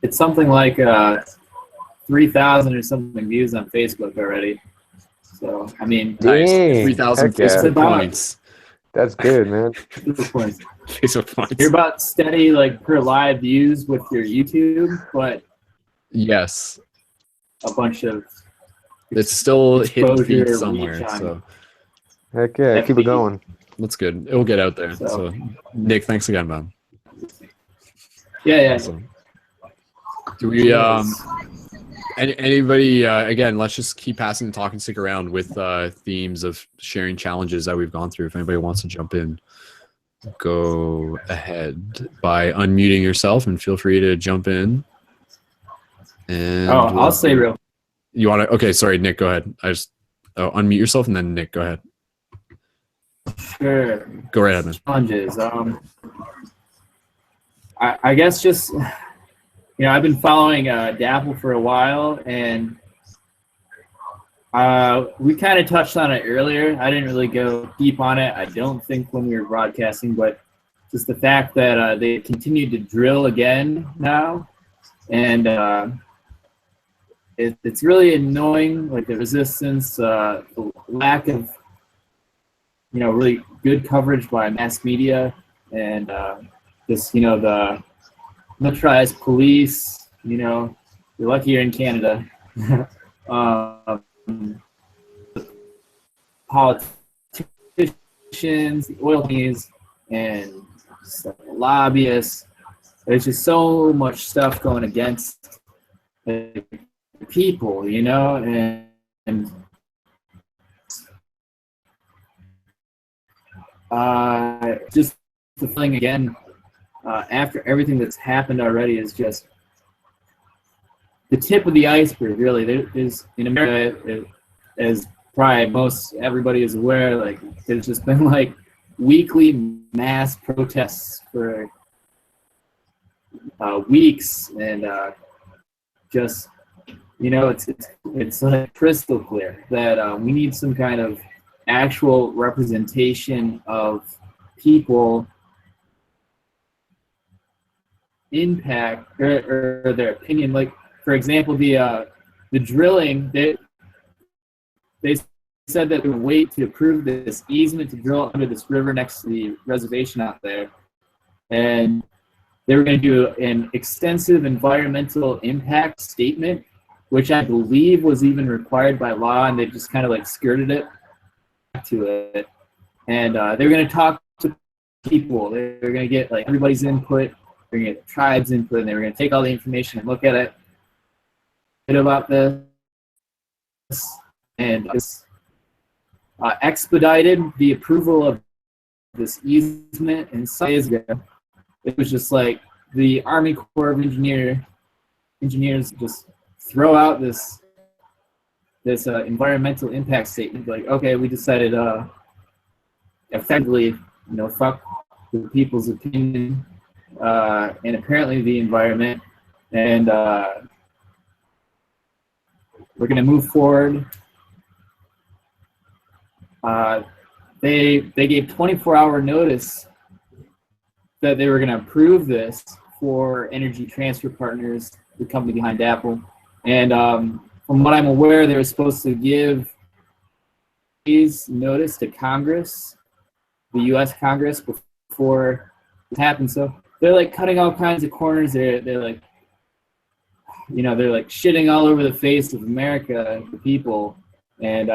it's something like 3,000 or something views on Facebook already. So, I mean, nice. Dang, 3,000 heck yeah. Facebook points. That's good, man. Facebook points. You're about steady like per live views with your YouTube, but yes, a bunch of it's still hidden exposure, feed somewhere. reach on So Heck yeah, keep it going. that's good. It'll get out there. So- So Nick, thanks again, man. yeah. Awesome. Do we anybody again, let's just keep passing the talk and stick around with themes of sharing challenges that we've gone through. If anybody wants to jump in, go ahead by unmuting yourself and feel free to jump in. And I'll say real. You want to? Okay, sorry, Nick, go ahead. Unmute yourself and then Nick, go ahead. Sure. Go right ahead, man. Challenges. I guess just, I've been following Dapple for a while, and we kind of touched on it earlier. I didn't really go deep on it, I don't think, when we were broadcasting, but just the fact that they continued to drill again now, and it's really annoying, like the resistance, the lack of, really good coverage by mass media, and just, the militarized police, you're lucky you're in Canada. Politicians, the oil companies, and lobbyists. There's just so much stuff going against people, and just the feeling again, after everything that's happened already, is just the tip of the iceberg, really. There's in America, as probably most everybody is aware, like there's just been like weekly mass protests for weeks, and just it's like crystal clear that we need some kind of actual representation of people impact or their opinion. Like, for example, the drilling, they said that they would wait to approve this easement to drill under this river next to the reservation out there, and they were going to do an extensive environmental impact statement, which I believe was even required by law, and they just kind of like skirted it to it. And they were going to talk to people. They were going to get like everybody's input. They're going to get the tribe's input, and they were going to take all the information and look at it about this, and just expedited the approval of this easement. And some days ago, it was just like the Army Corps of Engineers just throw out this environmental impact statement, like, okay, we decided effectively, fuck the people's opinion and apparently the environment, and we're going to move forward. They gave 24-hour notice that they were going to approve this for Energy Transfer Partners, the company behind Apple. And from what I'm aware, they were supposed to give notice to Congress, the U.S. Congress, before it happened. So they're like cutting all kinds of corners. They're like, they're like shitting all over the face of America, the people, and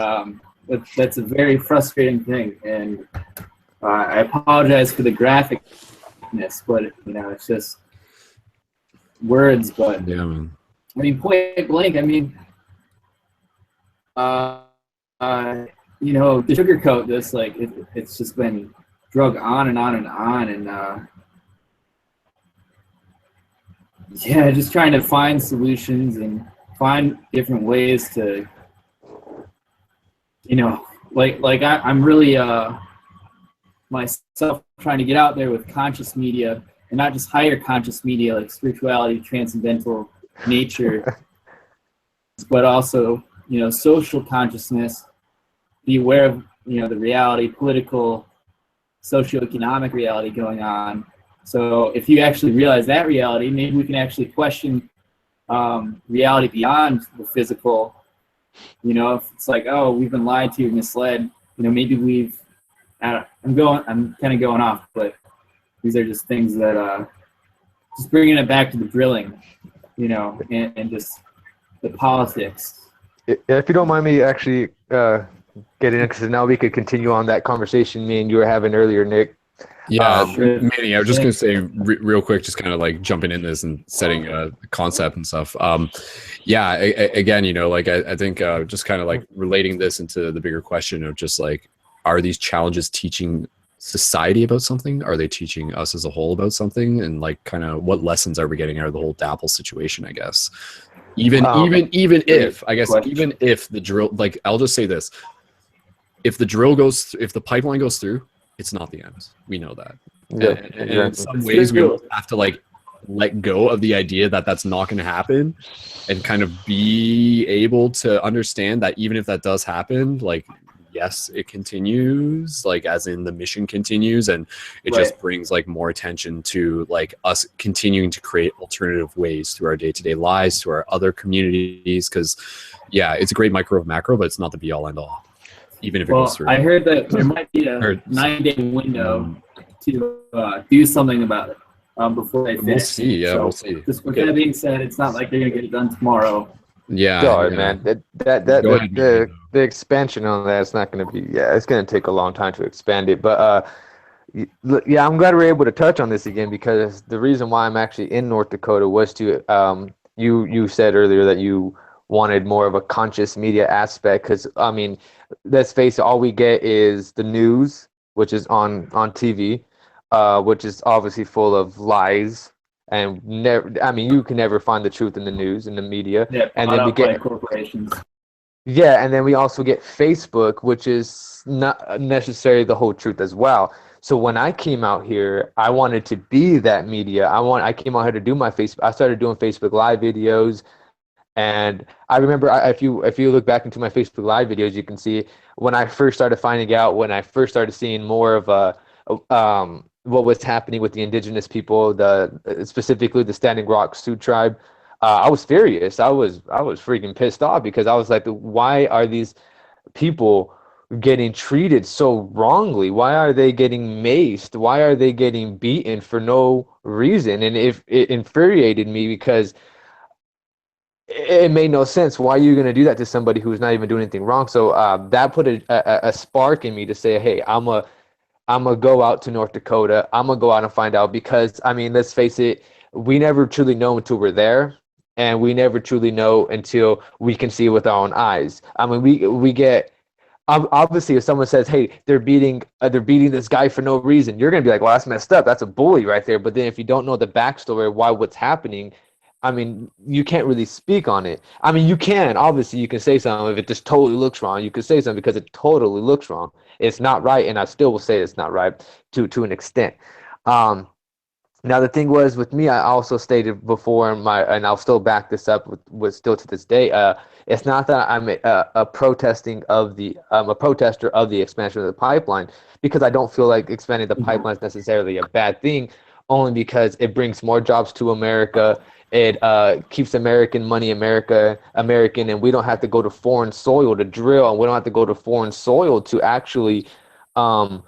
that's a very frustrating thing. And I apologize for the graphicness, but it's just words. But Yeah, man. I mean, point blank. I mean, to sugarcoat this, like it's just been drug on and on and on, and just trying to find solutions and find different ways to, I'm really myself trying to get out there with conscious media, and not just higher conscious media like spirituality, transcendental nature, but also social consciousness. Be aware of the reality, political, socioeconomic reality going on. So if you actually realize that reality, maybe we can actually question reality beyond the physical. If it's like, oh, we've been lied to, misled. Maybe I'm kind of going off, but these are just things that just bringing it back to the drilling, and just the politics. If you don't mind me actually getting in, because now we could continue on that conversation me and you were having earlier, Nick. Yeah, Manny, I was just going to say real quick, just kind of like jumping in this and setting a concept and stuff. Again, I think just kind of like relating this into the bigger question of just like, are these challenges teaching society about something? Are they teaching us as a whole about something? And like, kind of what lessons are we getting out of the whole DAPL situation, I guess? Even if the drill, like, I'll just say this, if the pipeline goes through, it's not the end. We know that. Yeah, and in some ways, we have to like let go of the idea that that's not going to happen, and kind of be able to understand that even if that does happen, like, yes, it continues, like as in the mission continues, and it just brings like more attention to like us continuing to create alternative ways through our day-to-day lives, to our other communities, because it's a great micro of macro, but it's not the be all end all. Even if it goes through. I heard that there might be a 9-day window to do something about it before they finish. We'll see. Yeah, we'll see. Just with that being said, it's not like they're gonna get it done tomorrow. Yeah, man. The expansion on that is not going to be. Yeah, it's going to take a long time to expand it. But I'm glad we're able to touch on this again, because the reason why I'm actually in North Dakota was to. You said earlier that you wanted more of a conscious media aspect, because I mean, let's face it, all we get is the news, which is on TV, which is obviously full of lies. And you can never find the truth in the news, in the media. Yeah, and then we get corporations. Yeah, and then we also get Facebook, which is not necessarily the whole truth as well. So when I came out here, I wanted to be that media. I came out here to do my Facebook. I started doing Facebook Live videos, and I remember if you look back into my Facebook Live videos, you can see when I first started finding out, when I first started seeing more of what was happening with the indigenous people, specifically the Standing Rock Sioux tribe. I was furious. I was freaking pissed off, because I was like, why are these people getting treated so wrongly? Why are they getting maced? Why are they getting beaten for no reason? And it infuriated me, because it made no sense. Why are you going to do that to somebody who's not even doing anything wrong? So that put a spark in me to say, hey, I'm gonna go out to North Dakota. I'm gonna go out and find out, because I mean, let's face it, we never truly know until we're there, and we never truly know until we can see it with our own eyes. I mean, we get, obviously, if someone says, hey, they're beating this guy for no reason, you're gonna be like, well, that's messed up. That's a bully right there. But then if you don't know the backstory of what's happening, I mean, you can't really speak on it. I mean, you can say something if it just totally looks wrong. You can say something because it totally looks wrong. It's not right, and I still will say it's not right to an extent. Now the thing was with me, I also stated before and I'll still back this up with still to this day. It's not that I'm a protester of the expansion of the pipeline, because I don't feel like expanding the pipeline is necessarily a bad thing. only because it brings more jobs to America. It keeps American money American, and we don't have to go to foreign soil to drill, and we don't have to go to foreign soil to actually. I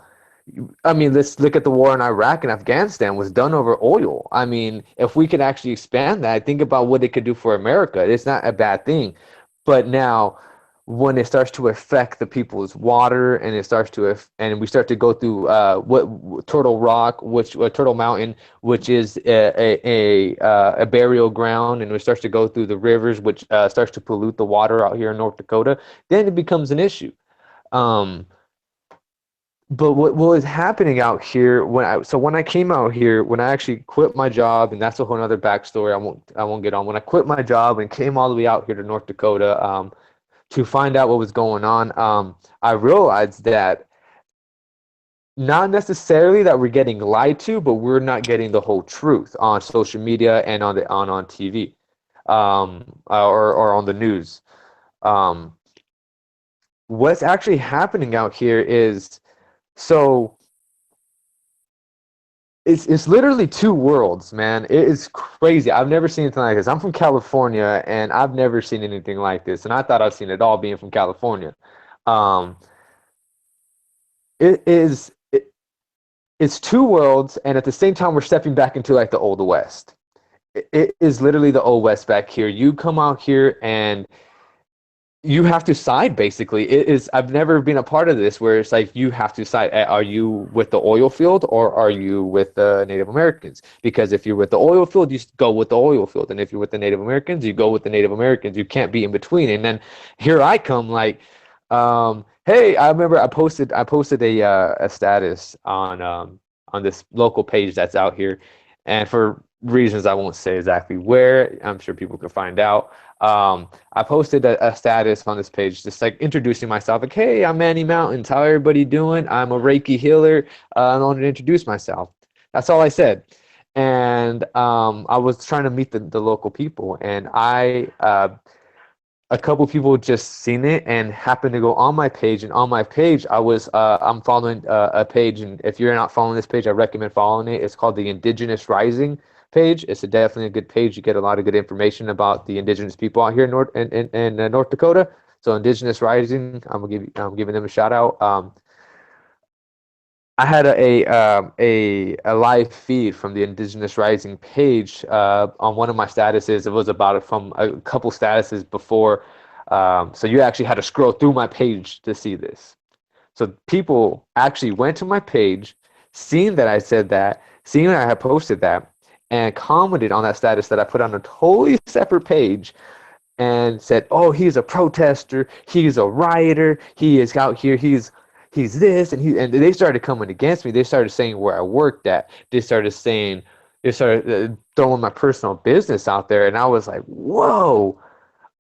mean, let's look at the war in Iraq and Afghanistan was done over oil. I mean, if we could actually expand that, think about what it could do for America. It's not a bad thing. But now, when it starts to affect the people's water, and it starts to, and we start to go through what Turtle Rock, which Turtle Mountain, which is a burial ground, and it starts to go through the rivers, which starts to pollute the water out here in North Dakota, then it becomes an issue. But what was happening out here when I came out here, when I actually quit my job, and that's a whole other backstory I won't get on. When I quit my job and came all the way out here to North Dakota to find out what was going on, I realized that not necessarily that we're getting lied to, but we're not getting the whole truth on social media and on TV, or on the news. What's actually happening out here is, so it's literally two worlds, man. It is crazy. I've never seen anything like this. I'm from California, and I've never seen anything like this. And I thought I've seen it all being from California. It's two worlds, and at the same time, we're stepping back into like the Old West. It is literally the Old West back here. You come out here and you have to side, basically. It is. I've never been a part of this where it's like you have to side. Are you with the oil field, or are you with the Native Americans? Because if you're with the oil field, you go with the oil field, and if you're with the Native Americans, you go with the Native Americans. You can't be in between. And then here I come, like, hey, I remember I posted a status on this local page that's out here, and for reasons I won't say exactly where, I'm sure people can find out. I posted a status on this page, just like introducing myself, like, hey, I'm Manny Mountains. How everybody doing? I'm a Reiki healer. I wanted to introduce myself. That's all I said. And I was trying to meet the local people, and a couple people just seen it and happened to go on my page. And on my page, I'm following a page, and if you're not following this page, I recommend following it. It's called the Indigenous Rising page. It's definitely a good page. You get a lot of good information about the indigenous people out here in North Dakota. So Indigenous Rising, I'm giving them a shout out. I had a live feed from the Indigenous Rising page on one of my statuses. It was about from a couple statuses before, so you actually had to scroll through my page to see this. So people actually went to my page, seeing that I said that, seeing that I had posted that, and commented on that status that I put on a totally separate page, and said, "Oh, he's a protester. He's a rioter. He is out here. He's this," and they started coming against me. They started saying where I worked at. They started throwing my personal business out there, and I was like, "Whoa."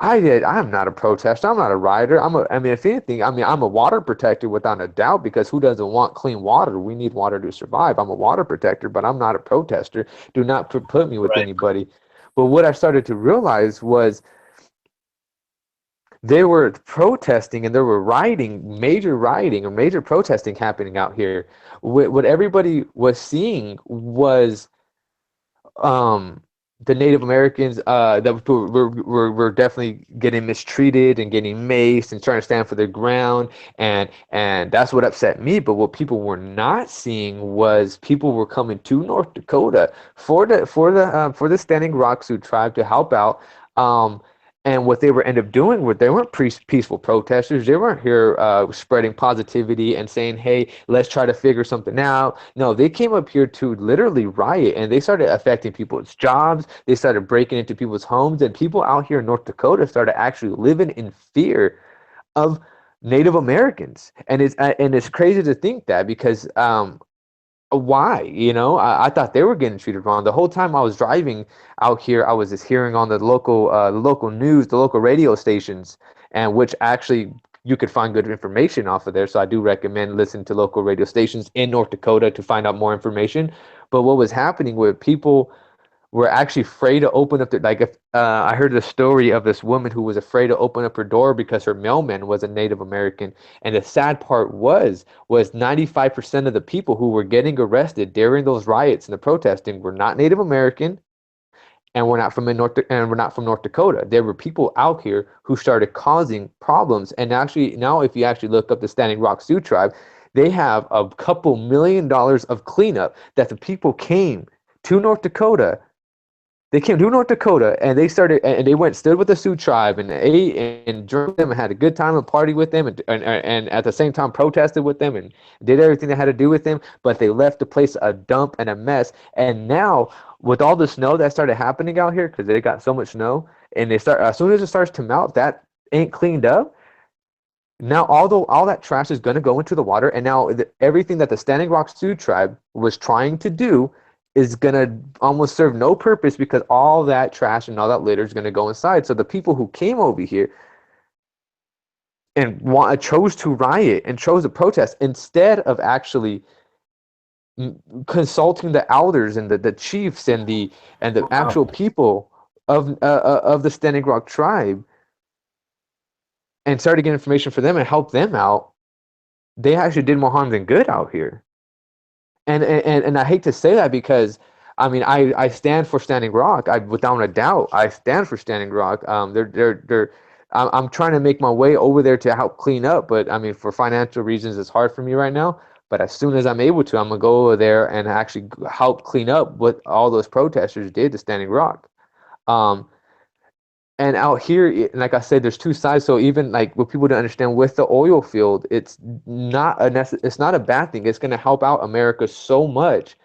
I'm not a protester. I'm not a rioter. If anything, I'm a water protector without a doubt, because who doesn't want clean water? We need water to survive. I'm a water protector, but I'm not a protester. Do not put me with anybody. But what I started to realize was they were protesting, and there were major rioting or major protesting happening out here. What everybody was seeing was the Native Americans that were definitely getting mistreated and getting maced and trying to stand for their ground, and that's what upset me. But what people were not seeing was people were coming to North Dakota for the Standing Rock Sioux tribe to help out. And what they were end up doing was they weren't peaceful protesters. They weren't here spreading positivity and saying, hey, let's try to figure something out. No, they came up here to literally riot, and they started affecting people's jobs. They started breaking into people's homes, and people out here in North Dakota started actually living in fear of Native Americans. And it's crazy to think that, because why? I thought they were getting treated wrong. The whole time I was driving out here, I was just hearing on the local news, the local radio stations, and which actually you could find good information off of there. So I do recommend listening to local radio stations in North Dakota to find out more information. But what was happening with people were actually afraid to open up their, like, if I heard the story of this woman who was afraid to open up her door because her mailman was a Native American. And the sad part was 95% of the people who were getting arrested during those riots and the protesting were not Native American, and we're not from North Dakota. There were people out here who started causing problems. And actually, now if you actually look up the Standing Rock Sioux tribe, they have a couple $1 million of cleanup that the people came to North Dakota. They came to North Dakota and they started, and they stood with the Sioux tribe and ate and drank them and had a good time and party with them, and at the same time protested with them and did everything they had to do with them. But they left the place a dump and a mess. And now with all the snow that started happening out here, because they got so much snow, and as soon as it starts to melt, that ain't cleaned up. Now all that trash is going to go into the water, and now everything that the Standing Rock Sioux tribe was trying to do is going to almost serve no purpose, because all that trash and all that litter is going to go inside. So the people who came over here and chose to riot and chose to protest instead of actually consulting the elders and the chiefs and the actual people of the Standing Rock tribe, and started getting information for them and help them out, they actually did more harm than good out here. And I hate to say that, because I mean I stand for Standing Rock. Without a doubt, I stand for Standing Rock. I'm trying to make my way over there to help clean up, but I mean, for financial reasons, it's hard for me right now. But as soon as I'm able to, I'm gonna go over there and actually help clean up what all those protesters did to Standing Rock. And out here, like I said, there's two sides. So even like what people don't understand with the oil field, it's not a bad thing. It's going to help out America so much.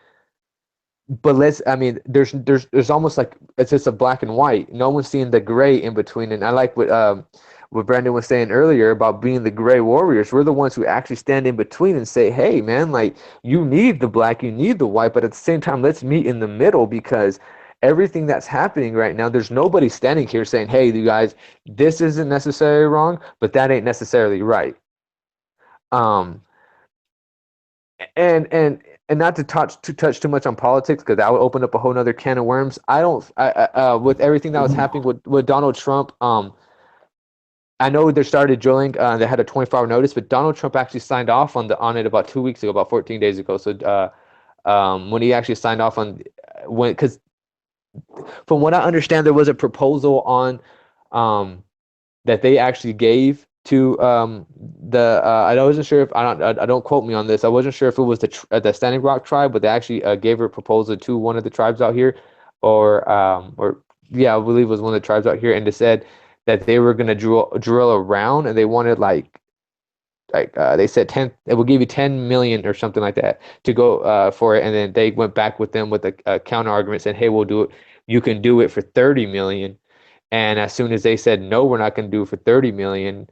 But there's almost like it's just a black and white. No one's seeing the gray in between. And I like what Brandon was saying earlier about being the gray warriors. We're the ones who actually stand in between and say, hey, man, like, you need the black, you need the white, but at the same time, let's meet in the middle, because everything that's happening right now, there's nobody standing here saying, hey, you guys, this isn't necessarily wrong, but that ain't necessarily right. And not to touch too much on politics, because that would open up a whole nother can of worms. With everything that was happening with Donald Trump, I know they started drilling. They had a 24-hour notice, but Donald Trump actually signed off on it about 2 weeks ago, about 14 days ago. So when he actually signed off because from what I understand, there was a proposal on that they actually gave to I wasn't sure if I don't quote me on this. I wasn't sure if it was the Standing Rock tribe, but they actually gave a proposal to one of the tribes out here, or yeah, I believe it was one of the tribes out here, and they said that they were gonna drill around, and they wanted they said it will give you 10 million or something like that to go for it, and then they went back with them with a counter argument saying, hey, we'll do it. You can do it for 30 million. And as soon as they said, no, we're not going to do it for 30 million,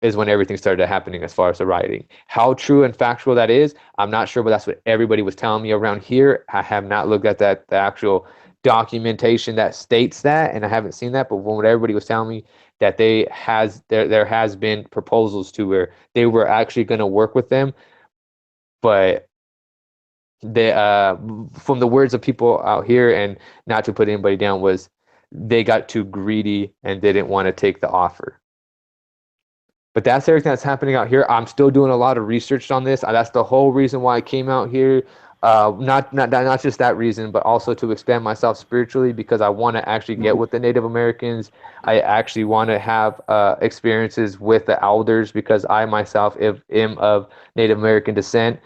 is when everything started happening as far as the rioting. How true and factual that is, I'm not sure, but that's what everybody was telling me around here. I have not looked at the actual documentation that states that, and I haven't seen that, but what everybody was telling me, that there has been proposals to where they were actually going to work with them, but they from the words of people out here, and not to put anybody down, was they got too greedy and didn't want to take the offer. But that's everything that's happening out here. I'm still doing a lot of research on this. That's the whole reason why I came out here. Not just that reason, but also to expand myself spiritually, because I want to actually get with the Native Americans. I actually want to have experiences with the elders, because I myself am of Native American descent.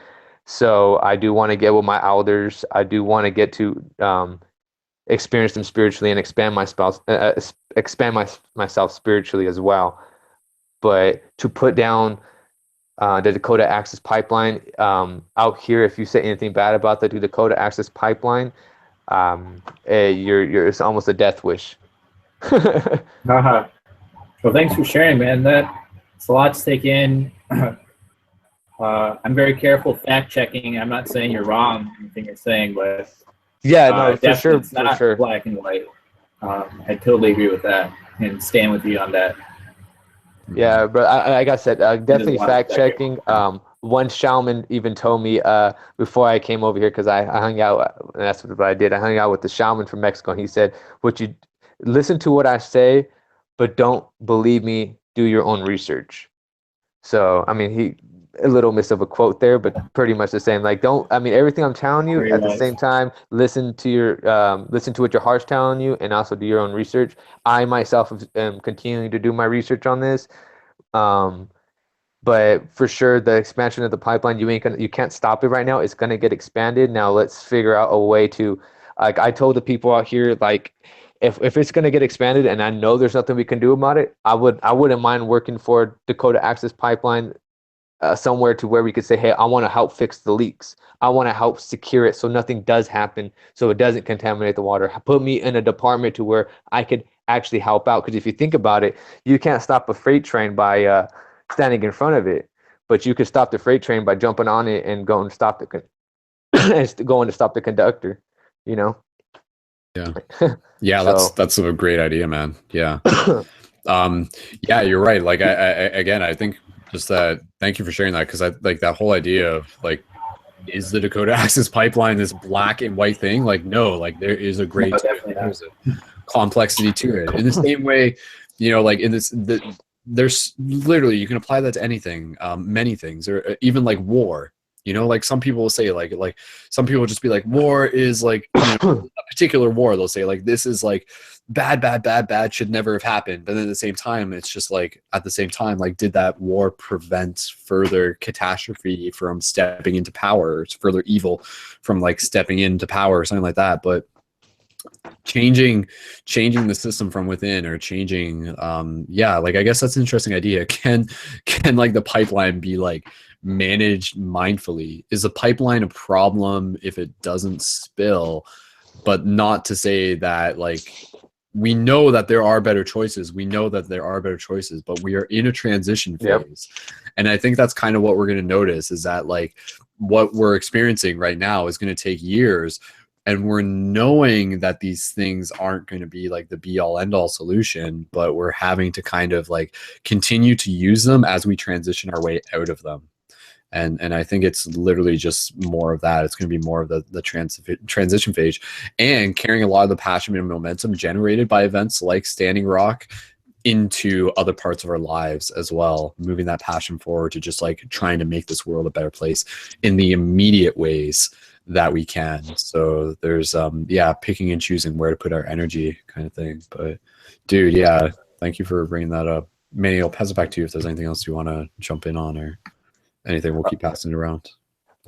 So I do want to get with my elders. I do want to get to experience them spiritually and expand myself spiritually as well. But to put down the Dakota Access Pipeline out here, if you say anything bad about the Dakota Access Pipeline, it's almost a death wish. Well, thanks for sharing, man. That's a lot to take in. I'm very careful fact checking. I'm not saying you're wrong in anything you're saying, but yeah, no, for sure, it's not black and white. I totally agree with that and stand with you on that. Yeah, but like I said, definitely fact checking. One shaman even told me before I came over here, because I hung out, and that's what I did. I hung out with the shaman from Mexico, and he said, "What you listen to what I say, but don't believe me. Do your own research." So I mean, he a little miss of a quote there, but pretty much the same. Like, don't. I mean, everything I'm telling you Very at the wise. same time. Listen to what your heart's telling you, and also do your own research. I myself am continuing to do my research on this. Um, but for sure, the expansion of the pipeline, you can't stop it right now. It's gonna get expanded. Now let's figure out a way to, like I told the people out here, like if it's gonna get expanded, and I know there's nothing we can do about it, I wouldn't mind working for Dakota Access Pipeline somewhere to where we could say, hey, I want to help fix the leaks. I want to help secure it so nothing does happen, so it doesn't contaminate the water. Put me in a department to where I could actually help out. Because if you think about it, you can't stop a freight train by standing in front of it, but you could stop the freight train by jumping on it and going to stop going to stop the conductor. You know. Yeah. Yeah, So- that's a great idea, man. Yeah. Yeah, you're right. Like I think just that, thank you for sharing that, because I like that whole idea of like, is the Dakota Access Pipeline this black and white thing? Like, no, like there is a gray, No, definitely not. there's a complexity to it. In the same way, you know, like in this, there's literally, you can apply that to anything, many things, or even like war. You know, like some people will say like some people will just be like, war is like, you know, a particular war. They'll say like, this is like bad, should never have happened. But then at the same time, it's just like, at the same time, like, did that war prevent further catastrophe from stepping into power, or further evil from like stepping into power or something like that? But changing the system from within, or changing yeah, like I guess that's an interesting idea. Can like the pipeline be like managed mindfully? Is a pipeline a problem if it doesn't spill? But not to say that, like, we know that there are better choices, but we are in a transition phase. Yep. And I think that's kind of what we're going to notice, is that like what we're experiencing right now is going to take years. And we're knowing that these things aren't going to be like the be all end all solution, but we're having to kind of like continue to use them as we transition our way out of them. And I think it's literally just more of that. It's going to be more of the transition phase, and carrying a lot of the passion and momentum generated by events like Standing Rock into other parts of our lives as well, moving that passion forward to just like trying to make this world a better place in the immediate ways that we can. So there's yeah, picking and choosing where to put our energy kind of thing. But dude, yeah, thank you for bringing that up. Manny, I'll pass it back to you if there's anything else you want to jump in on, or anything. We'll keep passing it around.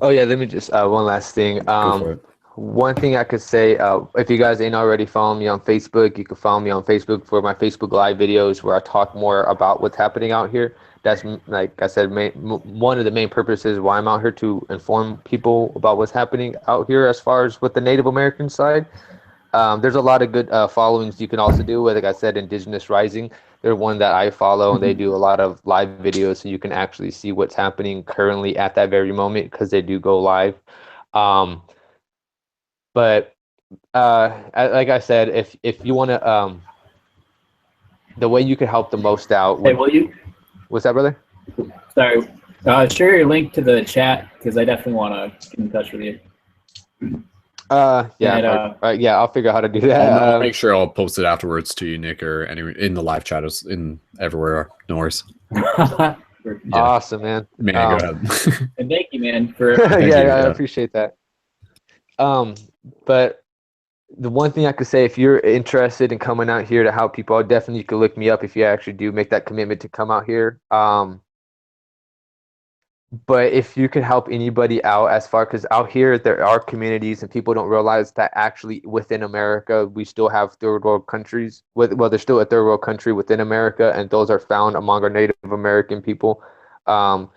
Oh yeah, let me just one last thing. Go for it. One thing I could say, if you guys ain't already following me on Facebook, you can follow me on Facebook for my Facebook Live videos where I talk more about what's happening out here. That's, like I said, one of the main purposes why I'm out here, to inform people about what's happening out here as far as with the Native American side. There's a lot of good followings you can also do with, like I said, Indigenous Rising. They're one that I follow, and they do a lot of live videos, so you can actually see what's happening currently at that very moment, because they do go live. But like I said, if you want to, the way you could help the most out. Hey, will you? What's that, brother? Sorry. Share your link to the chat, because I definitely want to get in touch with you. Yeah, And, yeah, I'll figure out how to do that. I'll make sure I'll post it afterwards to you, Nick, or any in the live chat, in everywhere. No worries. Yeah. Awesome, man. Man, go ahead. And thank you, man, for I appreciate that. But the one thing I could say, if you're interested in coming out here to help people, definitely you can look me up if you actually do make that commitment to come out here. But if you could help anybody out as far, because out here there are communities, and people don't realize that actually within America we still have third world countries. Well, there's still a third world country within America, and those are found among our Native American people, and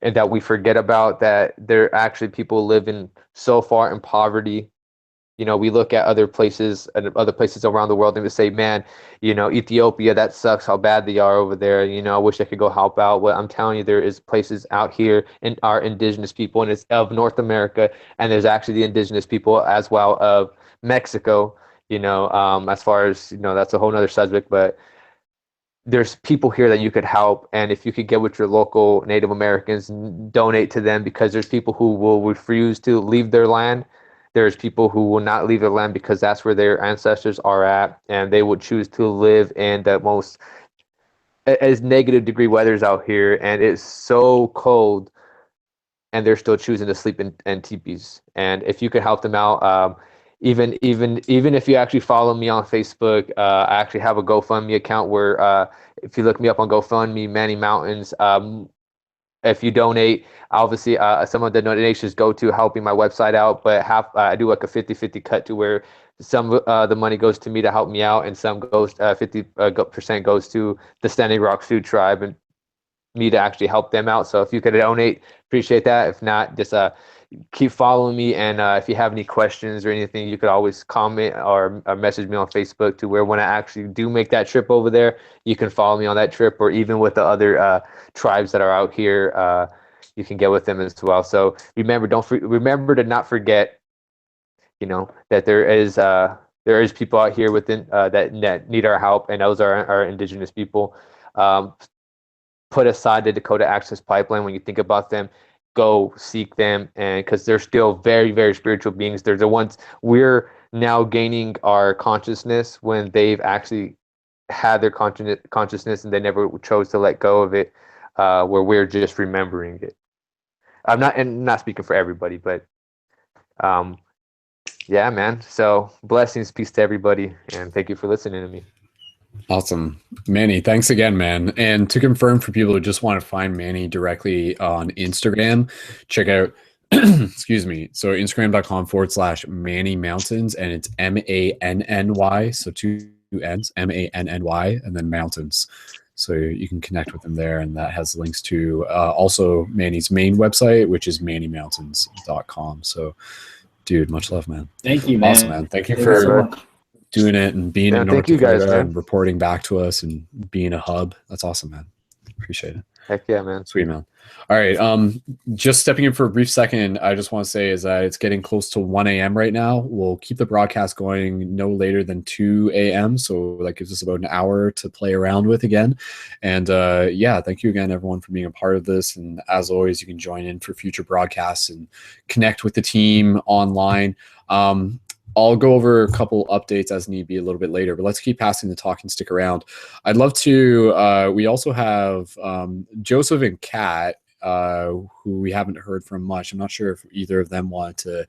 that we forget about, that there are actually people living so far in poverty. You know, we look at other places around the world and we say, man, you know, Ethiopia, that sucks how bad they are over there. You know, I wish I could go help out. Well, I'm telling you, there is places out here and our indigenous people, and it's of North America, and there's actually the indigenous people as well of Mexico, you know, as far as, you know, that's a whole nother subject, but there's people here that you could help, and if you could get with your local Native Americans and donate to them, because there's people who will refuse to leave their land. There's people who will not leave their land because that's where their ancestors are at, and they would choose to live in the most as negative degree weathers out here, and it's so cold, and they're still choosing to sleep in teepees. And if you could help them out, even if you actually follow me on Facebook, I actually have a GoFundMe account where if you look me up on GoFundMe, Manny Mountains, if you donate, obviously some of the donations go to helping my website out, but I do like a 50-50 cut to where some the money goes to me to help me out, and some goes 50% goes to the Standing Rock Sioux tribe and me to actually help them out. So if you could donate, appreciate that. If not, just keep following me, and if you have any questions or anything, you could always comment or message me on Facebook, to where when I actually do make that trip over there, you can follow me on that trip, or even with the other tribes that are out here, you can get with them as well. So remember, remember to not forget, that there is people out here within that need our help, and those are our indigenous people. Put aside the Dakota Access Pipeline when you think about them. Go seek them, and because they're still very, very spiritual beings. They're the ones we're now gaining our consciousness when they've actually had their consciousness and they never chose to let go of it, where we're just remembering it. I'm not speaking for everybody, but yeah, man. So blessings, peace to everybody, and thank you for listening to me. Awesome. Manny, thanks again, man. And to confirm for people who just want to find Manny directly on Instagram, check out, excuse me, so Instagram.com/Manny Mountains, and it's MANNY, so 2 N's, MANNY, and then mountains. So you can connect with him there, and that has links to also Manny's main website, which is mannymountains.com. So, dude, much love, man. Thank you, man. Awesome, man. Thank you for doing it and being in North Dakota and reporting back to us and being a hub. That's awesome, man. Appreciate it. Heck yeah, man. Sweet, man. All right. Just stepping in for a brief second, I just want to say is that it's getting close to 1 a.m. right now. We'll keep the broadcast going no later than 2 a.m. So that gives us about an hour to play around with again. And yeah, thank you again, everyone, for being a part of this. And as always, you can join in for future broadcasts and connect with the team online. I'll go over a couple updates as need be a little bit later, but let's keep passing the talk and stick around. I'd love to, we also have Joseph and Kat, who we haven't heard from much. I'm not sure if either of them want to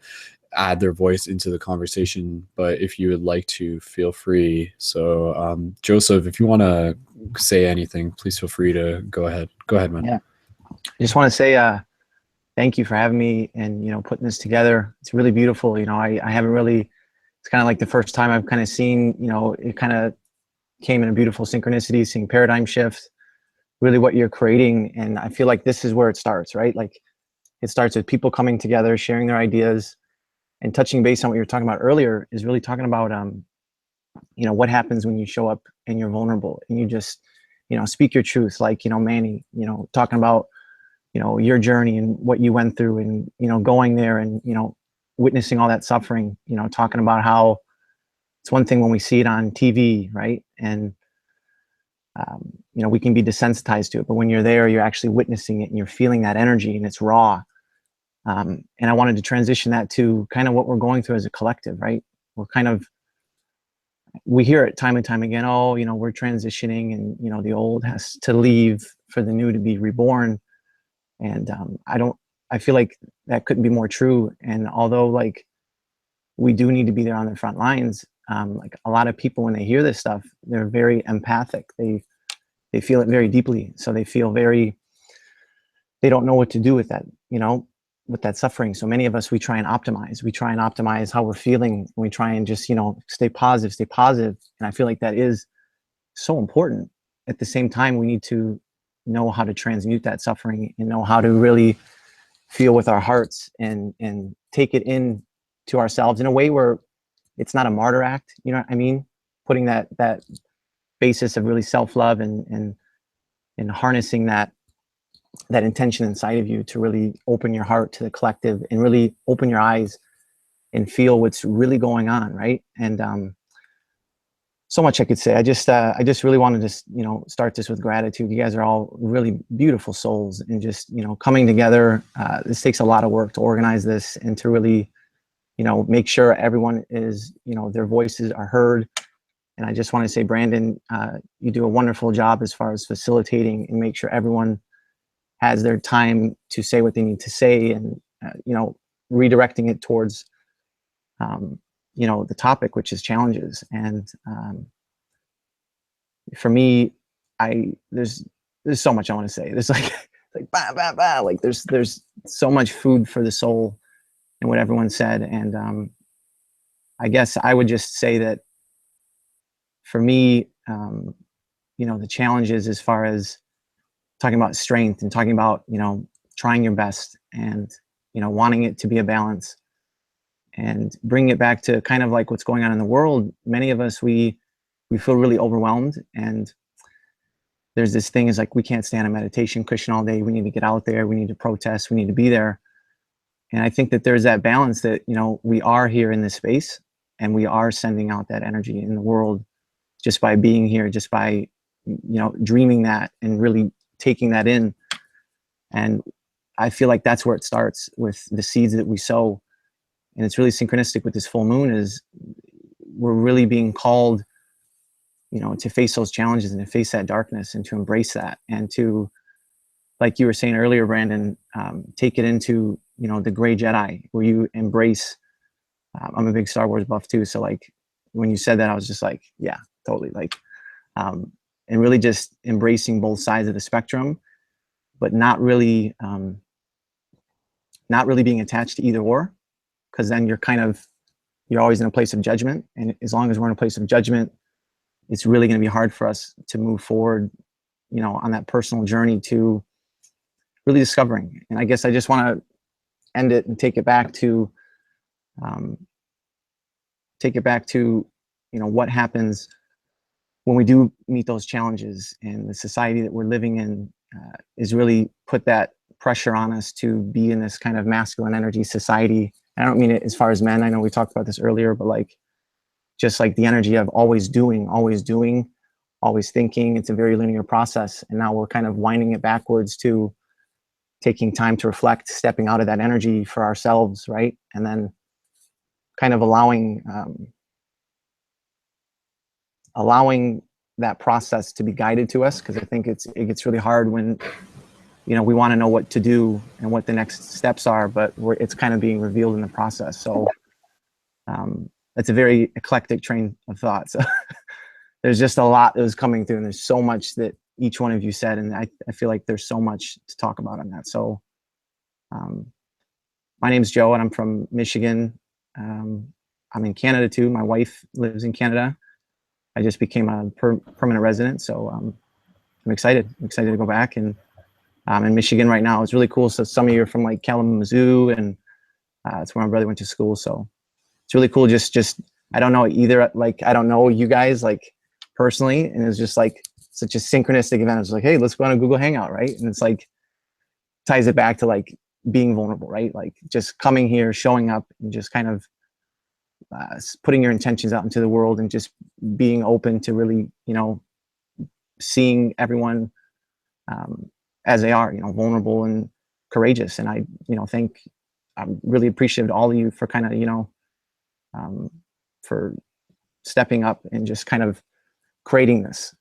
add their voice into the conversation, but if you would like to, feel free. So Joseph, if you want to say anything, please feel free to go ahead. Go ahead, man. Yeah, I just want to say thank you for having me and, putting this together. It's really beautiful. I haven't really, it's kind of like the first time I've kind of seen, it kind of came in a beautiful synchronicity, seeing paradigm shift, really what you're creating. And I feel like this is where it starts, right? Like it starts with people coming together, sharing their ideas, and touching base on what you were talking about earlier is really talking about, what happens when you show up and you're vulnerable and you just, speak your truth. Like, Manny, talking about, your journey and what you went through and, going there and, witnessing all that suffering, talking about how it's one thing when we see it on TV, right? And, we can be desensitized to it, but when you're there, you're actually witnessing it and you're feeling that energy and it's raw. And I wanted to transition that to kind of what we're going through as a collective, right? We hear it time and time again, oh, we're transitioning and, the old has to leave for the new to be reborn. And I feel like that couldn't be more true. And although like we do need to be there on the front lines, like a lot of people, when they hear this stuff, they're very empathic. They feel it very deeply. So they feel they don't know what to do with that, with that suffering. So many of us, we try and optimize how we're feeling. We try and just, stay positive. And I feel like that is so important. At the same time, we need to know how to transmute that suffering and know how to really feel with our hearts and take it in to ourselves in a way where it's not a martyr act. You know what I mean? Putting that basis of really self-love and harnessing that intention inside of you to really open your heart to the collective and really open your eyes and feel what's really going on, right? And so much I could say. I just really wanted to, start this with gratitude. You guys are all really beautiful souls, and just, coming together. This takes a lot of work to organize this and to really, make sure everyone is, their voices are heard. And I just want to say, Brandon, you do a wonderful job as far as facilitating and make sure everyone has their time to say what they need to say, and, redirecting it towards, the topic, which is challenges. And for me, there's so much I want to say. There's like bah, bah, bah. Like there's so much food for the soul in what everyone said. And I guess I would just say that for me, the challenges as far as talking about strength and talking about, trying your best and, wanting it to be a balance, and bring it back to kind of like what's going on in the world. Many of us, we feel really overwhelmed, and there's this thing is like, we can't stand a meditation cushion all day. We need to get out there. We need to protest. We need to be there. And I think that there's that balance that, we are here in this space, and we are sending out that energy in the world just by being here, just by, dreaming that and really taking that in. And I feel like that's where it starts, with the seeds that we sow. And it's really synchronistic with this full moon, is we're really being called, to face those challenges and to face that darkness and to embrace that, and to, like you were saying earlier, Brandon, take it into, the gray Jedi, where you embrace, I'm a big Star Wars buff too. So like when you said that, I was just like, yeah, totally. Like, and really just embracing both sides of the spectrum, but not really being attached to either or, because then you're always in a place of judgment. And as long as we're in a place of judgment, it's really going to be hard for us to move forward, on that personal journey to really discovering. And I guess I just want to end it and take it back to, what happens when we do meet those challenges. And the society that we're living in is really put that pressure on us to be in this kind of masculine energy society. I don't mean it as far as men. I know we talked about this earlier, but like, just like the energy of always doing, always thinking. It's a very linear process. And now we're kind of winding it backwards to taking time to reflect, stepping out of that energy for ourselves, right? And then kind of allowing that process to be guided to us. Because I think it gets really hard when, we want to know what to do and what the next steps are, but it's kind of being revealed in the process. So that's a very eclectic train of thought. So there's just a lot that was coming through, and there's so much that each one of you said, and I feel like there's so much to talk about on that. So my name's Joe, and I'm from Michigan. I'm in Canada too. My wife lives in Canada. I just became a permanent resident, so I'm excited. I'm excited to go back, and I'm in Michigan right now. It's really cool. So some of you are from like Kalamazoo, and it's where my brother went to school. So it's really cool. Just I don't know either. Like, I don't know you guys like personally, and it's just like such a synchronistic event. It's like, hey, let's go on a Google Hangout, right? And it's like ties it back to like being vulnerable, right? Like just coming here, showing up, and just kind of putting your intentions out into the world, and just being open to really, seeing everyone as they are, vulnerable and courageous. And I'm really appreciative to all of you for kind of, for stepping up and just kind of creating this.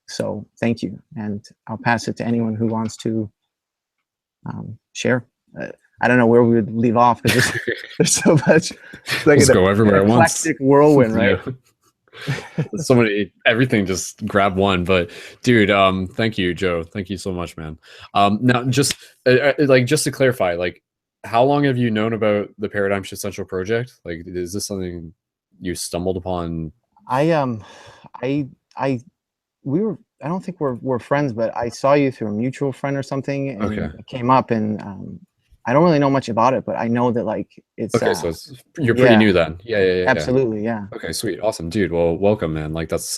So thank you. And I'll pass it to anyone who wants to share. I don't know where we would leave off, because there's so much. Like Let's go everywhere at once. Eclectic whirlwind, right? So many, everything, just grab one. But dude, thank you, Joe. Thank you so much, man. Now just just to clarify, like, how long have you known about the Paradigm Shift Central project? Like, is this something you stumbled upon? I don't think we're friends, but I saw you through a mutual friend or something, and it came up, and I don't really know much about it, but I know that like it's okay. So you're pretty new then. Yeah. Absolutely, yeah. Okay, sweet, awesome, dude. Well, welcome, man. Like that's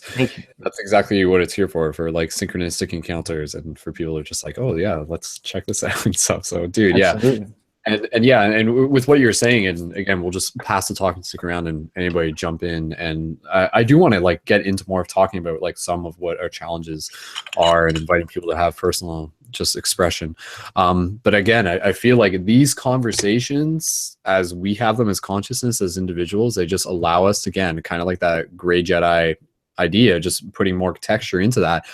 exactly what it's here for like synchronistic encounters, and for people who are just like, oh yeah, let's check this out and stuff. So, dude, absolutely. And yeah, and with what you're saying, and again, we'll just pass the talking stick around and anybody jump in. And I do want to like get into more of talking about like some of what our challenges are and inviting people to have personal just expression. But again, I feel like these conversations, as we have them as consciousness, as individuals, they just allow us, again, kind of like that gray Jedi idea, just putting more texture into that,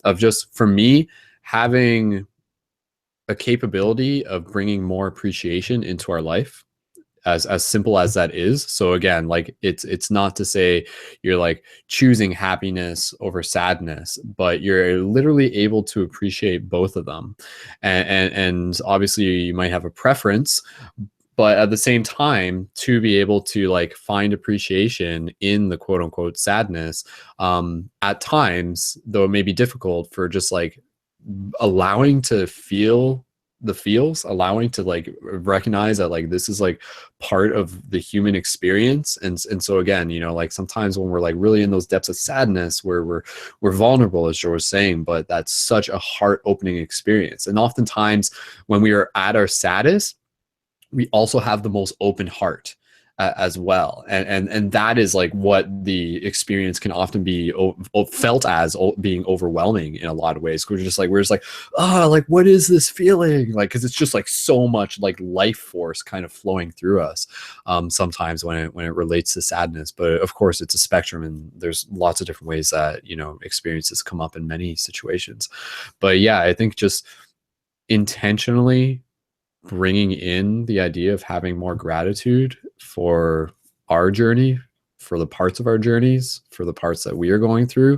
of just, for me, having a capability of bringing more appreciation into our life, as simple as that is. So again, like it's not to say you're like choosing happiness over sadness, but you're literally able to appreciate both of them. And obviously you might have a preference, but at the same time, to be able to like find appreciation in the quote unquote sadness, at times, though it may be difficult, for just like allowing to feel the feels, allowing to like recognize that like this is like part of the human experience. And so again, you know, like sometimes when we're like really in those depths of sadness where we're vulnerable, as Joe was saying, but that's such a heart opening experience. And oftentimes when we are at our saddest, we also have the most open heart as well. And that is like what the experience can often be felt as being overwhelming in a lot of ways. We're just like, oh, like, what is this feeling? Like, cause it's just like so much like life force kind of flowing through us sometimes when it relates to sadness. But of course it's a spectrum, and there's lots of different ways that, you know, experiences come up in many situations. But yeah, I think just intentionally bringing in the idea of having more gratitude for our journey, for the parts of our journeys, for the parts that we are going through.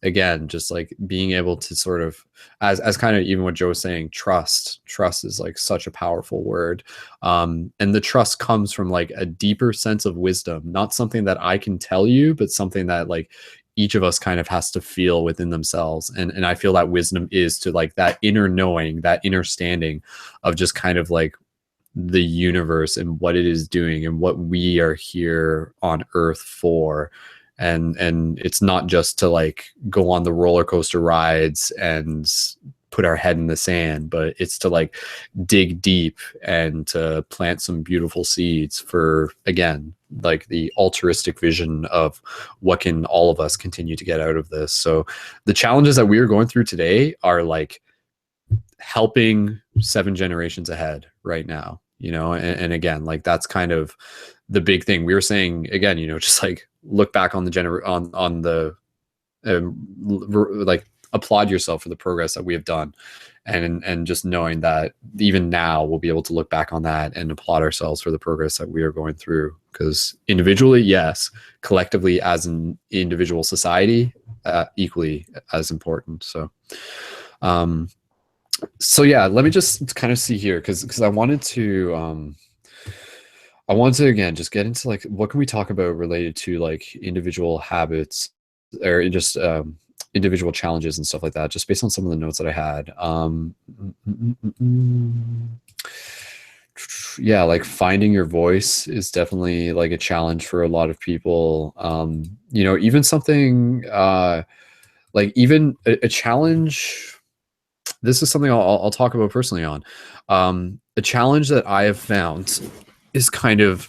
Again, just like being able to sort of, as kind of even what Joe was saying, trust is like such a powerful word. And the trust comes from like a deeper sense of wisdom, not something that I can tell you, but something that like each of us kind of has to feel within themselves. And I feel that wisdom is to like that inner knowing, that inner standing of just kind of like the universe and what it is doing and what we are here on earth for. And it's not just to like go on the roller coaster rides and put our head in the sand, but it's to like dig deep and to plant some beautiful seeds for, again, like the altruistic vision of what can all of us continue to get out of this. So the challenges that we are going through today are like helping 7 generations ahead right now, you know. And again, like that's kind of the big thing we were saying, again, you know, just like look back on the like applaud yourself for the progress that we have done, and just knowing that even now we'll be able to look back on that and applaud ourselves for the progress that we are going through. Because individually, yes, collectively as an individual society, equally as important. So so yeah, let me just kind of see here, because I wanted to again just get into like what can we talk about related to like individual habits or just individual challenges and stuff like that, just based on some of the notes that I had. Yeah, like finding your voice is definitely like a challenge for a lot of people. You know, even something like even a challenge. This is something I'll talk about personally on. A challenge that I have found is kind of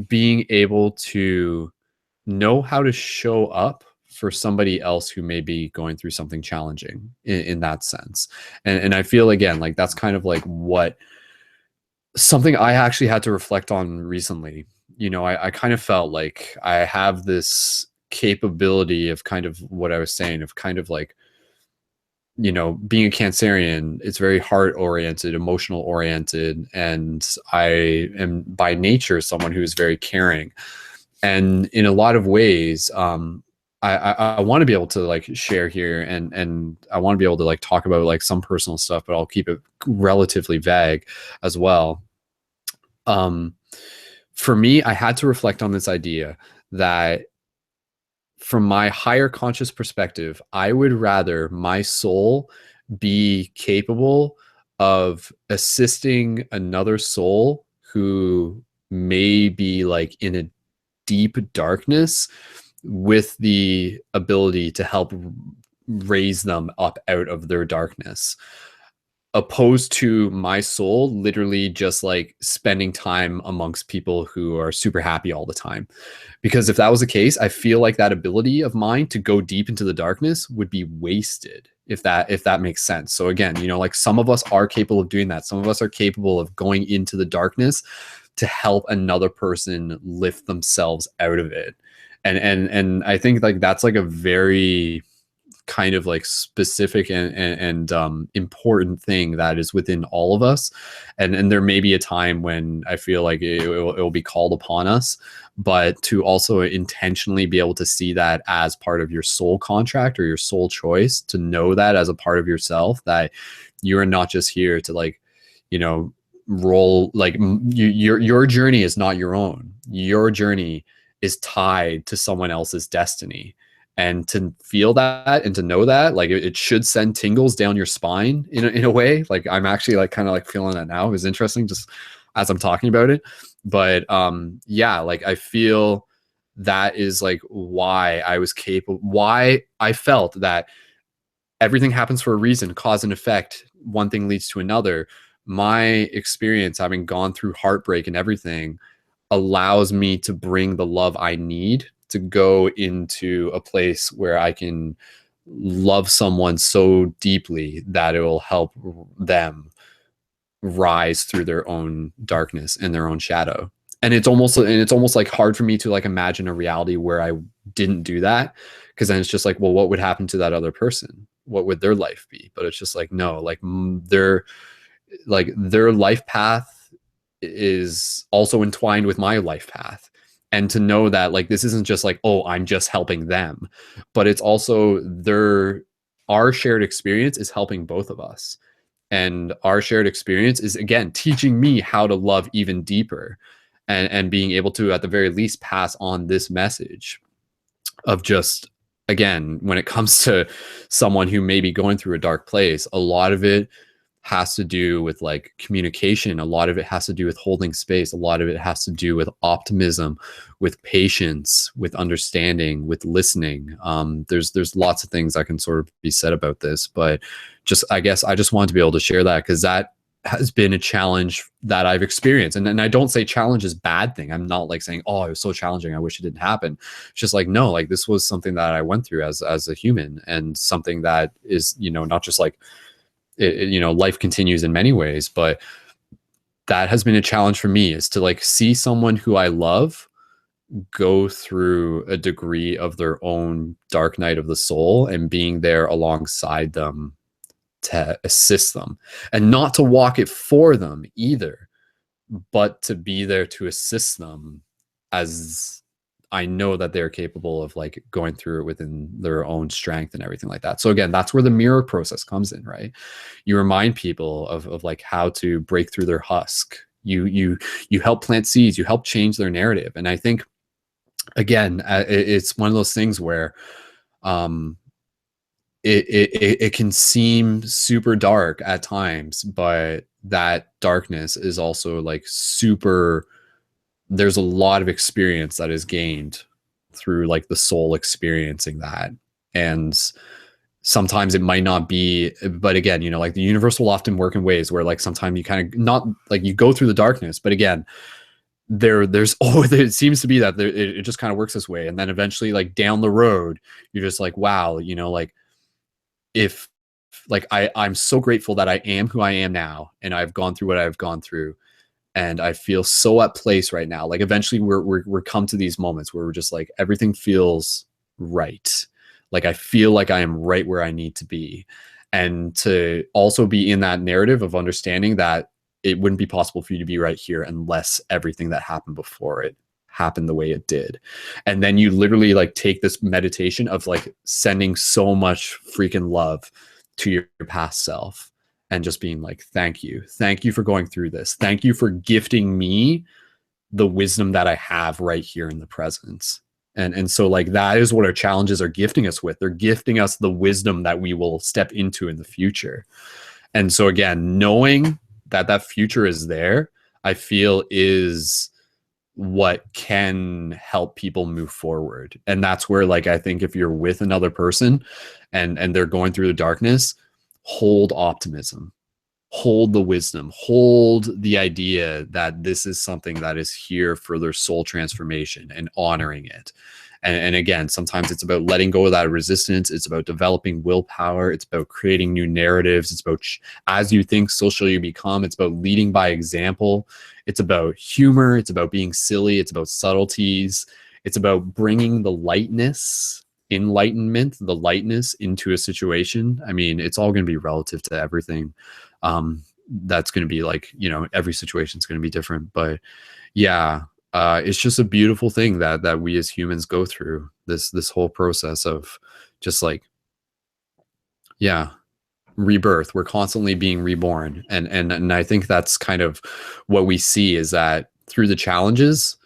being able to know how to show up for somebody else who may be going through something challenging in that sense. And I feel, again, like that's kind of like what something I actually had to reflect on recently. You know, I kind of felt like I have this capability of kind of what I was saying, of kind of like, you know, being a Cancerian, it's very heart oriented, emotional oriented. And I am by nature someone who's very caring. And in a lot of ways, I want to be able to like share here, and I want to be able to like talk about like some personal stuff, but I'll keep it relatively vague as well. For me, I had to reflect on this idea that from my higher conscious perspective, I would rather my soul be capable of assisting another soul who may be like in a deep darkness, with the ability to help raise them up out of their darkness. opposed to my soul literally just like spending time amongst people who are super happy all the time. Because if that was the case, I feel like that ability of mine to go deep into the darkness would be wasted, if that makes sense. So again, you know, like some of us are capable of doing that. Some of us are capable of going into the darkness to help another person lift themselves out of it. And I think like that's like a very kind of like specific and important thing that is within all of us. And there may be a time when I feel like it will be called upon us, but to also intentionally be able to see that as part of your soul contract or your soul choice, to know that as a part of yourself, that you are not just here to like, you know, roll like your journey is not your own. Your journey is tied to someone else's destiny. And to feel that and to know that, like it should send tingles down your spine in a way. Like I'm actually like kind of like feeling that now. It was interesting just as I'm talking about it. But yeah, like I feel that is like why I was capable, why I felt that everything happens for a reason, cause and effect. One thing leads to another. My experience, having gone through heartbreak and everything, allows me to bring the love I need to go into a place where I can love someone so deeply that it will help them rise through their own darkness and their own shadow. And it's almost like hard for me to like imagine a reality where I didn't do that, because then it's just like, well, what would happen to that other person? What would their life be? But it's just like, no, like their life path is also entwined with my life path. And to know that like this isn't just like, oh, I'm just helping them, but it's also our shared experience is helping both of us. And our shared experience is, again, teaching me how to love even deeper, and being able to, at the very least, pass on this message of just, again, when it comes to someone who may be going through a dark place, a lot of it has to do with like communication. A lot of it has to do with holding space. A lot of it has to do with optimism, with patience, with understanding, with listening. There's lots of things that can sort of be said about this, but just, I guess I just wanted to be able to share that, because that has been a challenge that I've experienced. And I don't say challenge is bad thing. I'm not like saying, oh, it was so challenging, I wish it didn't happen. It's just like, no, like this was something that I went through as a human, and something that is, you know, not just like, you know, life continues in many ways, but that has been a challenge for me, is to like see someone who I love go through a degree of their own dark night of the soul, and being there alongside them to assist them, and not to walk it for them either, but to be there to assist them, as I know that they're capable of like going through it within their own strength and everything like that. So again, that's where the mirror process comes in, right? You remind people of like how to break through their husk. You help plant seeds, you help change their narrative. And I think, again, it's one of those things where it can seem super dark at times, but that darkness is also like super, there's a lot of experience that is gained through like the soul experiencing that. And sometimes it might not be, but again, you know, like the universe will often work in ways where like sometimes you kind of not like you go through the darkness, but again, there's it seems to be that it just kind of works this way. And then eventually like down the road, you're just like, wow, you know, like if like I'm so grateful that I am who I am now, and I've gone through what I've gone through. And I feel so at place right now. Like eventually we're come to these moments where we're just like, everything feels right. Like I feel like I am right where I need to be. And to also be in that narrative of understanding that it wouldn't be possible for you to be right here unless everything that happened before it happened the way it did. And then you literally like take this meditation of like sending so much freaking love to your past self, and just being like, thank you for going through this, thank you for gifting me the wisdom that I have right here in the present. And so like that is what our challenges are gifting us with. They're gifting us the wisdom that we will step into in the future. And so again, knowing that that future is there, I feel is what can help people move forward. And that's where like I think if you're with another person and they're going through the darkness, hold optimism. hold the wisdom, hold the idea that this is something that is here for their soul transformation and honoring it. And again, sometimes it's about letting go of that resistance. It's about developing willpower. It's about creating new narratives. It's about, as you think, so shall you become. It's about leading by example. It's about humor. It's about being silly. It's about subtleties. It's about bringing the lightness, enlightenment, the lightness into a situation. I mean, it's all going to be relative to everything. That's going to be like, you know, every situation is going to be different. But yeah, it's just a beautiful thing that we as humans go through, this whole process of just like, yeah, rebirth. We're constantly being reborn. And I think that's kind of what we see, is that through the challenges,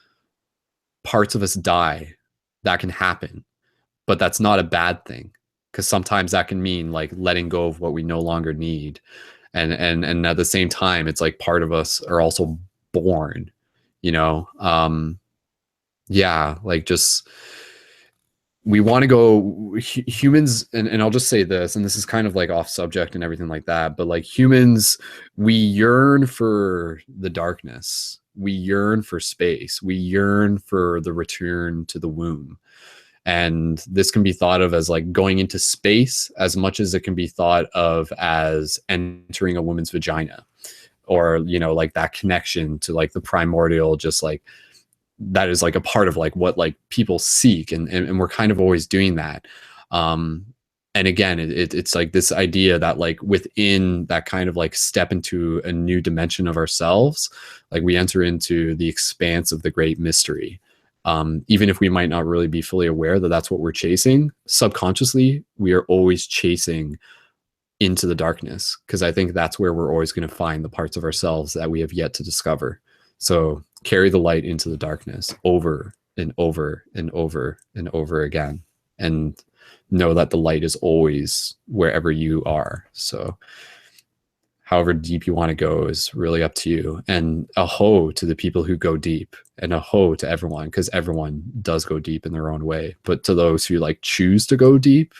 parts of us die. That can happen, but that's not a bad thing, because sometimes that can mean like letting go of what we no longer need. And at the same time, it's like part of us are also born, you know. Yeah, like just, we want to go humans, and I'll just say this, and this is kind of like off subject and everything like that, but like humans, we yearn for the darkness, we yearn for space, we yearn for the return to the womb. And this can be thought of as like going into space as much as it can be thought of as entering a woman's vagina, or, you know, like that connection to like the primordial, just like that is like a part of like what like people seek. And we're kind of always doing that. And again, it's like this idea that like within that kind of like step into a new dimension of ourselves, like we enter into the expanse of the great mystery. Even if we might not really be fully aware that that's what we're chasing, subconsciously, we are always chasing into the darkness, because I think that's where we're always going to find the parts of ourselves that we have yet to discover. So carry the light into the darkness over and over and over and over again, and know that the light is always wherever you are. So however deep you want to go is really up to you. And a ho to the people who go deep, and a ho to everyone, because everyone does go deep in their own way. But to those who like choose to go deep,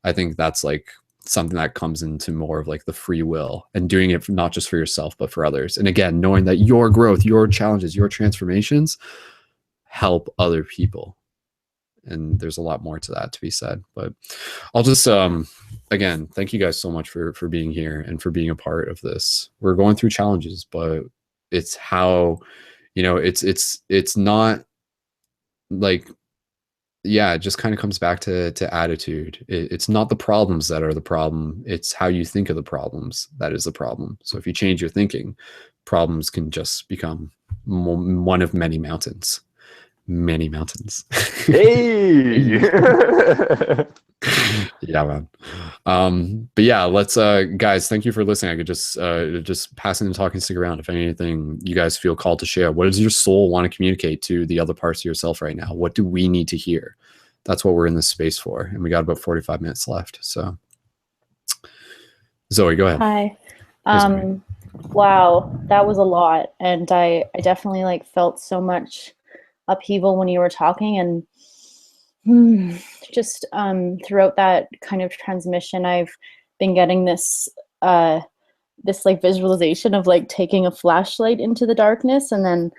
I think that's like something that comes into more of like the free will, and doing it not just for yourself, but for others. And again, knowing that your growth, your challenges, your transformations help other people. And there's a lot more to that to be said. But I'll just again, thank you guys so much for being here and for being a part of this. We're going through challenges, but it's how, you know, it's not like, yeah, it just kind of comes back to attitude. It's not the problems that are the problem, it's how you think of the problems that is the problem. So if you change your thinking, problems can just become one of many mountains. Many mountains. Hey. Yeah, man. But yeah, let's guys, thank you for listening. I could just pass in and talk and stick around if anything you guys feel called to share. What does your soul want to communicate to the other parts of yourself right now? What do we need to hear? That's what we're in this space for. And we got about 45 minutes left. So Zoe, go ahead. Hi. Wow, that was a lot. And I definitely like felt so much upheaval when you were talking, and just throughout that kind of transmission, I've been getting this this like visualization of like taking a flashlight into the darkness, and then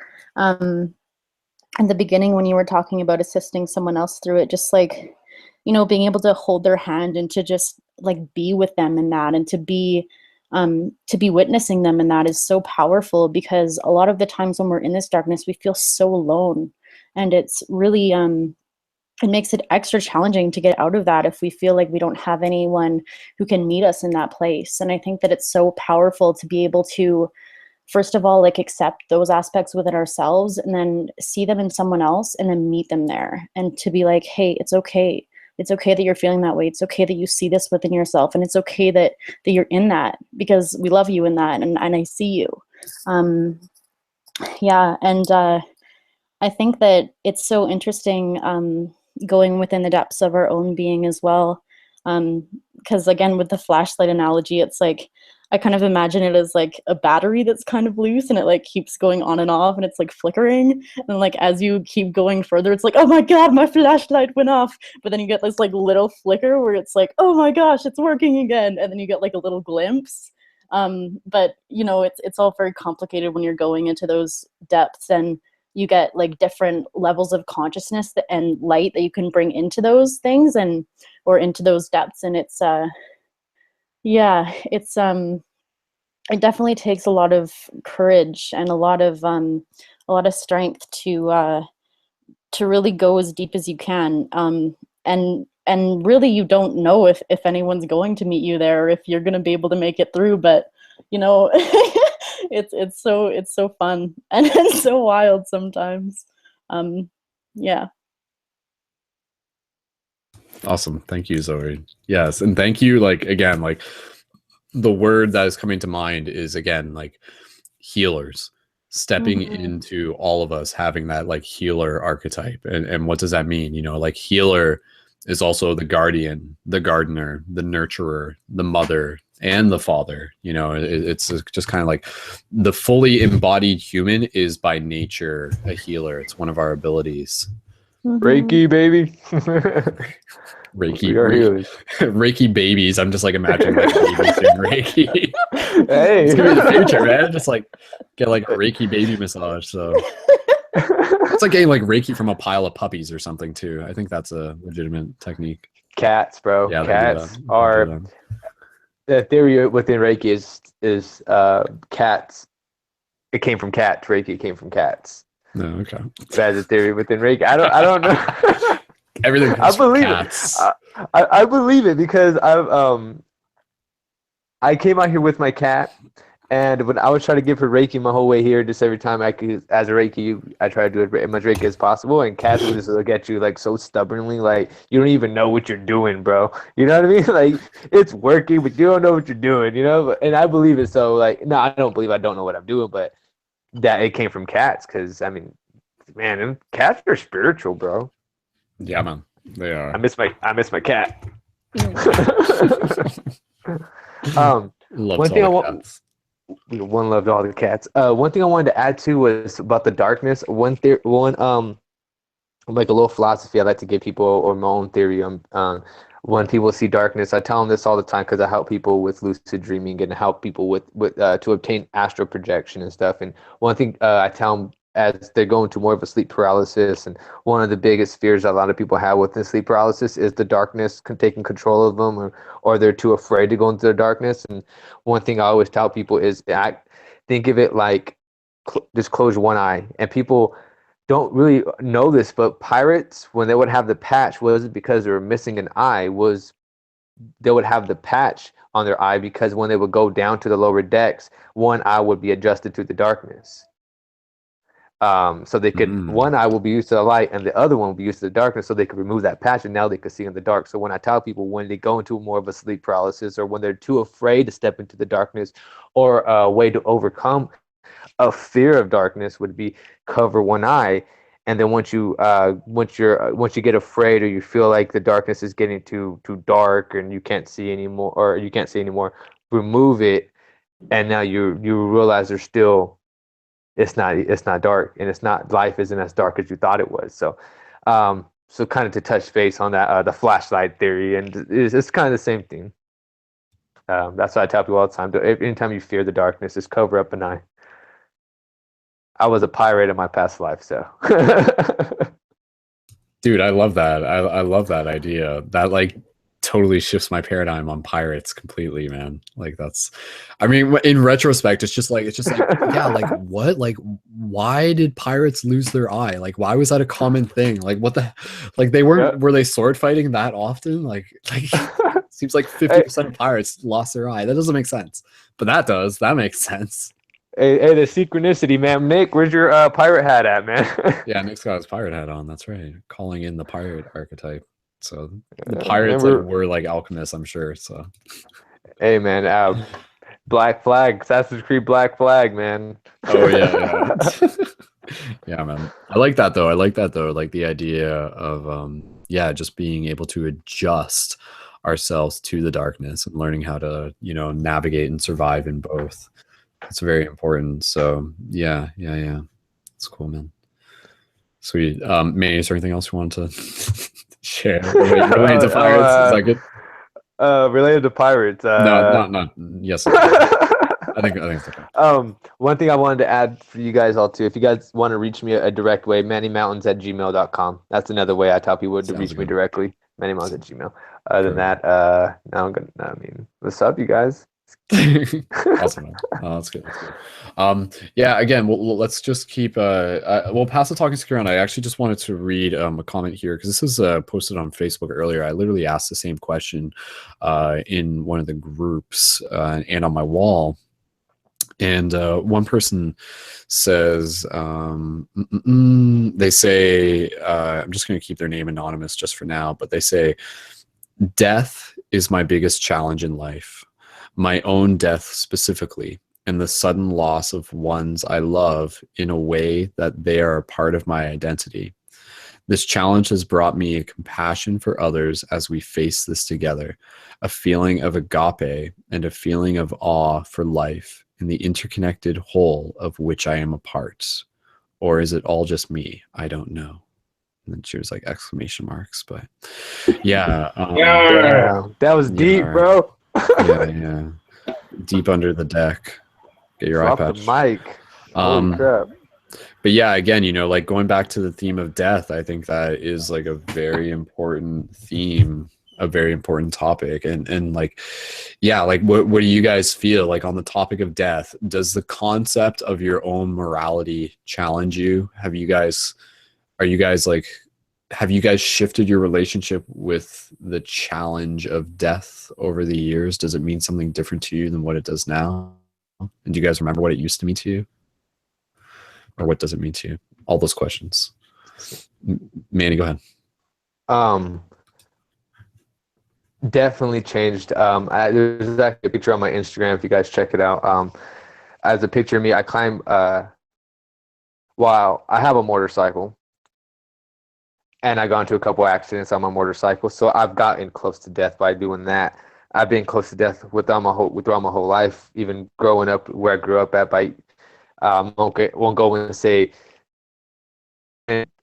in the beginning when you were talking about assisting someone else through it, just like, you know, being able to hold their hand and to just like be with them in that, and to be witnessing them in that is so powerful, because a lot of the times when we're in this darkness, we feel so alone, and it's really it makes it extra challenging to get out of that if we feel like we don't have anyone who can meet us in that place. And I think that it's so powerful to be able to, first of all, like accept those aspects within ourselves, and then see them in someone else, and then meet them there, and to be like, hey, it's okay. It's okay that you're feeling that way. It's okay that you see this within yourself, and it's okay that you're in that, because we love you in that, and I see you. Yeah, and I think that it's so interesting going within the depths of our own being as well. Because again, with the flashlight analogy, it's like, I kind of imagine it as like a battery that's kind of loose, and it like keeps going on and off, and it's like flickering. And like, as you keep going further, it's like, oh my God, my flashlight went off. But then you get this like little flicker where it's like, oh my gosh, it's working again. And then you get like a little glimpse. But you know, it's all very complicated when you're going into those depths, and you get like different levels of consciousness and light that you can bring into those things or into those depths. And it's it definitely takes a lot of courage and a lot of strength to really go as deep as you can. And really, you don't know if anyone's going to meet you there, or if you're going to be able to make it through. But you know, it's so fun and it's so wild sometimes. Yeah. Awesome. Thank you, Zoe. Yes, and thank you. Like again, like the word that is coming to mind is again like healers. Stepping into all of us having that like healer archetype. And what does that mean? You know, like healer is also the guardian, the gardener, the nurturer, the mother, and the father. You know, it's just kind of like the fully embodied human is by nature a healer. It's one of our abilities. Reiki, baby. Reiki babies. I'm just like imagining like babies doing Reiki. Hey, it's gonna be the future, man. Just like get like a Reiki baby massage. So it's like getting like Reiki from a pile of puppies or something too. I think that's a legitimate technique. Cats, bro. Yeah, cats are the theory within Reiki is cats. It came from cats. Reiki came from cats. No, okay. That's a theory within Reiki. I don't know. Everything I believe cats. it. I believe it because I came out here with my cat, and when I was trying to give her Reiki my whole way here, just every time I could, as a Reiki, I try to do as much Reiki as possible, and cats will just look at you like so stubbornly, like you don't even know what you're doing, bro. You know what I mean? Like it's working, but you don't know what you're doing, you know? And I believe it. So like, no, I don't believe I don't know what I'm doing, but that it came from cats, because I mean, man, them cats are spiritual, bro. Yeah, man, they are. I miss my cat. One love to all the cats. One thing I wanted to add to was about the darkness. Like a little philosophy I like to give people, or my own theory. When people see darkness, I tell them this all the time because I help people with lucid dreaming and help people with to obtain astral projection and stuff. And one thing I tell them as they're going to more of a sleep paralysis, and one of the biggest fears a lot of people have with the sleep paralysis is the darkness taking control of them, or they're too afraid to go into the darkness. And one thing I always tell people is think of it like just close one eye. And people don't really know this, but pirates, when they would have the patch, wasn't because they were missing an eye, was they would have the patch on their eye because when they would go down to the lower decks, one eye would be adjusted to the darkness. So they could, one eye will be used to the light and the other one will be used to the darkness, so they could remove that patch and now they could see in the dark. So when I tell people when they go into more of a sleep paralysis, or when they're too afraid to step into the darkness, or a way to overcome a fear of darkness would be cover one eye. And then once you get afraid, or you feel like the darkness is getting too dark and you can't see anymore, remove it, and now you realize there's still, it's not dark, and it's not, life isn't as dark as you thought it was. So so kind of to touch base on that, the flashlight theory, and it's kind of the same thing. That's what I tell people all the time. Anytime you fear the darkness, just cover up an eye. I was a pirate in my past life, so. Dude, I love that. I love that idea. That like totally shifts my paradigm on pirates completely, man. Like that's, I mean, in retrospect, it's just like yeah, like what, like why did pirates lose their eye? Like why was that a common thing? Like what the, like they weren't, were they sword fighting that often? Like seems like 50% of pirates lost their eye. That doesn't make sense, but that makes sense. Hey, the synchronicity, man. Nick, where's your pirate hat at, man? Yeah, Nick's got his pirate hat on. That's right. Calling in the pirate archetype. So the pirates were like alchemists, I'm sure. So, hey, man, Black Flag, Assassin's Creed Black Flag, man. Oh yeah. Yeah, man. I like that though. Like the idea of just being able to adjust ourselves to the darkness and learning how to, navigate and survive in both. It's very important. So yeah. It's cool, man. Sweet. Manny, is there anything else you want to share related to pirates? Is that good? Related to pirates. No. Yes. think it's okay. One thing I wanted to add for you guys all too, if you guys want to reach me a direct way, mannymountains@gmail.com. That's another way I tell people to reach me directly. mannymountains@gmail. Other than that, now I'm gonna. I mean, what's up, you guys? Awesome. Oh, that's good. That's good. Yeah. Again, let's just keep. We'll pass the talking stick around. I actually just wanted to read a comment here because this was posted on Facebook earlier. I literally asked the same question in one of the groups and on my wall. And one person says, they say, I'm just going to keep their name anonymous just for now, but they say, death is my biggest challenge in life. My own death specifically, and the sudden loss of ones I love in a way that they are a part of my identity. This challenge has brought me a compassion for others as we face this together, a feeling of agape and a feeling of awe for life in the interconnected whole of which I am a part. Or is it all just me? I don't know. And then she was like exclamation marks, but yeah. That was deep, bro. Yeah. Deep under the deck. Get your Drop iPad. the mic. Holy crap. But yeah, again, like going back to the theme of death, I think that is like a very important theme, a very important topic. And like, yeah, like what do you guys feel like on the topic of death? Does the concept of your own morality challenge you? Have you guys shifted your relationship with the challenge of death over the years? Does it mean something different to you than what it does now? And do you guys remember what it used to mean to you? Or what does it mean to you? All those questions. Manny, go ahead. Definitely changed. There's actually a picture on my Instagram if you guys check it out. As a picture of me, I climb. Wow, I have a motorcycle, and I got into a couple accidents on my motorcycle, so I've gotten close to death by doing that. I've been close to death throughout my whole life, even growing up where I grew up at. By won't go and say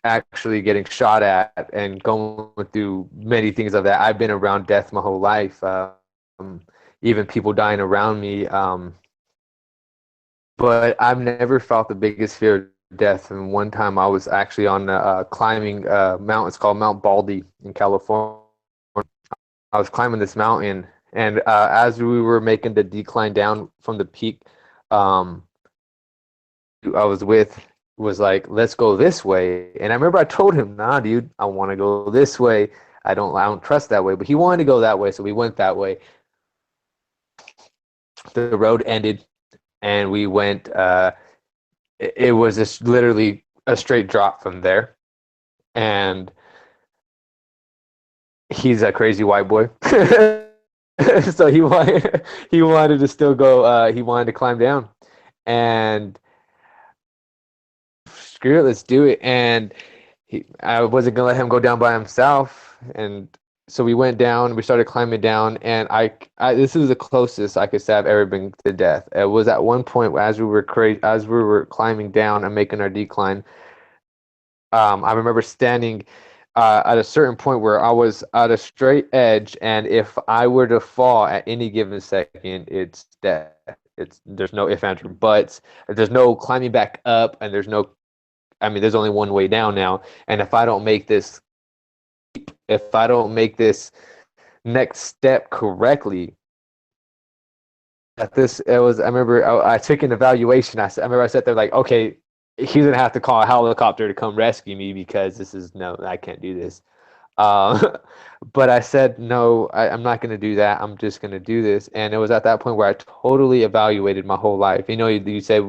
actually getting shot at and going through many things of that. I've been around death my whole life, even people dying around me. But I've never felt the biggest fear of death. And one time I was actually on climbing a mountain. It's called Mount Baldy in California. I was climbing this mountain, and as we were making the decline down from the peak, I was with was like, let's go this way. And I remember I told him, nah, dude, I want to go this way. I don't trust that way. But he wanted to go that way, so we went that way. The road ended, and we went. It was just literally a straight drop from there. And he's a crazy white boy. So he wanted to still go. He wanted to climb down, and screw it, let's do it. And I wasn't gonna let him go down by himself, and so we went down. We started climbing down, and I this is the closest I could say I've ever been to death. It was at one point as we were climbing down and making our decline. I remember standing at a certain point where I was at a straight edge, and if I were to fall at any given second, it's death. There's no ifs, ands, or buts. There's no climbing back up, and there's only one way down now. And if I don't make this next step correctly, I remember I took an evaluation. I remember I sat there like, okay, he's gonna have to call a helicopter to come rescue me because I can't do this. But I said, no, I'm not going to do that. I'm just going to do this. And it was at that point where I totally evaluated my whole life. You said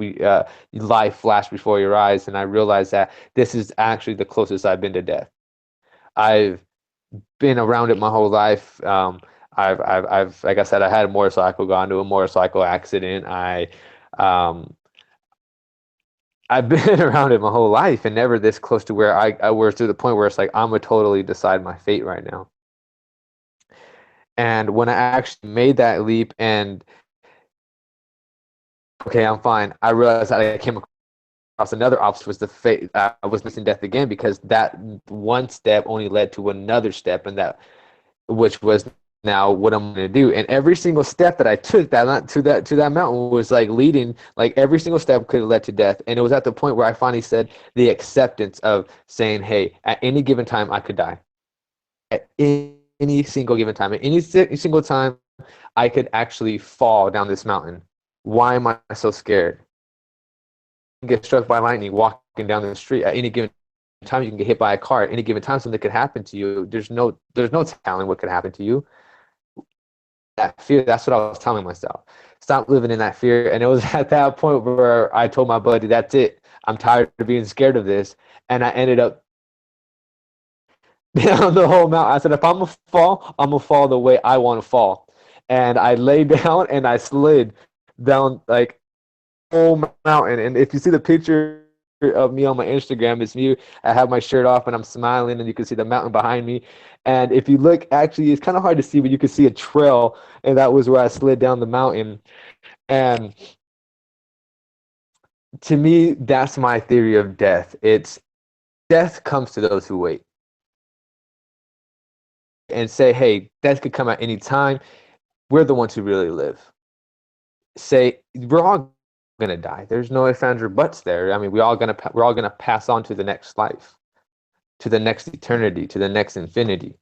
life flashed before your eyes, and I realized that this is actually the closest I've been to death. I've been around it my whole life. I've like I said, I had a motorcycle, got into a motorcycle accident. I've been around it my whole life, and never this close to where I was, to the point where it's like I'm gonna totally decide my fate right now. And when I actually made that leap and okay, I'm fine, I realized that I came across another obstacle, was the fate. I was missing death again, because that one step only led to another step, and that which was now what I'm going to do. And every single step that I took to that mountain was like leading, like every single step could have led to death. And it was at the point where I finally said the acceptance of saying, hey, at any given time I could die. At any single given time, at any single time I could actually fall down this mountain. Why am I so scared? Get struck by lightning walking down the street. At any given time you can get hit by a car. At any given time something could happen to you. There's no telling what could happen to you. That fear, that's what I was telling myself. Stop living in that fear. And it was at that point where I told my buddy, that's it. I'm tired of being scared of this. And I ended up down the whole mountain. I said, if I'm going to fall the way I want to fall. And I lay down and I slid down like whole mountain. And if you see the picture of me on my Instagram, it's me. I have my shirt off and I'm smiling and you can see the mountain behind me. And if you look, actually, it's kind of hard to see, but you can see a trail. And that was where I slid down the mountain. And to me, that's my theory of death. It's death comes to those who wait. And say, hey, death could come at any time. We're the ones who really live. Say, we're all gonna die. There's no ifs, ands, or buts there. I mean, we're all gonna pass on to the next life, to the next eternity, to the next infinity.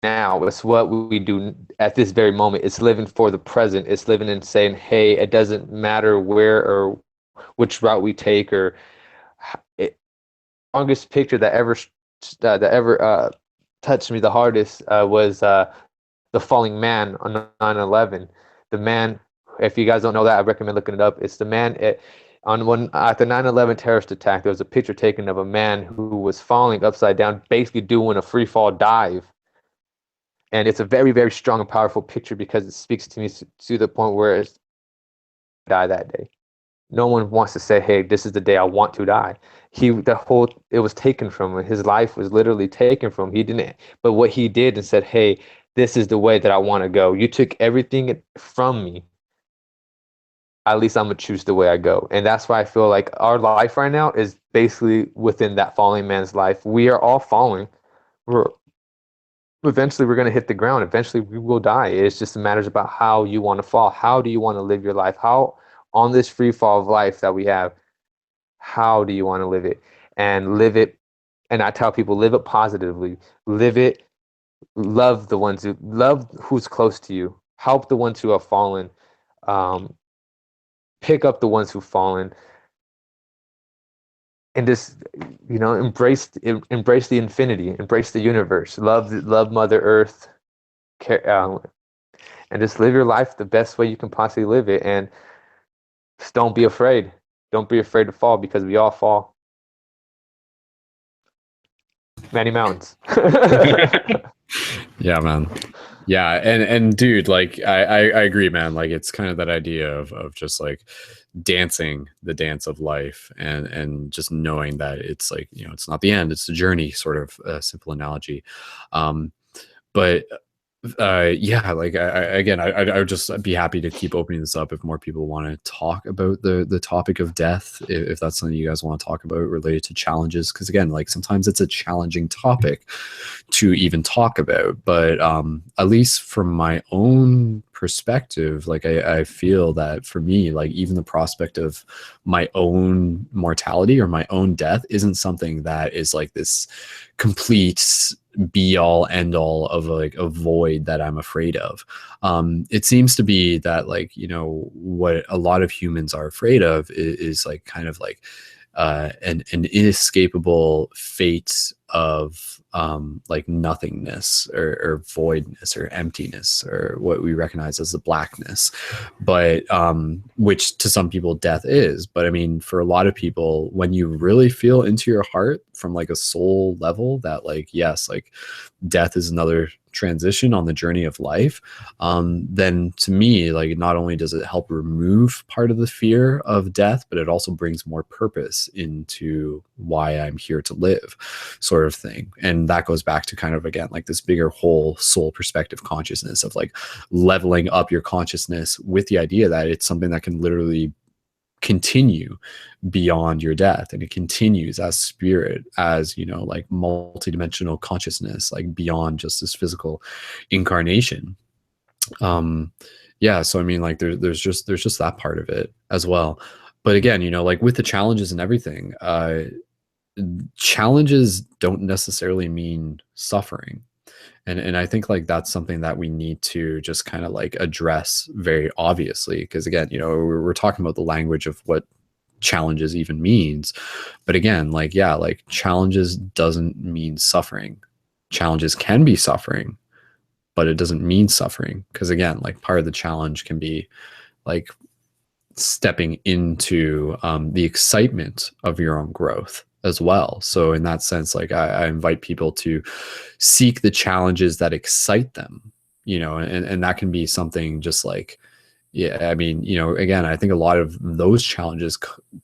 Now, it's what we do at this very moment. It's living for the present. It's living and saying, hey, it doesn't matter where or which route we take, or longest picture that ever touched me the hardest was the falling man on 9/11. The man, if you guys don't know that, I recommend looking it up. It's the man at the 9/11 terrorist attack. There was a picture taken of a man who was falling upside down, basically doing a free fall dive. And it's a very, very strong and powerful picture because it speaks to me to the point where it's die that day. No one wants to say, hey, this is the day I want to die. It was taken from him. His life was literally taken from him. He didn't, but what he did and said, hey, this is the way that I want to go. You took everything from me. At least I'm going to choose the way I go. And that's why I feel like our life right now is basically within that falling man's life. We are all falling. Eventually we're going to hit the ground. Eventually we will die. It's just a matter about how you want to fall. How do you want to live your life? How on this free fall of life that we have, how do you want to live it? And live it, and I tell people, live it positively. Live it, love who's close to you. Help the ones who have fallen. Pick up the ones who've fallen. And just, embrace the infinity, embrace the universe, love Mother Earth, and just live your life the best way you can possibly live it. And just don't be afraid. Don't be afraid to fall because we all fall. Many mountains. Yeah, man. Yeah, and dude, like I agree, man. Like it's kind of that idea of just like dancing the dance of life and just knowing that it's like, it's not the end, it's the journey, sort of a simple analogy. But yeah, like I would just be happy to keep opening this up if more people want to talk about the topic of death, if that's something you guys want to talk about related to challenges, because again, like sometimes it's a challenging topic to even talk about, but at least from my own perspective, like I feel that for me, like even the prospect of my own mortality or my own death isn't something that is like this complete be all end all of like a void that I'm afraid of. It seems to be that like, what a lot of humans are afraid of is like kind of like an inescapable fate of like nothingness or voidness or emptiness, or what we recognize as the blackness, but which to some people death is. But I mean, for a lot of people, when you really feel into your heart from like a soul level that like, yes, like death is another transition on the journey of life, then to me, like not only does it help remove part of the fear of death, but it also brings more purpose into why I'm here to live, sort of thing. And that goes back to kind of, again, like this bigger whole soul perspective consciousness of like leveling up your consciousness with the idea that it's something that can literally continue beyond your death, and it continues as spirit, as, you know, like multidimensional consciousness, like beyond just this physical incarnation. Yeah, so I mean, like there's just that part of it as well. But again, you know, like with the challenges and everything, challenges don't necessarily mean suffering. And I think like that's something that we need to just kind of like address very obviously, because again, you know, we're talking about the language of what challenges even means. But again, like, yeah, like challenges doesn't mean suffering. Challenges can be suffering, but it doesn't mean suffering, because again, like part of the challenge can be like stepping into the excitement of your own growth as well. So in that sense, like I invite people to seek the challenges that excite them, you know, and that can be something just like, yeah, I mean, you know, again, I think a lot of those challenges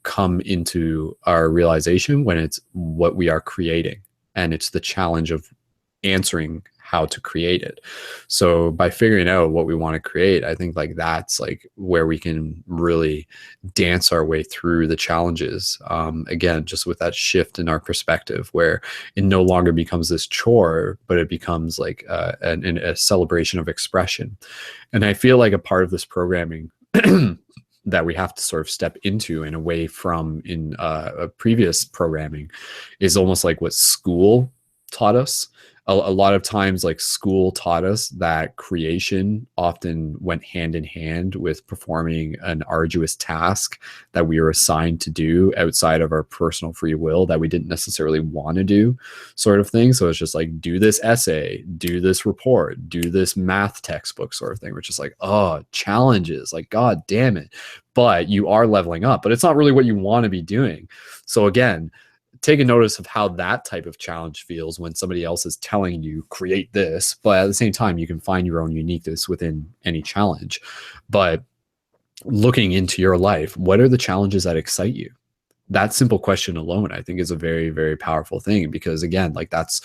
come into our realization when it's what we are creating, and it's the challenge of answering how to create it. So by figuring out what we want to create, I think like that's like where we can really dance our way through the challenges. Again, just with that shift in our perspective, where it no longer becomes this chore, but it becomes like a celebration of expression. And I feel like a part of this programming that we have to sort of step into and away from in a previous programming is almost like what school taught us. A lot of times, like school taught us that creation often went hand in hand with performing an arduous task that we were assigned to do outside of our personal free will that we didn't necessarily want to do, sort of thing. So it's just like, do this essay, do this report, do this math textbook sort of thing. We're just like, oh, challenges, like, God damn it. But you are leveling up, but it's not really what you want to be doing. So again, take a notice of how that type of challenge feels when somebody else is telling you create this, but at the same time you can find your own uniqueness within any challenge. But looking into your life, what are the challenges that excite you? That simple question alone, I think, is a very, very powerful thing, because again, like that's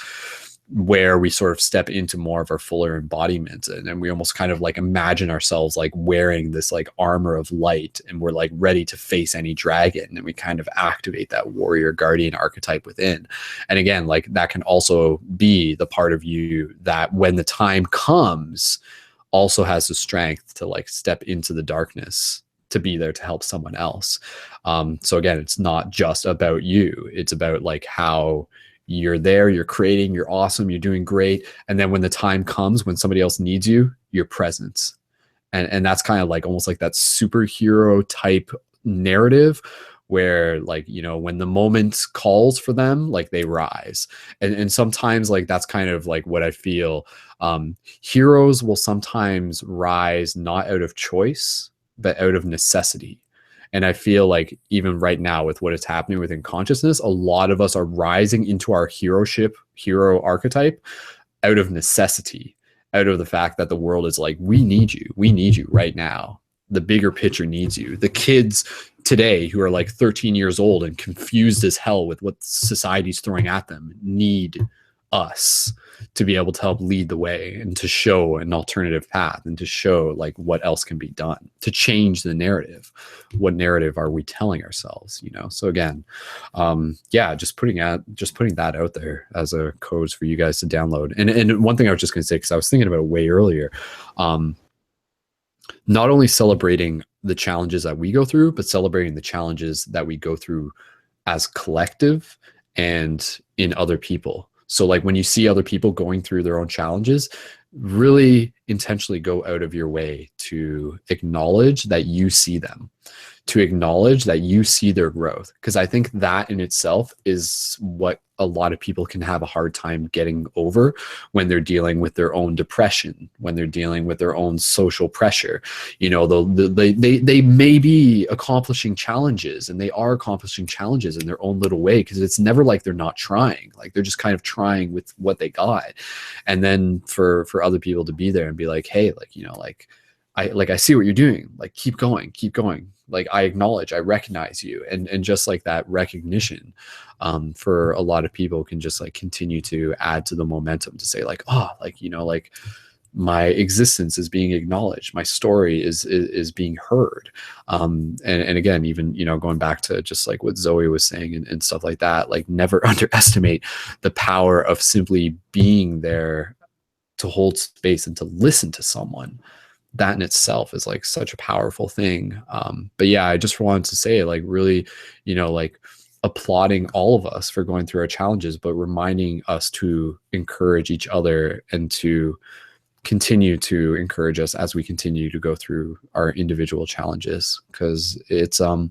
where we sort of step into more of our fuller embodiment, and we almost kind of like imagine ourselves like wearing this like armor of light, and we're like ready to face any dragon, and we kind of activate that warrior guardian archetype within. And again, like that can also be the part of you that when the time comes also has the strength to like step into the darkness, to be there to help someone else. So again, it's not just about you, it's about like how you're there, you're creating, you're awesome, you're doing great. And then when the time comes, when somebody else needs you, you're present. And that's kind of like almost like that superhero type narrative where, like, you know, when the moment calls for them, like they rise. And sometimes like that's kind of like what I feel. Heroes will sometimes rise not out of choice, but out of necessity. And I feel like even right now with what is happening within consciousness, a lot of us are rising into our hero archetype out of necessity, out of the fact that the world is like, we need you right now. The bigger picture needs you. The kids today who are like 13 years old and confused as hell with what society's throwing at them need us to be able to help lead the way and to show an alternative path and to show like what else can be done to change the narrative. What narrative are we telling ourselves, you know? So again, yeah, just putting that out there as a code for you guys to download. And one thing I was just going to say, because I was thinking about it way earlier, not only celebrating the challenges that we go through, but celebrating the challenges that we go through as collective and in other people. So like when you see other people going through their own challenges, really intentionally go out of your way to acknowledge that you see them, to acknowledge that you see their growth. Because I think that in itself is what a lot of people can have a hard time getting over when they're dealing with their own depression, when they're dealing with their own social pressure. You know, they may be accomplishing challenges, and they are accomplishing challenges in their own little way, because it's never like they're not trying. Like they're just kind of trying with what they got. And then for other people to be there and be like, hey, like, you know, like I see what you're doing, like keep going, like I acknowledge, I recognize you. And just like that recognition for a lot of people can just like continue to add to the momentum to say like, oh, like, you know, like my existence is being acknowledged, my story is being heard. And again, even, you know, going back to just like what Zoe was saying and stuff like that, like never underestimate the power of simply being there to hold space and to listen to someone. That in itself is like such a powerful thing. But yeah, I just wanted to say, like, really, you know, like applauding all of us for going through our challenges, but reminding us to encourage each other and to continue to encourage us as we continue to go through our individual challenges, because it's a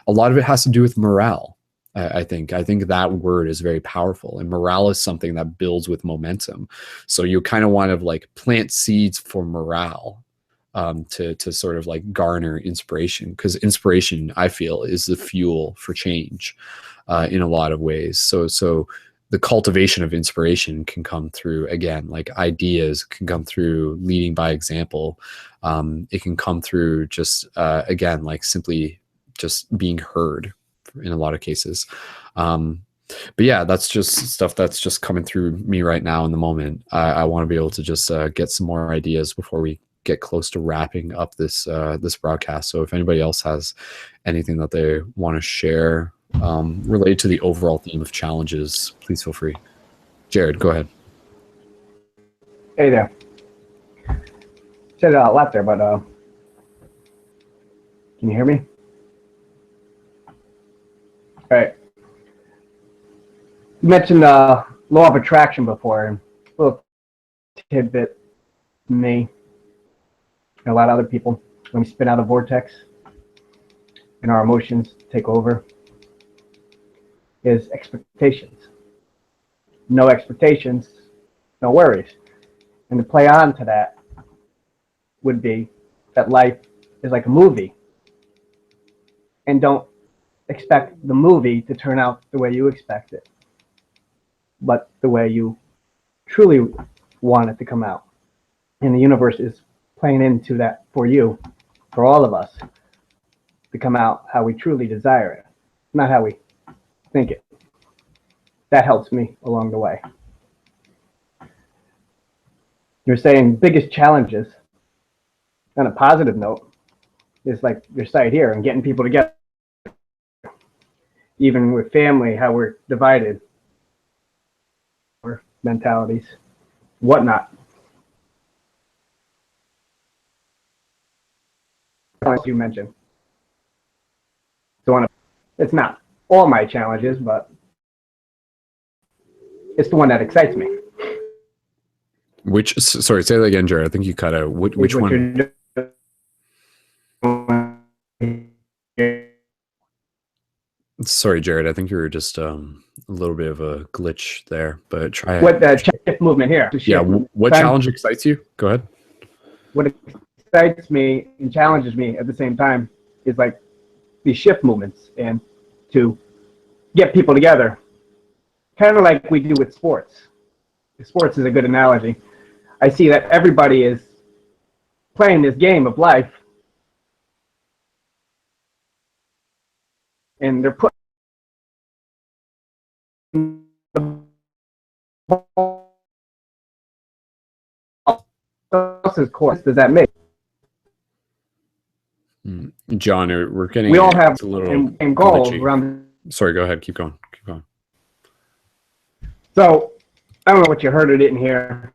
lot of it has to do with morale. I think that word is very powerful, and morale is something that builds with momentum. So you kind of want to like plant seeds for morale, to sort of like garner inspiration, because inspiration, I feel, is the fuel for change in a lot of ways. So the cultivation of inspiration can come through, again, like ideas can come through leading by example. It can come through just, again, like simply just being heard in a lot of cases. But yeah, that's just stuff that's just coming through me right now in the moment. I want to be able to just get some more ideas before we get close to wrapping up this this broadcast. So if anybody else has anything that they want to share related to the overall theme of challenges, please feel free. Jared, go ahead. Hey there. Said a lot there, but can you hear me? All right. You mentioned law of attraction before, and a little tidbit from me and a lot of other people. When we spin out a vortex and our emotions take over, is expectations. No expectations, no worries. And to play on to that would be that life is like a movie. And don't expect the movie to turn out the way you expect it, but the way you truly want it to come out. And the universe is playing into that for you, for all of us, to come out how we truly desire it, not how we think it. That helps me along the way. You're saying biggest challenges, on a positive note, is like your site here and getting people together. Even with family, how we're divided, or mentalities, whatnot. As you mentioned, so it's not all my challenges, but it's the one that excites me. Which, sorry, say that again, Jared. I think you cut out. Which one? Sorry, Jared. I think you were just a little bit of a glitch there, but try it. What shift movement here? Yeah. What challenge excites you? Go ahead. What excites me and challenges me at the same time is like these shift movements, and to get people together, kind of like we do with sports. Sports is a good analogy. I see that everybody is playing this game of life, and they're putting else's course. Does that make? John, we're getting. We all have a little and goals glitchy. around. Sorry, go ahead. Keep going. Keep going. So I don't know what you heard or didn't hear,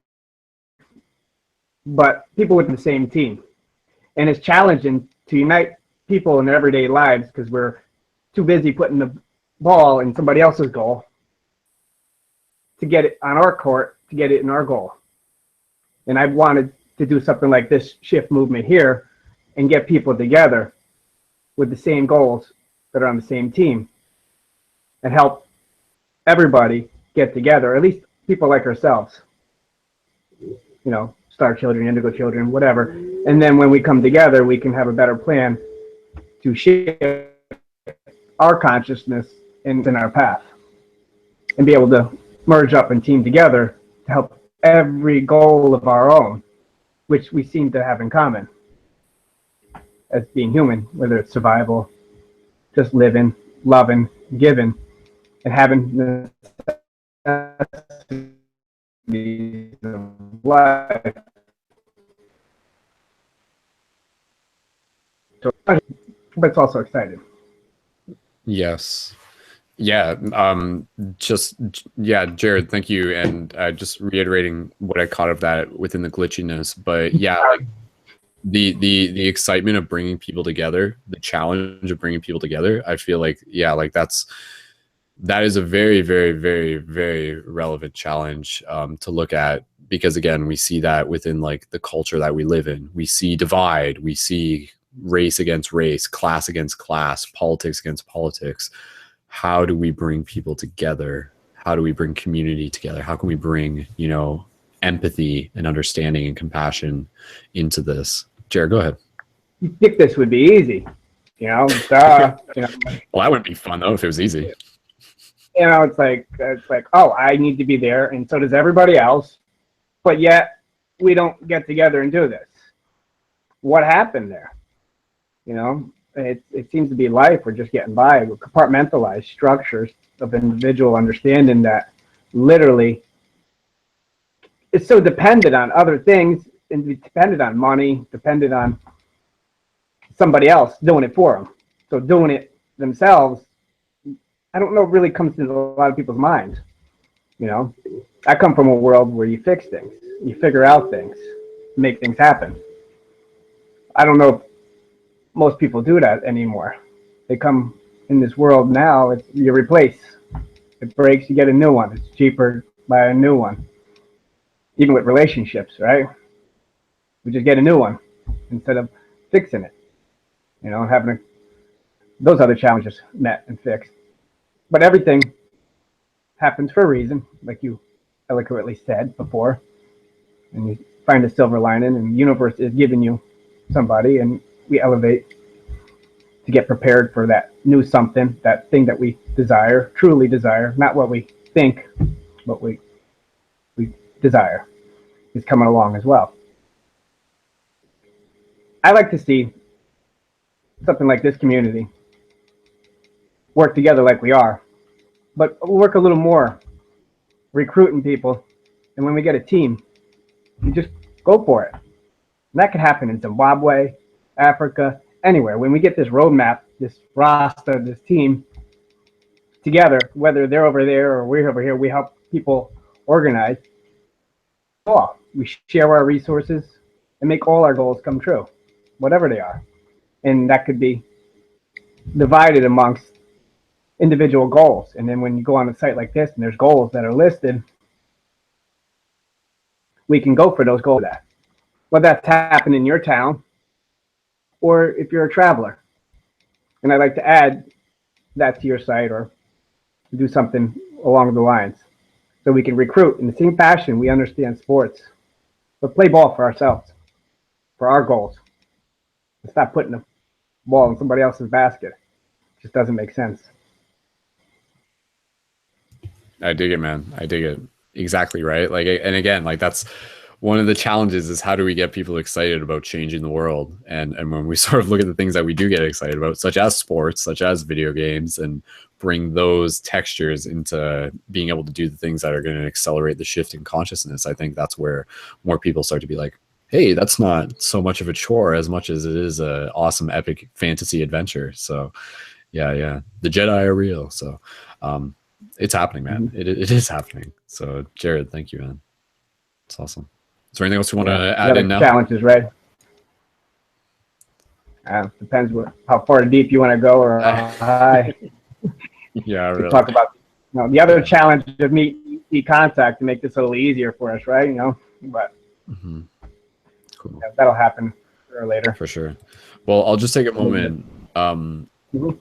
but people with the same team, and it's challenging to unite people in their everyday lives because we're too busy putting the ball in somebody else's goal to get it on our court, to get it in our goal. And I've wanted to do something like this shift movement here and get people together with the same goals that are on the same team and help everybody get together, at least people like ourselves, you know, star children, indigo children, whatever. And then when we come together, we can have a better plan to shift our consciousness in our path and be able to merge up and team together to help every goal of our own, which we seem to have in common as being human, whether it's survival, just living, loving, giving, and having the necessities of life So, but it's also exciting. Yes. Yeah. Jared, thank you. And just reiterating what I caught of that within the glitchiness, but yeah, like the excitement of bringing people together, the challenge of bringing people together. I feel like, yeah, like that is a very, very, very, very relevant challenge to look at, because again, we see that within like the culture that we live in. We see divide, we see race against race, class against class, politics against politics. How do we bring people together? How do we bring community together? How can we bring, empathy and understanding and compassion into this? Jared, go ahead. You think this would be easy, Well, that wouldn't be fun though if it was easy. It's like, oh, I need to be there, and so does everybody else, but yet we don't get together and do this. What happened there? It seems to be life. We're just getting by with compartmentalized structures of individual understanding that literally is so dependent on other things, and dependent on money, dependent on somebody else doing it for them. So doing it themselves, I don't know, really comes into a lot of people's minds. I come from a world where you fix things, you figure out things, make things happen. I don't know if most people do that anymore. They come in this world now, you replace. It breaks, you get a new one. It's cheaper to buy a new one. Even with relationships, right? We just get a new one instead of fixing it. Having those other challenges met and fixed. But everything happens for a reason, like you eloquently said before. And you find a silver lining, and the universe is giving you somebody, and we elevate to get prepared for that new something, that thing that we desire, truly desire, not what we think, but we desire is coming along as well. I like to see something like this community work together like we are, but work a little more, recruiting people, and when we get a team, you just go for it. And that could happen in Zimbabwe, Africa, anywhere. When we get this roadmap, this roster, this team together, whether they're over there or we're over here, we help people organize. We share our resources and make all our goals come true, whatever they are. And that could be divided amongst individual goals. And then when you go on a site like this and there's goals that are listed, we can go for those goals. Whether that's happening in your town or if you're a traveler. And I'd like to add that to your site or do something along the lines so we can recruit in the same fashion we understand sports, but play ball for ourselves, for our goals. And stop putting the ball in somebody else's basket. It just doesn't make sense. I dig it, man. I dig it. Exactly right. Like, and again, like that's one of the challenges is how do we get people excited about changing the world? And when we sort of look at the things that we do get excited about, such as sports, such as video games, and bring those textures into being able to do the things that are going to accelerate the shift in consciousness, I think that's where more people start to be like, hey, that's not so much of a chore as much as it is a awesome epic fantasy adventure. So yeah, the Jedi are real. So it's happening, man. It is happening. So Jared, thank you, man. It's awesome. Is there anything else you want to add in now? Challenges, right? Depends how far deep you want to go or how high. Yeah, really. Talk about the other challenge of meet contact to make this a little easier for us, right? But cool. That'll happen sooner or later. For sure. Well, I'll just take a moment.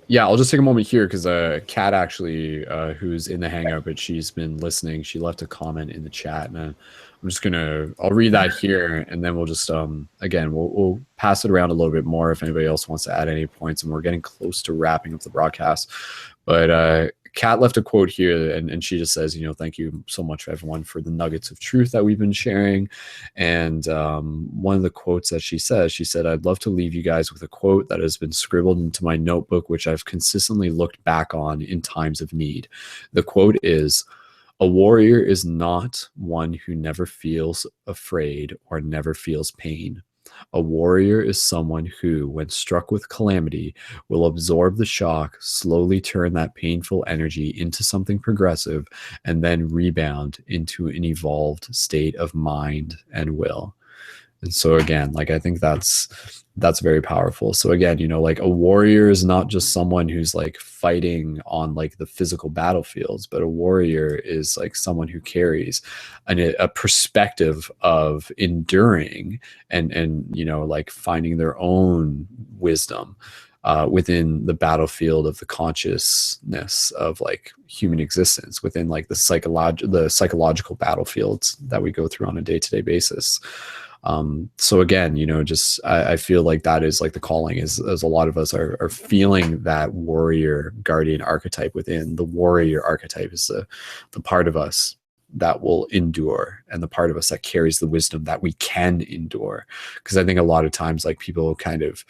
Yeah, I'll just take a moment here because Kat actually, who's in the Hangout, but she's been listening. She left a comment in the chat, and I'll read that here, and then we'll just, again, we'll pass it around a little bit more if anybody else wants to add any points, and we're getting close to wrapping up the broadcast. But Kat left a quote here, and she just says, thank you so much, everyone, for the nuggets of truth that we've been sharing. And one of the quotes that she said, I'd love to leave you guys with a quote that has been scribbled into my notebook, which I've consistently looked back on in times of need. The quote is, a warrior is not one who never feels afraid or never feels pain. A warrior is someone who, when struck with calamity, will absorb the shock, slowly turn that painful energy into something progressive, and then rebound into an evolved state of mind and will. And so again, like I think that's very powerful. So again, you know, like a warrior is not just someone who's like fighting on like the physical battlefields, but a warrior is like someone who carries a perspective of enduring and you know, like finding their own wisdom within the battlefield of the consciousness of like human existence, within like the psychological battlefields that we go through on a day-to-day basis. So again, you know, just I feel like that is like the calling, is as a lot of us are feeling that warrior guardian archetype within. The warrior archetype is the part of us that will endure, and the part of us that carries the wisdom that we can endure. Because I think a lot of times, like, people kind of,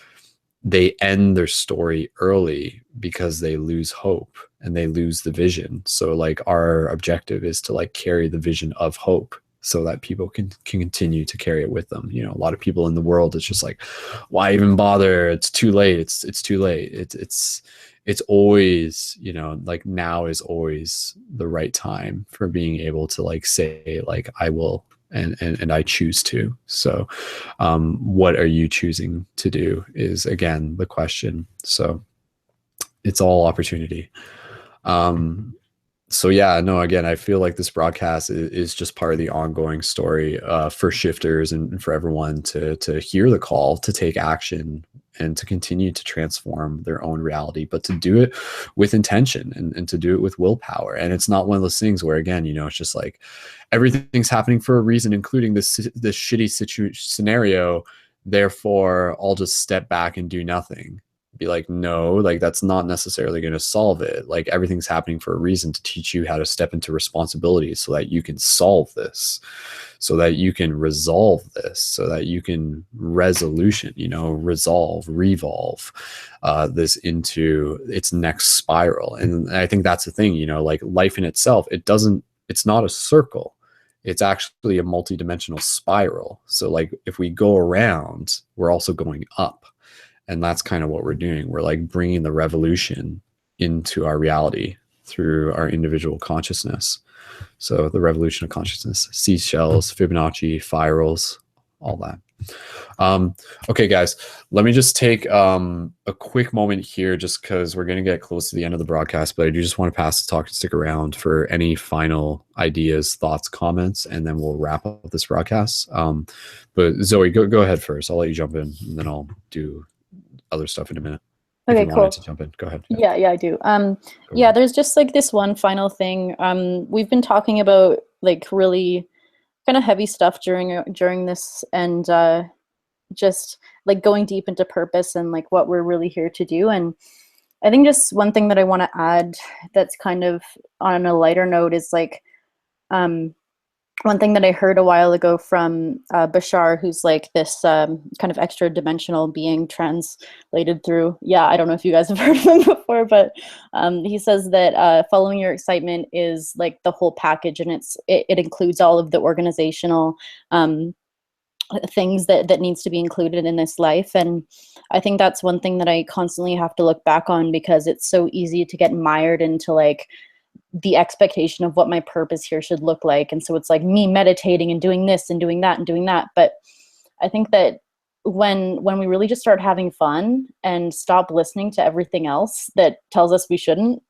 they end their story early because they lose hope and they lose the vision. So like our objective is to like carry the vision of hope, so that people can continue to carry it with them. You know, a lot of people in the world, it's just like, why even bother? It's too late. It's too late. It's always, you know, like now is always the right time for being able to like say like, I will, and I choose to. So what are you choosing to do is again the question. So it's all opportunity. So yeah, no, again, I feel like this broadcast is just part of the ongoing story for shifters and for everyone to hear the call to take action and to continue to transform their own reality, but to do it with intention and to do it with willpower. And it's not one of those things where, again, you know, it's just like everything's happening for a reason, including this shitty scenario. Therefore, I'll just step back and do nothing. Be like, no, like that's not necessarily going to solve it. Like everything's happening for a reason, to teach you how to step into responsibility so that you can solve this, so that you can resolve this, so that you can resolve revolve this into its next spiral. And I think that's the thing, you know, like life in itself, it's not a circle. It's actually a multidimensional spiral. So like if we go around, we're also going up. And that's kind of what we're doing. We're like bringing the revolution into our reality through our individual consciousness. So the revolution of consciousness, seashells, Fibonacci, spirals, all that. Okay, guys, let me just take a quick moment here, just because we're going to get close to the end of the broadcast, but I do just want to pass the talk and stick around for any final ideas, thoughts, comments, and then we'll wrap up this broadcast. But Zoe, go ahead first. I'll let you jump in, and then I'll do other stuff in a minute. Okay, if you cool. wanted to jump in, go ahead. Yeah, I do. Yeah, there's just like this one final thing. We've been talking about like really kind of heavy stuff during this, and just like going deep into purpose and like what we're really here to do. And I think just one thing that I want to add that's kind of on a lighter note is like one thing that I heard a while ago from Bashar, who's like this kind of extra dimensional being translated through. Yeah, I don't know if you guys have heard of him before, but he says that following your excitement is like the whole package, and it includes all of the organizational things that needs to be included in this life. And I think that's one thing that I constantly have to look back on, because it's so easy to get mired into like the expectation of what my purpose here should look like. And so it's like me meditating and doing this and doing that and doing that. But I think that when we really just start having fun and stop listening to everything else that tells us we shouldn't,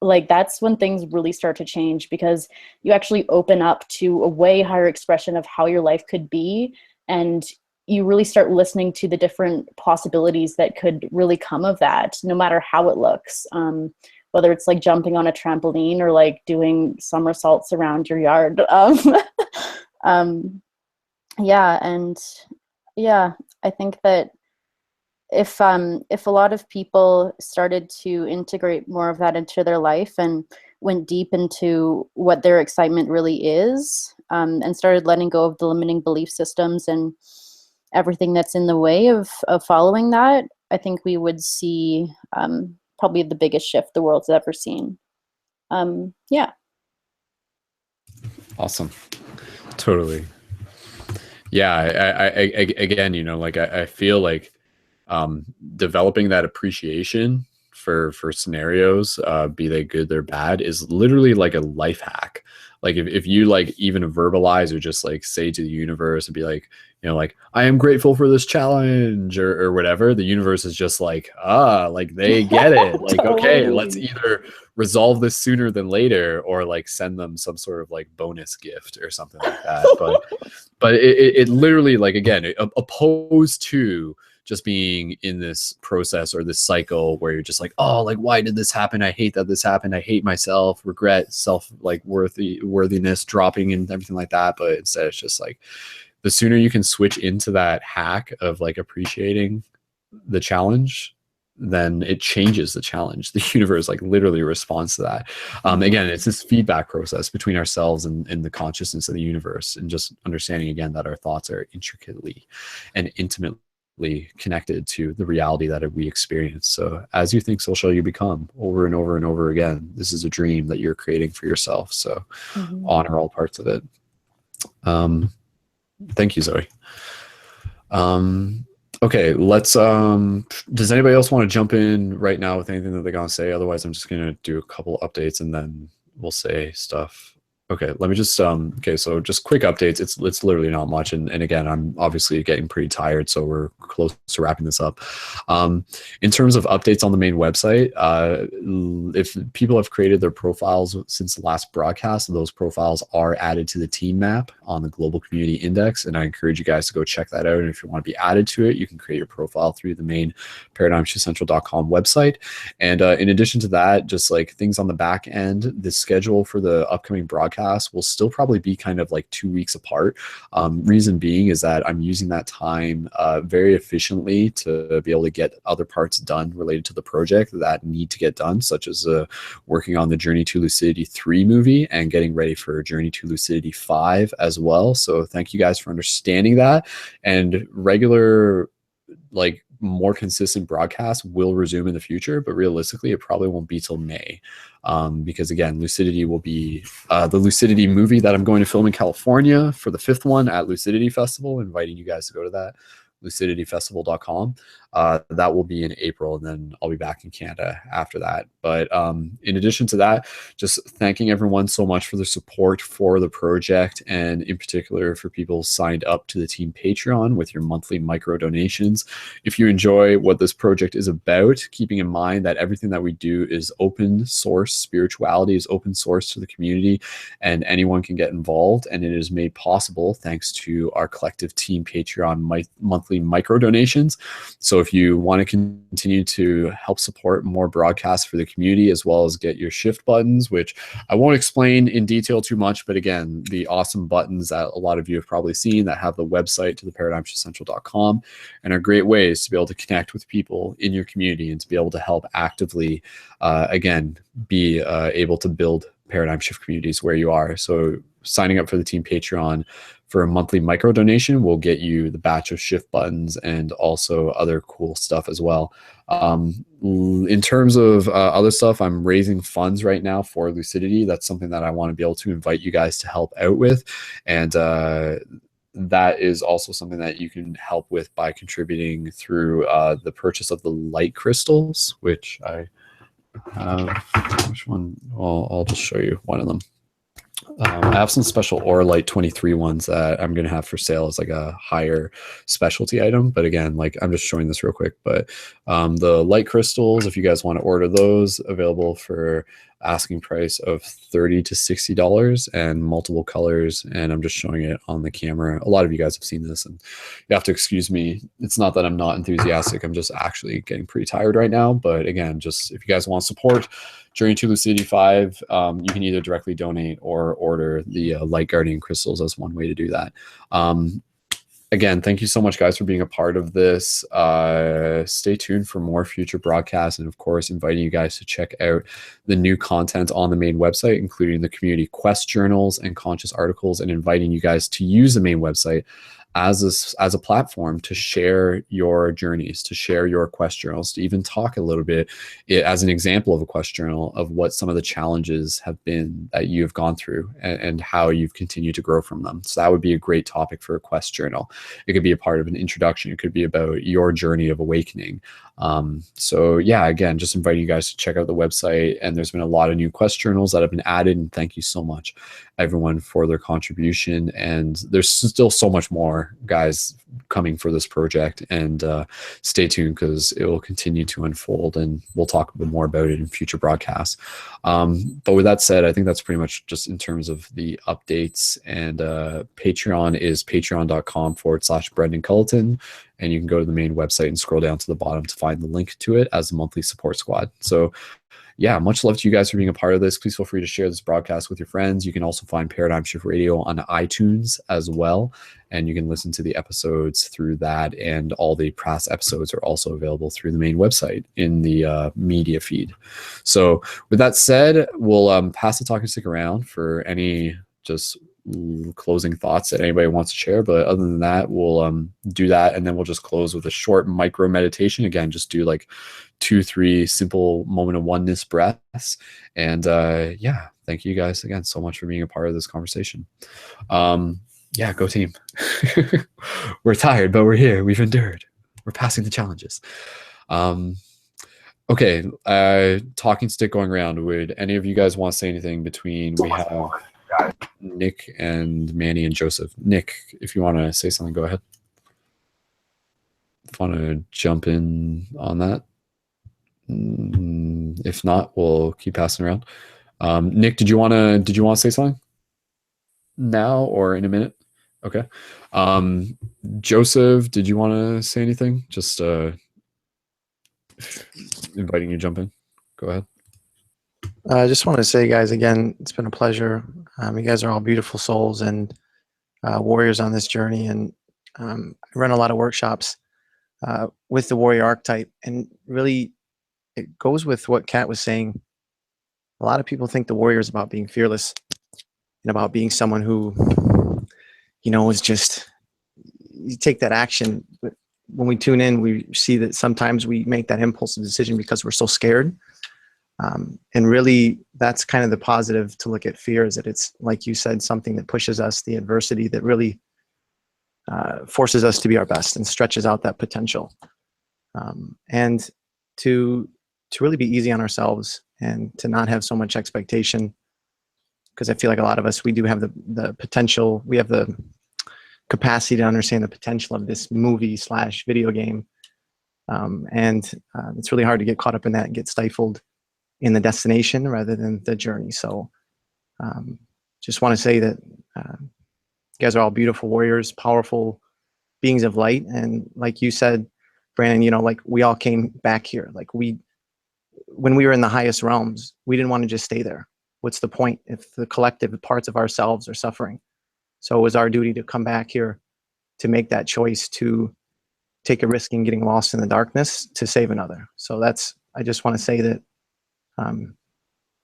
like that's when things really start to change, because you actually open up to a way higher expression of how your life could be. And you really start listening to the different possibilities that could really come of that, no matter how it looks. Whether it's like jumping on a trampoline or like doing somersaults around your yard. Yeah, and yeah, I think that if a lot of people started to integrate more of that into their life and went deep into what their excitement really is, and started letting go of the limiting belief systems and everything that's in the way of following that, I think we would see probably the biggest shift the world's ever seen. Yeah. Awesome. Totally. Yeah, again, you know, like I feel like developing that appreciation for scenarios, be they good or bad, is literally like a life hack. Like if you like even verbalize or just like say to the universe and be like, you know, like, I am grateful for this challenge or whatever, the universe is just like, like they get it. Like, okay, let's either resolve this sooner than later or like send them some sort of like bonus gift or something like that. But it literally, like, again, opposed to just being in this process or this cycle where you're just like, oh, like, why did this happen? I hate that this happened. I hate myself, regret, self like worthiness dropping and everything like that. But instead it's just like, the sooner you can switch into that hack of like appreciating the challenge, then it changes the challenge. The universe like literally responds to that. Again, it's this feedback process between ourselves and the consciousness of the universe, and just understanding again that our thoughts are intricately and intimately connected to the reality that we experience. So as you think, so shall you become, over and over and over again. This is a dream that you're creating for yourself. So honor all parts of it. Thank you, Zoe. Okay, let's does anybody else want to jump in right now with anything that they're gonna say? Otherwise I'm just gonna do a couple updates and then we'll say stuff. Okay, let me just okay, so just quick updates. It's literally not much, and again, I'm obviously getting pretty tired, so we're close to wrapping this up. In terms of updates on the main website, if people have created their profiles since the last broadcast, those profiles are added to the team map on the Global Community Index, and I encourage you guys to go check that out. And if you want to be added to it, you can create your profile through the main ParadigmShiftCentral.com website. And in addition to that, just like things on the back end, the schedule for the upcoming broadcast will still probably be kind of like 2 weeks apart. Reason being is that I'm using that time very efficiently to be able to get other parts done related to the project that need to get done, such as working on the Journey to Lucidity 3 movie and getting ready for Journey to Lucidity 5 as well. So thank you guys for understanding that. And regular, like, more consistent broadcasts will resume in the future, but realistically it probably won't be till May, because again, Lucidity will be the Lucidity movie that I'm going to film in California for the 5th one at Lucidity Festival, inviting you guys to go to that, lucidityfestival.com. That will be in April, and then I'll be back in Canada after that. But in addition to that, just thanking everyone so much for the support for the project, and in particular for people signed up to the team Patreon with your monthly micro donations. If you enjoy what this project is about, keeping in mind that everything that we do is open source, spirituality is open source to the community, and anyone can get involved, and it is made possible thanks to our collective team Patreon monthly micro donations. So if you want to continue to help support more broadcasts for the community, as well as get your shift buttons, which I won't explain in detail too much, but again, the awesome buttons that a lot of you have probably seen that have the website to the ParadigmShiftCentral.com, and are great ways to be able to connect with people in your community and to be able to help actively, again, be able to build paradigm shift communities where you are. So signing up for the team Patreon for a monthly micro donation will get you the batch of shift buttons and also other cool stuff as well. In terms of other stuff, I'm raising funds right now for Lucidity. That's something that I want to be able to invite you guys to help out with. And that is also something that you can help with by contributing through the purchase of the light crystals, which I have. Which one? Well, I'll just show you one of them. I have some special Auralite 23 ones that I'm going to have for sale as like a higher specialty item. But again, like, I'm just showing this real quick. But the light crystals, if you guys want to order those, available for asking price of $30 to $60 and multiple colors. And I'm just showing it on the camera. A lot of you guys have seen this, and you have to excuse me. It's not that I'm not enthusiastic. I'm just actually getting pretty tired right now. But again, just if you guys want support Journey to Lucidity 5, you can either directly donate or order the Light Guardian crystals as one way to do that. Again, thank you so much, guys, for being a part of this. Stay tuned for more future broadcasts, and of course, inviting you guys to check out the new content on the main website, including the community quest journals and conscious articles, and inviting you guys to use the main website as a platform to share your journeys, to share your quest journals, to even talk a little bit as an example of a quest journal of what some of the challenges have been that you've gone through, and how you've continued to grow from them. So that would be a great topic for a quest journal. It could be a part of an introduction. It could be about your journey of awakening. So yeah, again, just inviting you guys to check out the website, and there's been a lot of new quest journals that have been added, and thank you so much everyone for their contribution. And there's still so much more, guys, coming for this project, and stay tuned, because it will continue to unfold, and we'll talk a bit more about it in future broadcasts. But with that said, I think that's pretty much just in terms of the updates. And Patreon is patreon.com/Brendan Culleton, and you can go to the main website and scroll down to the bottom to find the link to it as the monthly support squad. So yeah, much love to you guys for being a part of this. Please feel free to share this broadcast with your friends. You can also find Paradigm Shift Radio on iTunes as well, and you can listen to the episodes through that, and all the past episodes are also available through the main website in the media feed. So with that said, we'll pass the talking stick around for any just closing thoughts that anybody wants to share. But other than that, we'll do that, and then we'll just close with a short micro meditation. Again, just do like 2-3 simple moment of oneness breaths. And yeah, thank you guys again so much for being a part of this conversation. Yeah, go team. We're tired, but we're here. We've endured. We're passing the challenges. Okay, talking stick going around. Would any of you guys want to say anything between we have Nick and Manny and Joseph? Nick, if you want to say something, go ahead. If you want to jump in on that. If not, we'll keep passing around. Nick, did you want to say something now or in a minute? Okay. Joseph, did you want to say anything? Just inviting you to jump in. Go ahead. I just want to say, guys, again, it's been a pleasure. You guys are all beautiful souls and warriors on this journey. And I run a lot of workshops with the warrior archetype. And really, it goes with what Kat was saying. A lot of people think the warrior is about being fearless and about being someone who, you know, is just, you take that action. But when we tune in, we see that sometimes we make that impulsive decision because we're so scared. And really, that's kind of the positive to look at fear, is that it's, like you said, something that pushes us, the adversity that really forces us to be our best and stretches out that potential. And to really be easy on ourselves and to not have so much expectation, because I feel like a lot of us, we do have the potential, we have the capacity to understand the potential of this movie / video game. And it's really hard to get caught up in that and get stifled in the destination rather than the journey. So just want to say that you guys are all beautiful warriors, powerful beings of light. And like you said, Brandon, you know, like we all came back here. Like when we were in the highest realms, we didn't want to just stay there. What's the point if the collective parts of ourselves are suffering? So it was our duty to come back here to make that choice, to take a risk in getting lost in the darkness to save another. So I just want to say that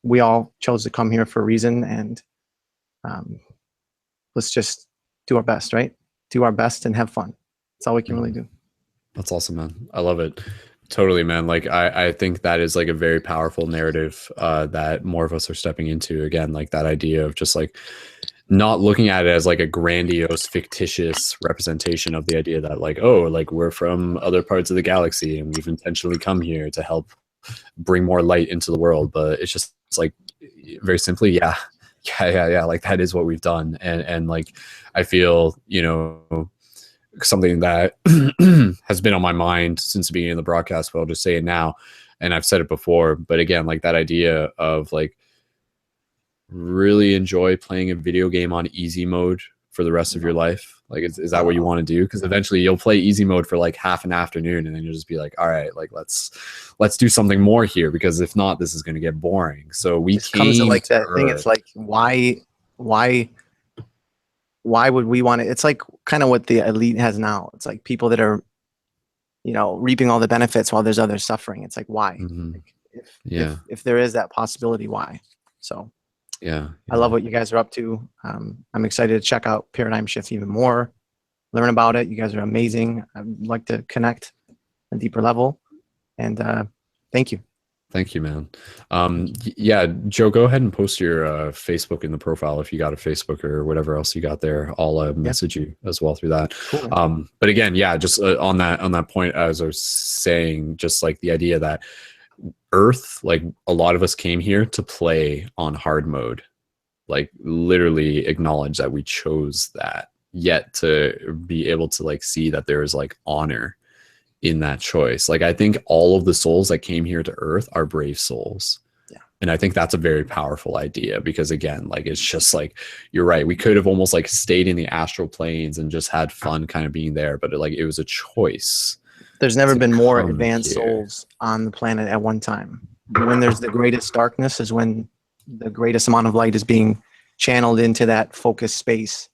we all chose to come here for a reason, and let's just do our best, right? Do our best and have fun. That's all we can really do. That's awesome, man. I love it. Totally, man. Like I think that is like a very powerful narrative that more of us are stepping into. Again, like that idea of just like not looking at it as like a grandiose, fictitious representation of the idea that like, oh, like we're from other parts of the galaxy and we've intentionally come here to help bring more light into the world. But it's like very simply, yeah. Like that is what we've done. And like, I feel, you know, something that has been on my mind since the beginning of the broadcast, but I'll just say it now. And I've said it before, but again, like that idea of like really enjoy playing a video game on easy mode for the rest of your life. Like, is that what you want to do? Because eventually you'll play easy mode for like half an afternoon, and then you'll just be like, all right, like let's do something more here, because if not, this is going to get boring. So we comes to like that thing. It's like, why would we want to? It's like kind of what the elite has now. It's like people that are, you know, reaping all the benefits while there's others suffering. It's like, why? Mm-hmm. Like, if there is that possibility, why? So yeah, I love what you guys are up to. I'm excited to check out Paradigm Shift even more. learn about it. You guys are amazing. I'd like to connect a deeper level. And thank you. Thank you, man. Yeah, Joe, go ahead and post your Facebook in the profile if you got a Facebook or whatever else you got there. I'll message you as well through that. Cool, but again, yeah, just on that point, as I was saying, just like the idea that Earth, like a lot of us came here to play on hard mode, like literally acknowledge that we chose that, yet to be able to like see that there is like honor in that choice. Like I think all of the souls that came here to Earth are brave souls. Yeah. And I think that's a very powerful idea, because again, like it's just like, you're right, we could have almost like stayed in the astral planes and just had fun kind of being there, but it was a choice. There's never been more come advanced here. souls on the planet at one time. When there's the greatest darkness is when the greatest amount of light is being channeled into that focused space.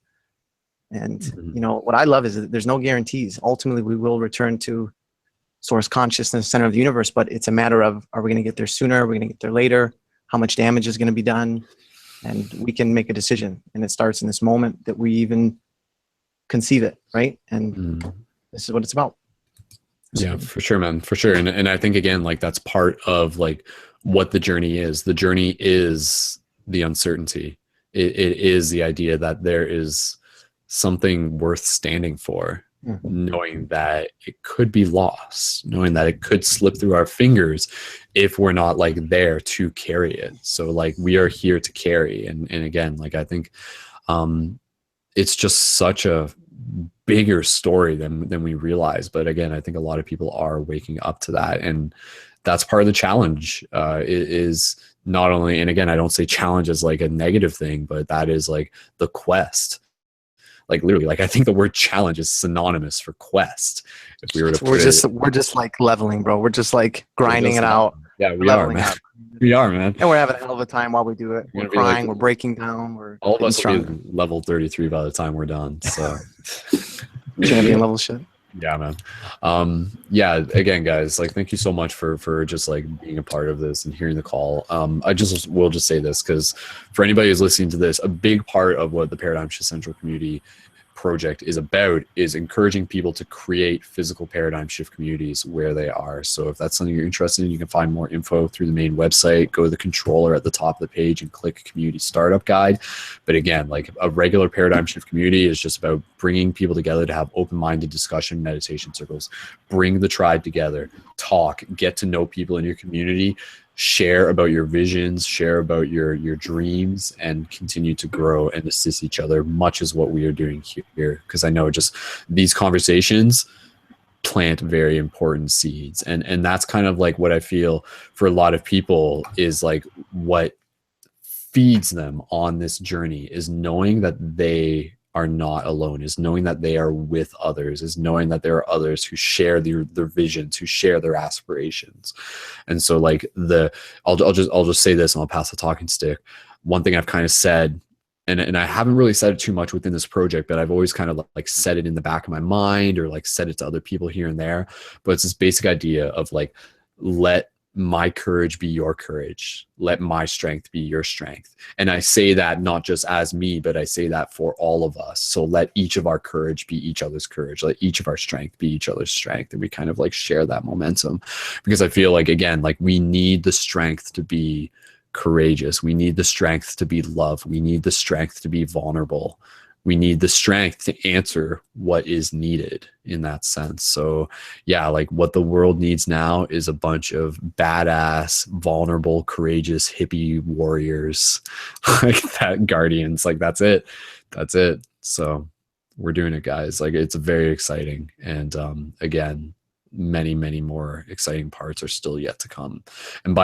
And you know what I love is that there's no guarantees. Ultimately, we will return to source consciousness, center of the universe, but it's a matter of, are we going to get there sooner? Are we going to get there later? How much damage is going to be done? And we can make a decision. And it starts in this moment that we even conceive it, right? And this is what it's about. Yeah, for sure, man, for sure. And I think again, like that's part of like what the journey is. The journey is the uncertainty. It is the idea that there is something worth standing for, knowing that it could be lost, knowing that it could slip through our fingers if we're not like there to carry it. So like we are here to carry. And again, like I think it's just such a bigger story than we realize. But again, I think a lot of people are waking up to that, and that's part of the challenge. Is not only, and again, I don't say challenge as like a negative thing, but that is like the quest. Like literally, like I think the word challenge is synonymous for quest. If we were to we're just like leveling, bro. We're just like grinding it out. Yeah, we are, man. We are, man. And we're having a hell of a time while we do it. We're crying, we're breaking down, we're all of us will stronger. be level 33 by the time we're done. So champion level shit. Yeah, man. Yeah, again, guys, like thank you so much for just like being a part of this and hearing the call. I will just say this, because for anybody who's listening to this, a big part of what the Paradigm Shift Central Community project is about is encouraging people to create physical paradigm shift communities where they are. So if that's something you're interested in, you can find more info through the main website. Go to the controller at the top of the page and click Community Startup Guide. But again, like a regular paradigm shift community is just about bringing people together to have open-minded discussion, meditation circles, bring the tribe together, talk, get to know people in your community, share about your visions, share about your dreams, and continue to grow and assist each other, much as what we are doing here. Because I know just these conversations plant very important seeds. And that's kind of like what I feel for a lot of people is like what feeds them on this journey is knowing that they are not alone, is knowing that they are with others, is knowing that there are others who share their visions, who share their aspirations. And so like I'll just say this and I'll pass the talking stick. One thing I've kind of said, and I haven't really said it too much within this project, but I've always kind of like said it in the back of my mind or like said it to other people here and there, but it's this basic idea of like, let my courage be your courage. Let my strength be your strength. And I say that not just as me, but I say that for all of us. So let each of our courage be each other's courage. Let each of our strength be each other's strength. And we kind of like share that momentum, because I feel like, again, like we need the strength to be courageous. We need the strength to be love. We need the strength to be vulnerable. We need the strength to answer what is needed in that sense. So yeah, like what the world needs now is a bunch of badass, vulnerable, courageous hippie warriors like that, guardians. Like that's it. So we're doing it, guys. Like it's very exciting. And again, many more exciting parts are still yet to come. And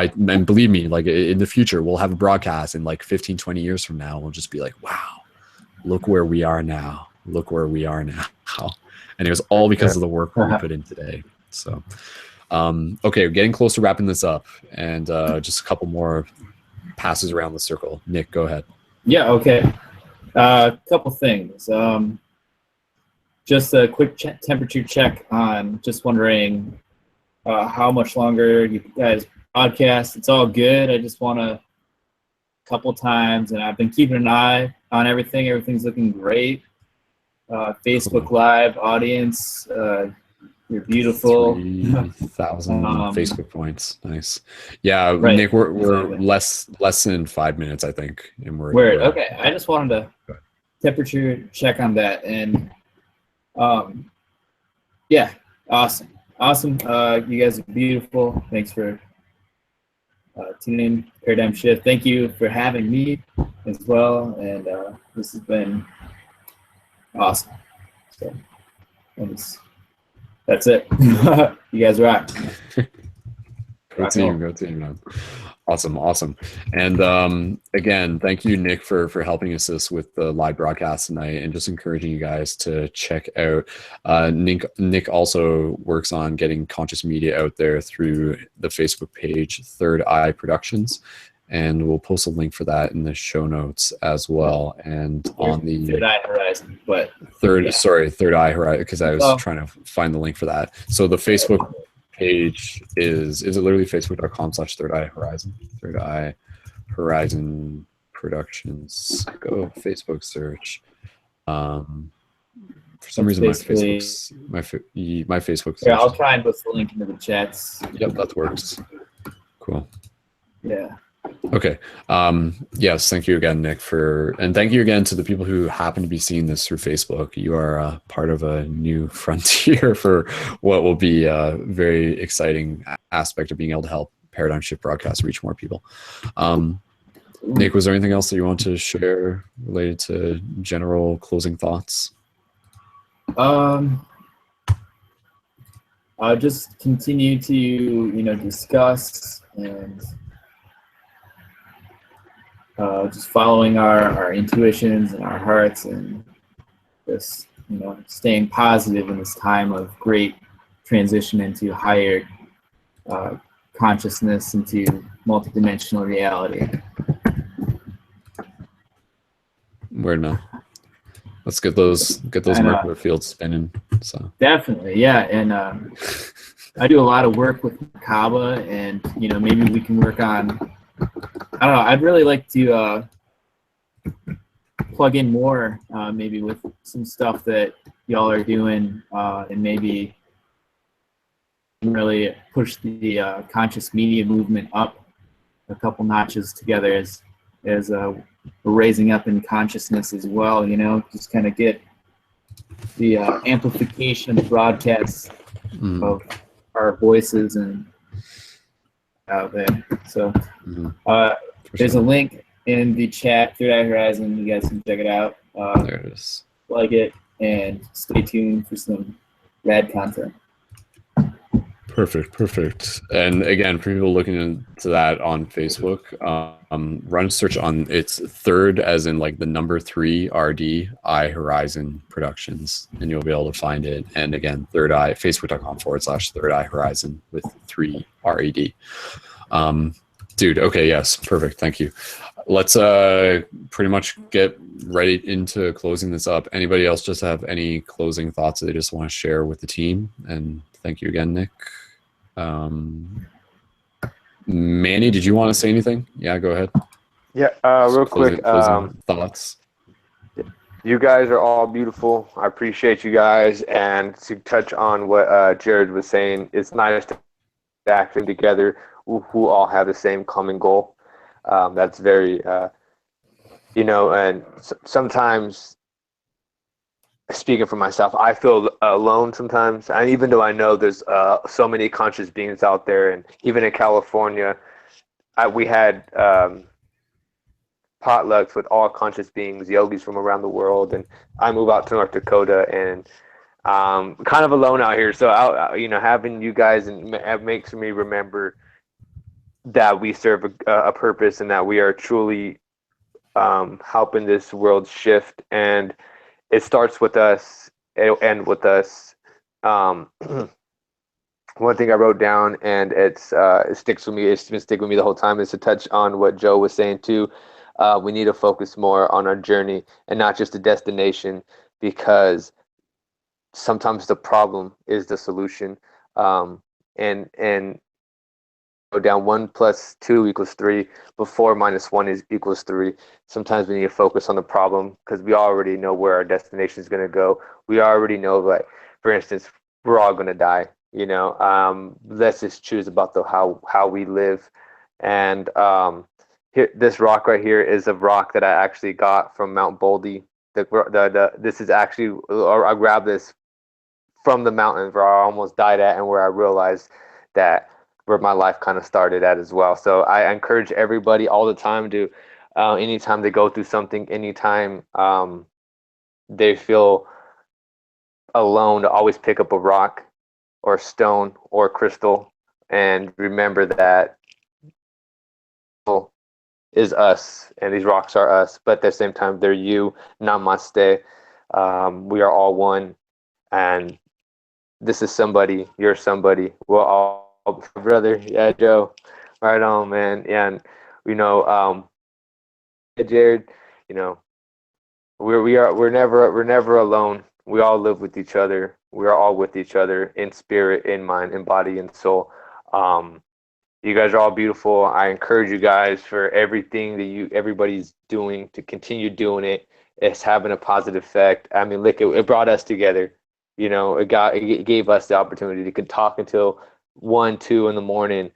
believe me, like in the future, we'll have a broadcast in like 15, 20 years from now. We'll just be like, wow, look where we are now. Look where we are now. And it was all because of the work we put in today. So, okay, we're getting close to wrapping this up, and just a couple more passes around the circle. Nick, go ahead. Yeah, okay. Couple things. Just a quick temperature check on, just wondering how much longer you guys podcast. It's all good. I just want to couple times, and I've been keeping an eye on everything. Everything's looking great. Facebook Live audience. You're beautiful. 3,000 Facebook points. Nice. Yeah, Right, Nick, we're exactly. less than 5 minutes, I think, and we're Okay. I just wanted to temperature check on that, and yeah, awesome. You guys are beautiful. Thanks for tuning in, Paradigm Shift. Thank you for having me as well, and this has been awesome. So that's it. You guys rock. Go team, man. Awesome. And again, thank you, Nick, for helping us with the live broadcast tonight, and just encouraging you guys to check out. Nick also works on getting conscious media out there through the Facebook page Third Eye Productions, and we'll post a link for that in the show notes as well. And on the Third Eye Horizon, but Third Eye Horizon, because I was trying to find the link for that. So the Facebook page is it literally facebook.com/Third Eye Horizon? Third Eye Horizon Productions. Go Facebook search. For some reason, my Facebook. Yeah, I'll try and post the link into the chats. Yep, that works. Cool. Yeah. Okay. Yes, thank you again, Nick, and thank you again to the people who happen to be seeing this through Facebook. You are part of a new frontier for what will be a very exciting aspect of being able to help Paradigm Shift Broadcast reach more people. Nick, was there anything else that you want to share related to general closing thoughts? I'll just continue to, discuss and just following our intuitions and our hearts, and just staying positive in this time of great transition into higher consciousness, into multidimensional reality. Word, man. Let's get those Merkaba fields spinning. So definitely, yeah. And I do a lot of work with Merkaba, and maybe we can work on. I don't know. I'd really like to plug in more, maybe with some stuff that y'all are doing, and maybe really push the conscious media movement up a couple notches together as we're raising up in consciousness as well. Just kind of get the amplification of the broadcasts of our voices and out there. So there's a link in the chat, Third Eye Horizon. You guys can check it out. There it is. Like it, and stay tuned for some rad content. Perfect. And again, for people looking into that on Facebook, run a search on it's third as in like the number 3 RD Eye Horizon Productions, and you'll be able to find it. And again, Third Eye, facebook.com/Third Eye Horizon with 3 RED. Dude, okay, yes, perfect. Thank you. Let's pretty much get right into closing this up. Anybody else just have any closing thoughts that they just want to share with the team? And thank you again, Nick. Manny, did you want to say anything? Yeah, go ahead. Yeah, real quick. Closing thoughts. You guys are all beautiful. I appreciate you guys. And to touch on what Jared was saying, it's nice to act together who all have the same common goal. That's very, and sometimes, speaking for myself, I feel alone sometimes. And even though I know there's so many conscious beings out there, and even in California, we had potlucks with all conscious beings, yogis from around the world. And I move out to North Dakota, and kind of alone out here. So, having you guys makes me remember that we serve a purpose, and that we are truly helping this world shift. And it starts with us, it'll end with us. One thing I wrote down, and it sticks with me, it's been sticking with me the whole time, is to touch on what Joe was saying too. We need to focus more on our journey and not just the destination, because sometimes the problem is the solution. And down 1 + 2 = 3, but 4 - 1 equals 3. Sometimes we need to focus on the problem because we already know where our destination is going to go. We already know that, for instance, we're all going to die. Let's just choose about how we live. And here, this rock right here is a rock that I actually got from Mount Boldy. This is actually, I grabbed this from the mountain where I almost died at, and where I realized that where my life kind of started at as well. So I encourage everybody all the time to, anytime they go through something, anytime they feel alone, to always pick up a rock or stone or crystal and remember that is us and these rocks are us, but at the same time they're you. Namaste. We are all one, and this is somebody, you're somebody, we're all brother. Yeah, Joe, right on, man. And Jared, we're never alone. We all live with each other. We are all with each other in spirit, in mind, in body, and soul. You guys are all beautiful. I encourage you guys for everything that everybody's doing to continue doing it. It's having a positive effect. I mean, look, it brought us together. It gave us the opportunity to talk until 1, 2 in the morning,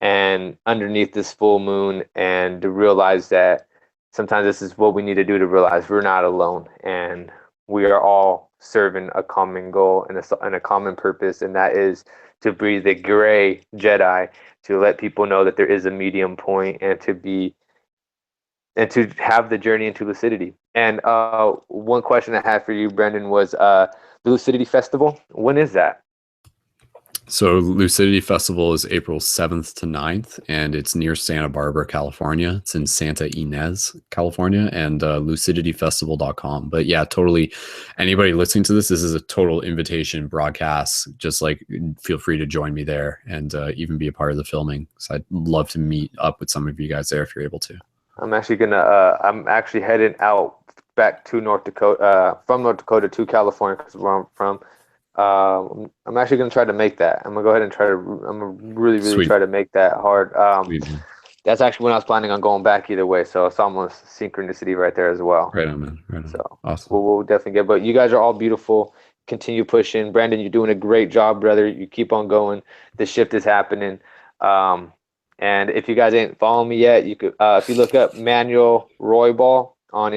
and underneath this full moon, and to realize that sometimes this is what we need to do, to realize we're not alone, and we are all serving a common goal and a common purpose, and that is to be the gray Jedi, to let people know that there is a medium point, and to have the journey into lucidity. And one question I had for you, Brendan, was the Lucidity Festival. When is that? So Lucidity Festival is April 7th to 9th, and it's near Santa Barbara, California. It's in Santa Ynez, California, and lucidityfestival.com. But yeah, totally. Anybody listening to this is a total invitation broadcast. Just like, feel free to join me there and even be a part of the filming. So I'd love to meet up with some of you guys there if you're able to. I'm actually heading out back to North Dakota, from North Dakota to California, because where I'm from. I'm actually going to try to make that. I'm going to go ahead and I'm going to really try to make that hard. That's actually when I was planning on going back either way. So it's almost synchronicity right there as well. Right on, man. Right on. So awesome. We'll definitely get, but you guys are all beautiful. Continue pushing. Brandon, you're doing a great job, brother. You keep on going. The shift is happening. And if you guys ain't following me yet, you could, if you look up Manuel Roybal on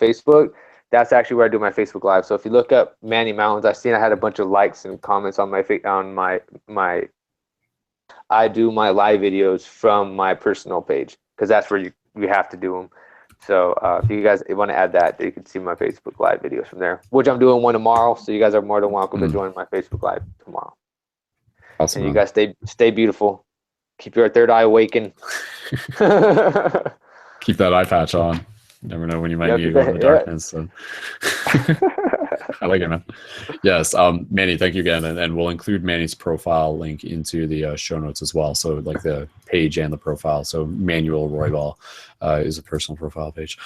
Facebook, that's actually where I do my Facebook Live. So if you look up Manny Mountains, I had a bunch of likes and comments on my I do my live videos from my personal page, because that's where you have to do them. So if you guys want to add that, you can see my Facebook Live videos from there, which I'm doing one tomorrow. So you guys are more than welcome to join my Facebook Live tomorrow. Awesome. And you guys stay beautiful. Keep your third eye awakened. Keep that eye patch on. You never know when you might need to go in the darkness. So. I like it, man. Yes, Manny, thank you again, and we'll include Manny's profile link into the show notes as well. So like the page and the profile. So Manuel Roybal is a personal profile page.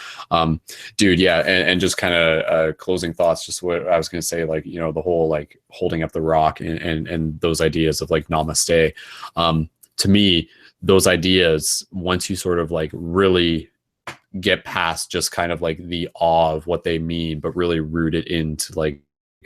Dude, yeah, and just kind of closing thoughts. Just what I was gonna say, like, the whole like holding up the rock and those ideas of like namaste. To me, those ideas, once you sort of like really get past just kind of like the awe of what they mean, but really root it into like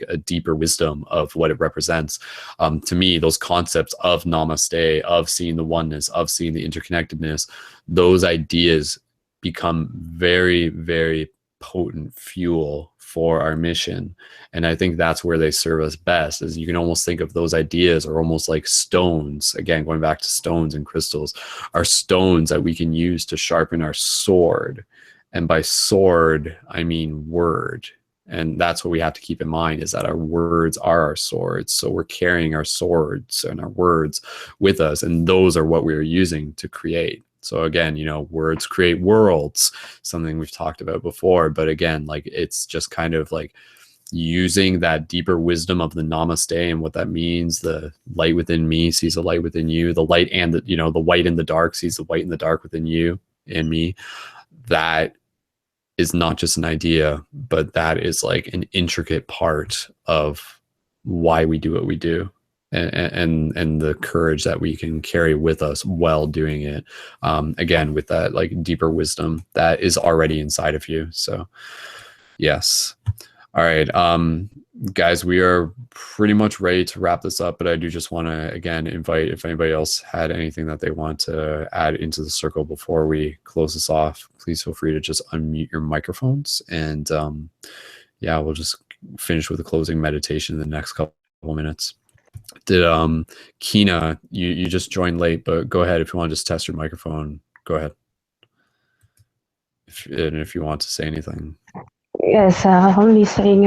a deeper wisdom of what it represents. To me, those concepts of namaste, of seeing the oneness, of seeing the interconnectedness, those ideas become very, very potent fuel for our mission. And I think that's where they serve us best, is you can almost think of those ideas are almost like stones. Again, going back to stones and crystals, are stones that we can use to sharpen our sword. And by sword, I mean word. And that's what we have to keep in mind, is that our words are our swords. So we're carrying our swords and our words with us. And those are what we're using to create. So again, words create worlds, something we've talked about before. But again, like, it's just kind of like using that deeper wisdom of the namaste and what that means. The light within me sees the light within you. The light and the white in the dark sees the white in the dark within you and me. That is not just an idea, but that is like an intricate part of why we do what we do. and the courage that we can carry with us while doing it. Again, with that like deeper wisdom that is already inside of you. So yes. All right. Guys, we are pretty much ready to wrap this up, but I do just want to again invite if anybody else had anything that they want to add into the circle before we close this off, please feel free to just unmute your microphones, and yeah, we'll just finish with a closing meditation in the next couple minutes. Did Kina, you just joined late, but go ahead if you want to just test your microphone. Go ahead. If you want to say anything. Yes, only saying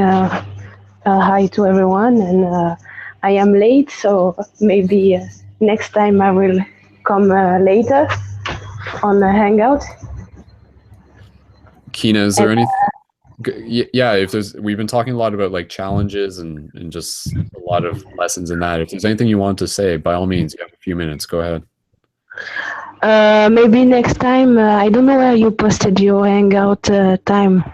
hi to everyone, and I am late, so maybe next time I will come later on the Hangout. Kina, is there anything? Yeah, if there's, we've been talking a lot about like challenges and just a lot of lessons in that. If there's anything you want to say, by all means, you have a few minutes. Go ahead. Maybe next time. I don't know where you posted your Hangout time.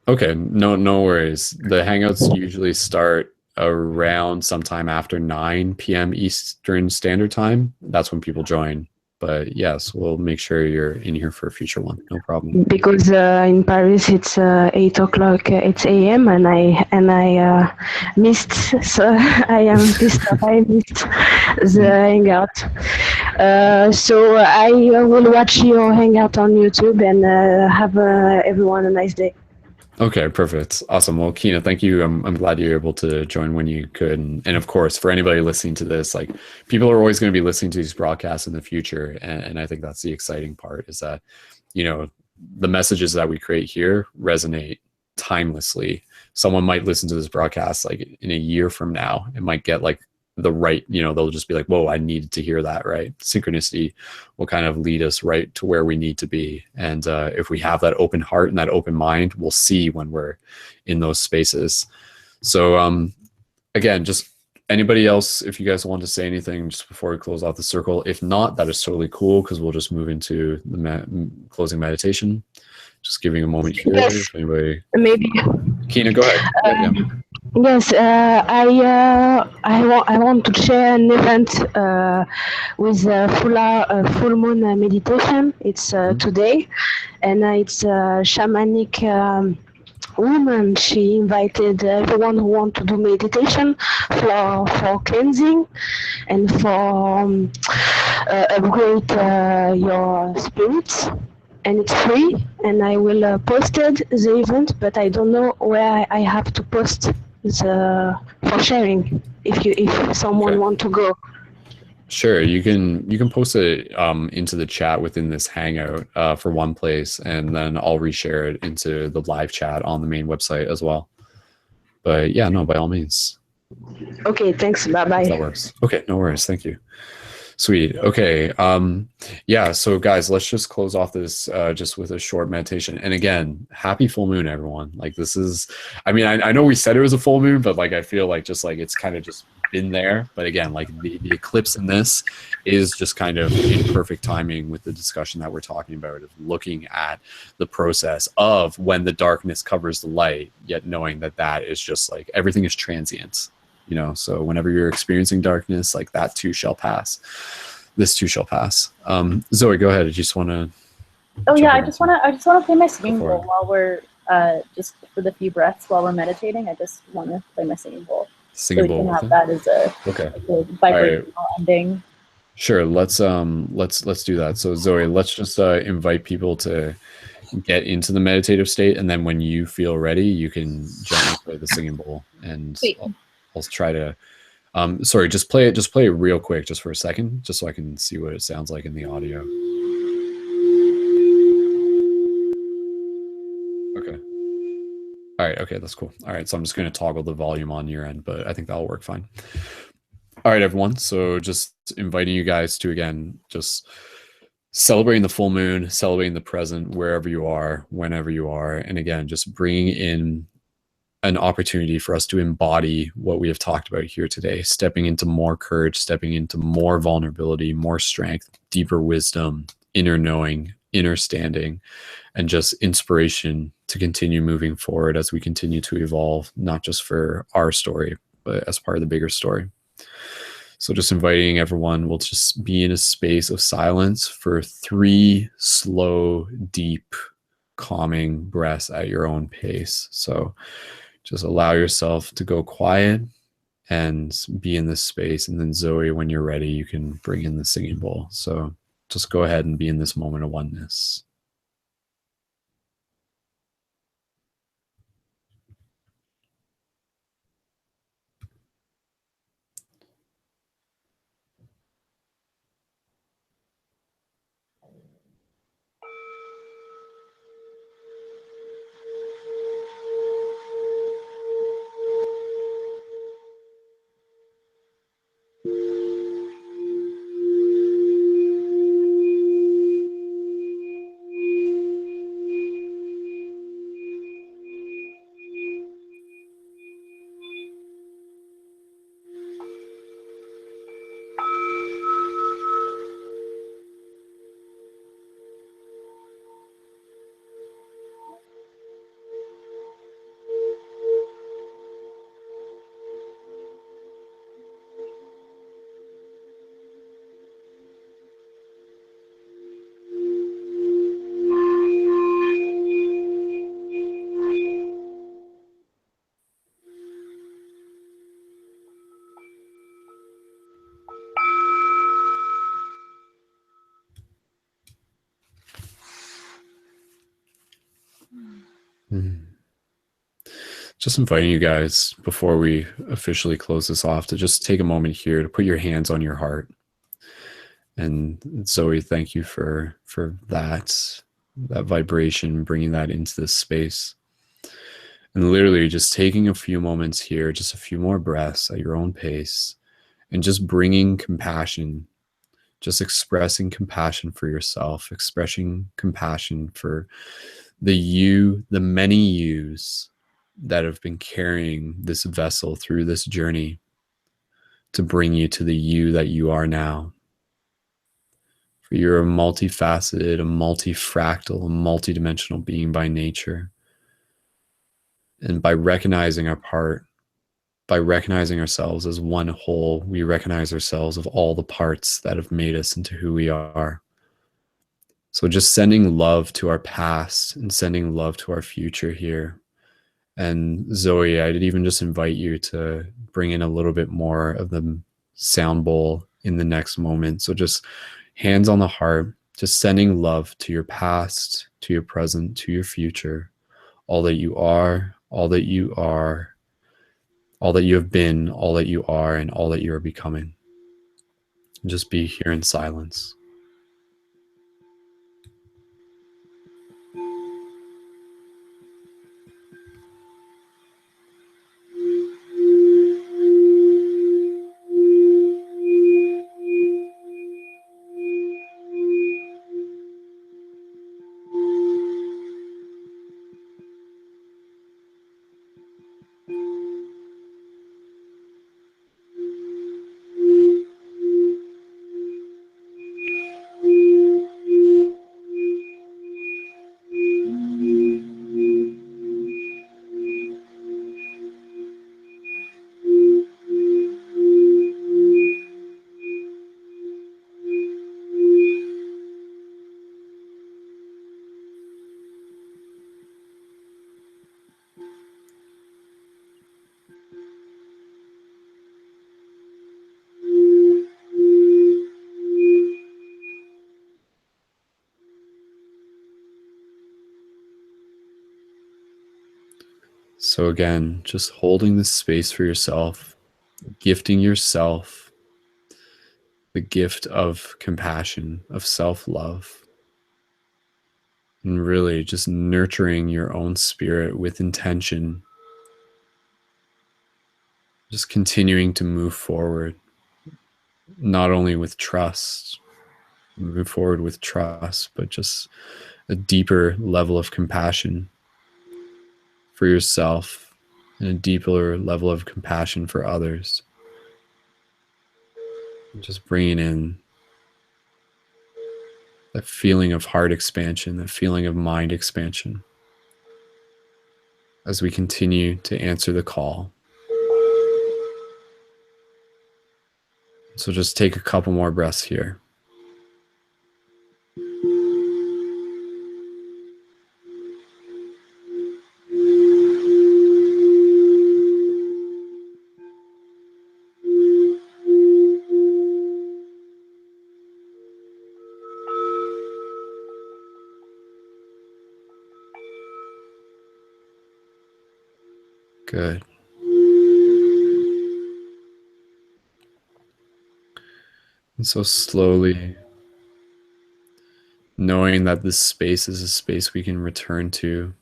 Okay, no worries. The Hangouts usually start around sometime after 9 p.m. Eastern Standard Time. That's when people join. But yes, we'll make sure you're in here for a future one. No problem. Because in Paris it's 8 o'clock, 8 a.m. and I missed. So I am pissed off. I missed the Hangout. So I will watch your Hangout on YouTube and have everyone a nice day. Okay, perfect. Awesome. Well, Kina, thank you. I'm glad you were able to join when you could. And of course, for anybody listening to this, like people are always going to be listening to these broadcasts in the future. And I think that's the exciting part is that, you know, the messages that we create here resonate timelessly. Someone might listen to this broadcast like in a year from now. It might get like the right, you know, they'll just be like, whoa, I needed to hear that, right? Synchronicity will kind of lead us right to where we need to be. And if we have that open heart and that open mind, we'll see when we're in those spaces. So again, just anybody else, if you guys want to say anything just before we close off the circle, if not, that is totally cool because we'll just move into the closing meditation. Just giving a moment here. Yes. If anybody, maybe. Kina, go ahead. Yeah. Yes, I want to share an event with full moon meditation. It's today, and it's a shamanic woman. She invited everyone who wants to do meditation for cleansing and for upgrade your spirits. And it's free, and I will post it, the event, but I don't know where I have to post for sharing if someone want to go. Sure, you can post it into the chat within this Hangout for one place, and then I'll reshare it into the live chat on the main website as well. But yeah, no, by all means. Okay, thanks. Bye-bye. That works. Okay, no worries. Thank you. Sweet. Okay. Yeah. So guys, let's just close off this just with a short meditation. And again, happy full moon, everyone. Like this is, I mean, I know we said it was a full moon, but like I feel like just like it's kind of just been there. But again, like the eclipse in this is just kind of in perfect timing with the discussion that we're talking about of looking at the process of when the darkness covers the light, yet knowing that that is just like everything is transient. You know, so whenever you're experiencing darkness, like that too shall pass. This too shall pass. Zoe, go ahead. I just want to. Oh yeah, I just want to play my singing bowl while we're just for the few breaths while we're meditating. I just want to play my singing bowl. Singing bowl. So we can have that as a vibrational ending. Sure. Let's do that. So Zoe, let's just invite people to get into the meditative state, and then when you feel ready, you can gently play the singing bowl and. I'll try to sorry, just play it real quick just for a second, just so I can see what it sounds like in the audio. Okay. All right, okay, that's cool. All right, so I'm just going to toggle the volume on your end, but I think that'll work fine. All right, everyone. So just inviting you guys to, again, just celebrating the full moon, celebrating the present wherever you are, whenever you are, and again, just bringing in an opportunity for us to embody what we have talked about here today, stepping into more courage, stepping into more vulnerability, more strength, deeper wisdom, inner knowing, inner standing, and just inspiration to continue moving forward as we continue to evolve, not just for our story, but as part of the bigger story. So just inviting everyone, we'll just be in a space of silence for 3 slow, deep, calming breaths at your own pace. So just allow yourself to go quiet and be in this space. And then Zoe, when you're ready, you can bring in the singing bowl. So just go ahead and be in this moment of oneness. Just inviting you guys, before we officially close this off, to just take a moment here to put your hands on your heart. And Zoe, thank you for that vibration, bringing that into this space. And literally just taking a few moments here, just a few more breaths at your own pace, and just bringing compassion, just expressing compassion for yourself, expressing compassion for the many yous that have been carrying this vessel through this journey to bring you to the you that you are now. For you're a multifaceted, a multifractal, a multidimensional being by nature. And by recognizing our part, by recognizing ourselves as one whole, we recognize ourselves of all the parts that have made us into who we are. So just sending love to our past and sending love to our future here. And Zoe, I'd even just invite you to bring in a little bit more of the sound bowl in the next moment. So just hands on the heart, just sending love to your past, to your present, to your future, all that you are, all that you are, all that you have been, all that you are, and all that you are becoming. Just be here in silence. So again, just holding this space for yourself, gifting yourself the gift of compassion, of self-love, and really just nurturing your own spirit with intention, just continuing to move forward, not only with trust, move forward with trust, but just a deeper level of compassion for yourself and a deeper level of compassion for others. Just bringing in that feeling of heart expansion, that feeling of mind expansion as we continue to answer the call. So just take a couple more breaths here. Good. And so slowly, knowing that this space is a space we can return to,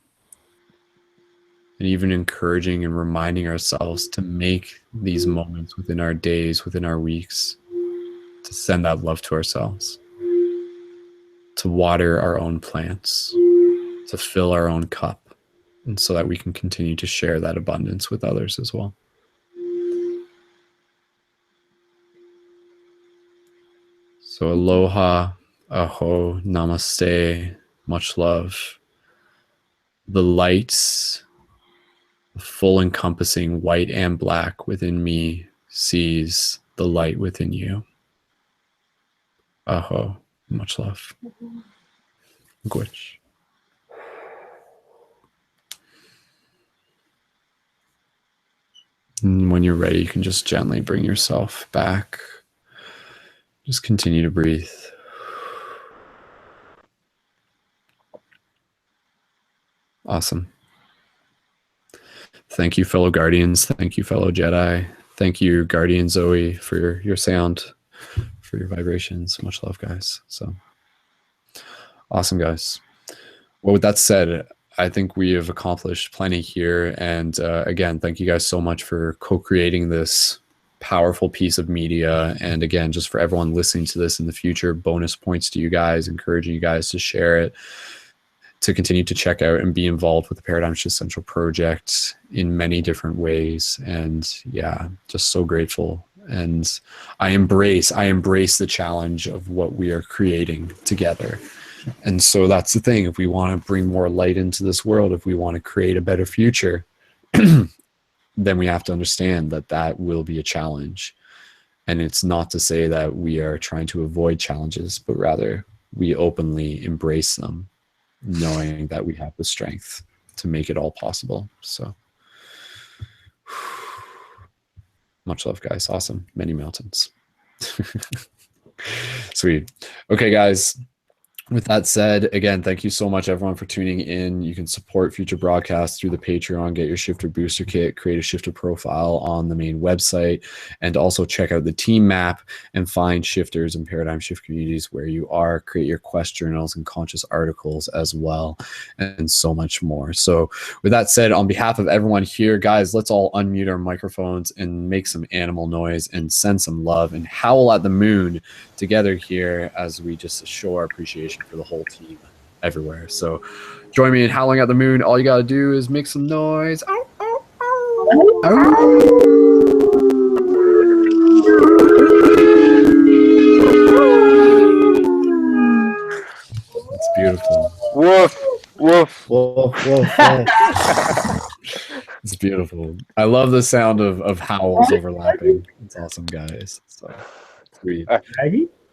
and even encouraging and reminding ourselves to make these moments within our days, within our weeks, to send that love to ourselves, to water our own plants, to fill our own cup, and so that we can continue to share that abundance with others as well. So aloha, aho, namaste, much love. The lights, the full encompassing white and black within me sees the light within you. Aho, much love. Gwitch. And when you're ready, you can just gently bring yourself back. Just continue to breathe. Awesome. Thank you, fellow Guardians. Thank you, fellow Jedi. Thank you, Guardian Zoe, for your sound, for your vibrations. Much love, guys. So awesome, guys. Well, with that said, I think we have accomplished plenty here. And again, thank you guys so much for co-creating this powerful piece of media. And again, just for everyone listening to this in the future, bonus points to you guys, encouraging you guys to share it, to continue to check out and be involved with the Paradigm Shift Central project in many different ways. And yeah, just so grateful. And I embrace the challenge of what we are creating together. And so that's the thing. If we want to bring more light into this world, if we want to create a better future, then we have to understand that that will be a challenge. And it's not to say that we are trying to avoid challenges, but rather we openly embrace them, knowing that we have the strength to make it all possible. So much love, guys. Awesome. Many mountains. Sweet. Okay, guys. With that said, again, thank you so much, everyone, for tuning in. You can support future broadcasts through the Patreon, get your Shifter Booster Kit, create a Shifter profile on the main website, and also check out the team map and find shifters and paradigm shift communities where you are, create your quest journals and conscious articles as well, and so much more. So with that said, on behalf of everyone here, guys, let's all unmute our microphones and make some animal noise and send some love and howl at the moon together here as we just show our appreciation for the whole team everywhere. So join me in howling at the moon. All you got to do is make some noise. Ow, ow, ow. Ow. It's beautiful. Woof, woof, woof, woof, woof. It's beautiful. I love the sound of howls overlapping. It's awesome, guys. So sweet.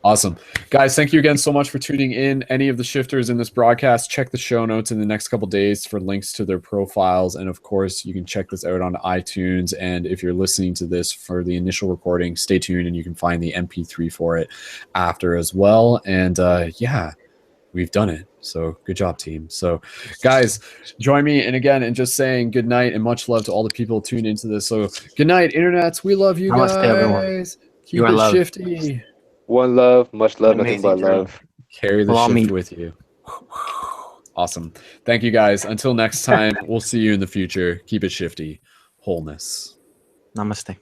Awesome. Guys, thank you again so much for tuning in. Any of the shifters in this broadcast, check the show notes in the next couple days for links to their profiles. And of course, you can check this out on iTunes. And if you're listening to this for the initial recording, stay tuned and you can find the MP3 for it after as well. And yeah, we've done it. So good job, team. So guys, join me and just saying good night and much love to all the people tuned into this. So good night, internets. We love you guys. Namaste, everyone. Keep it shifty. One love, much love, nothing but journey. love. Carry the shift with you. Awesome. Thank you, guys. Until next time, we'll see you in the future. Keep it shifty. Wholeness. Namaste.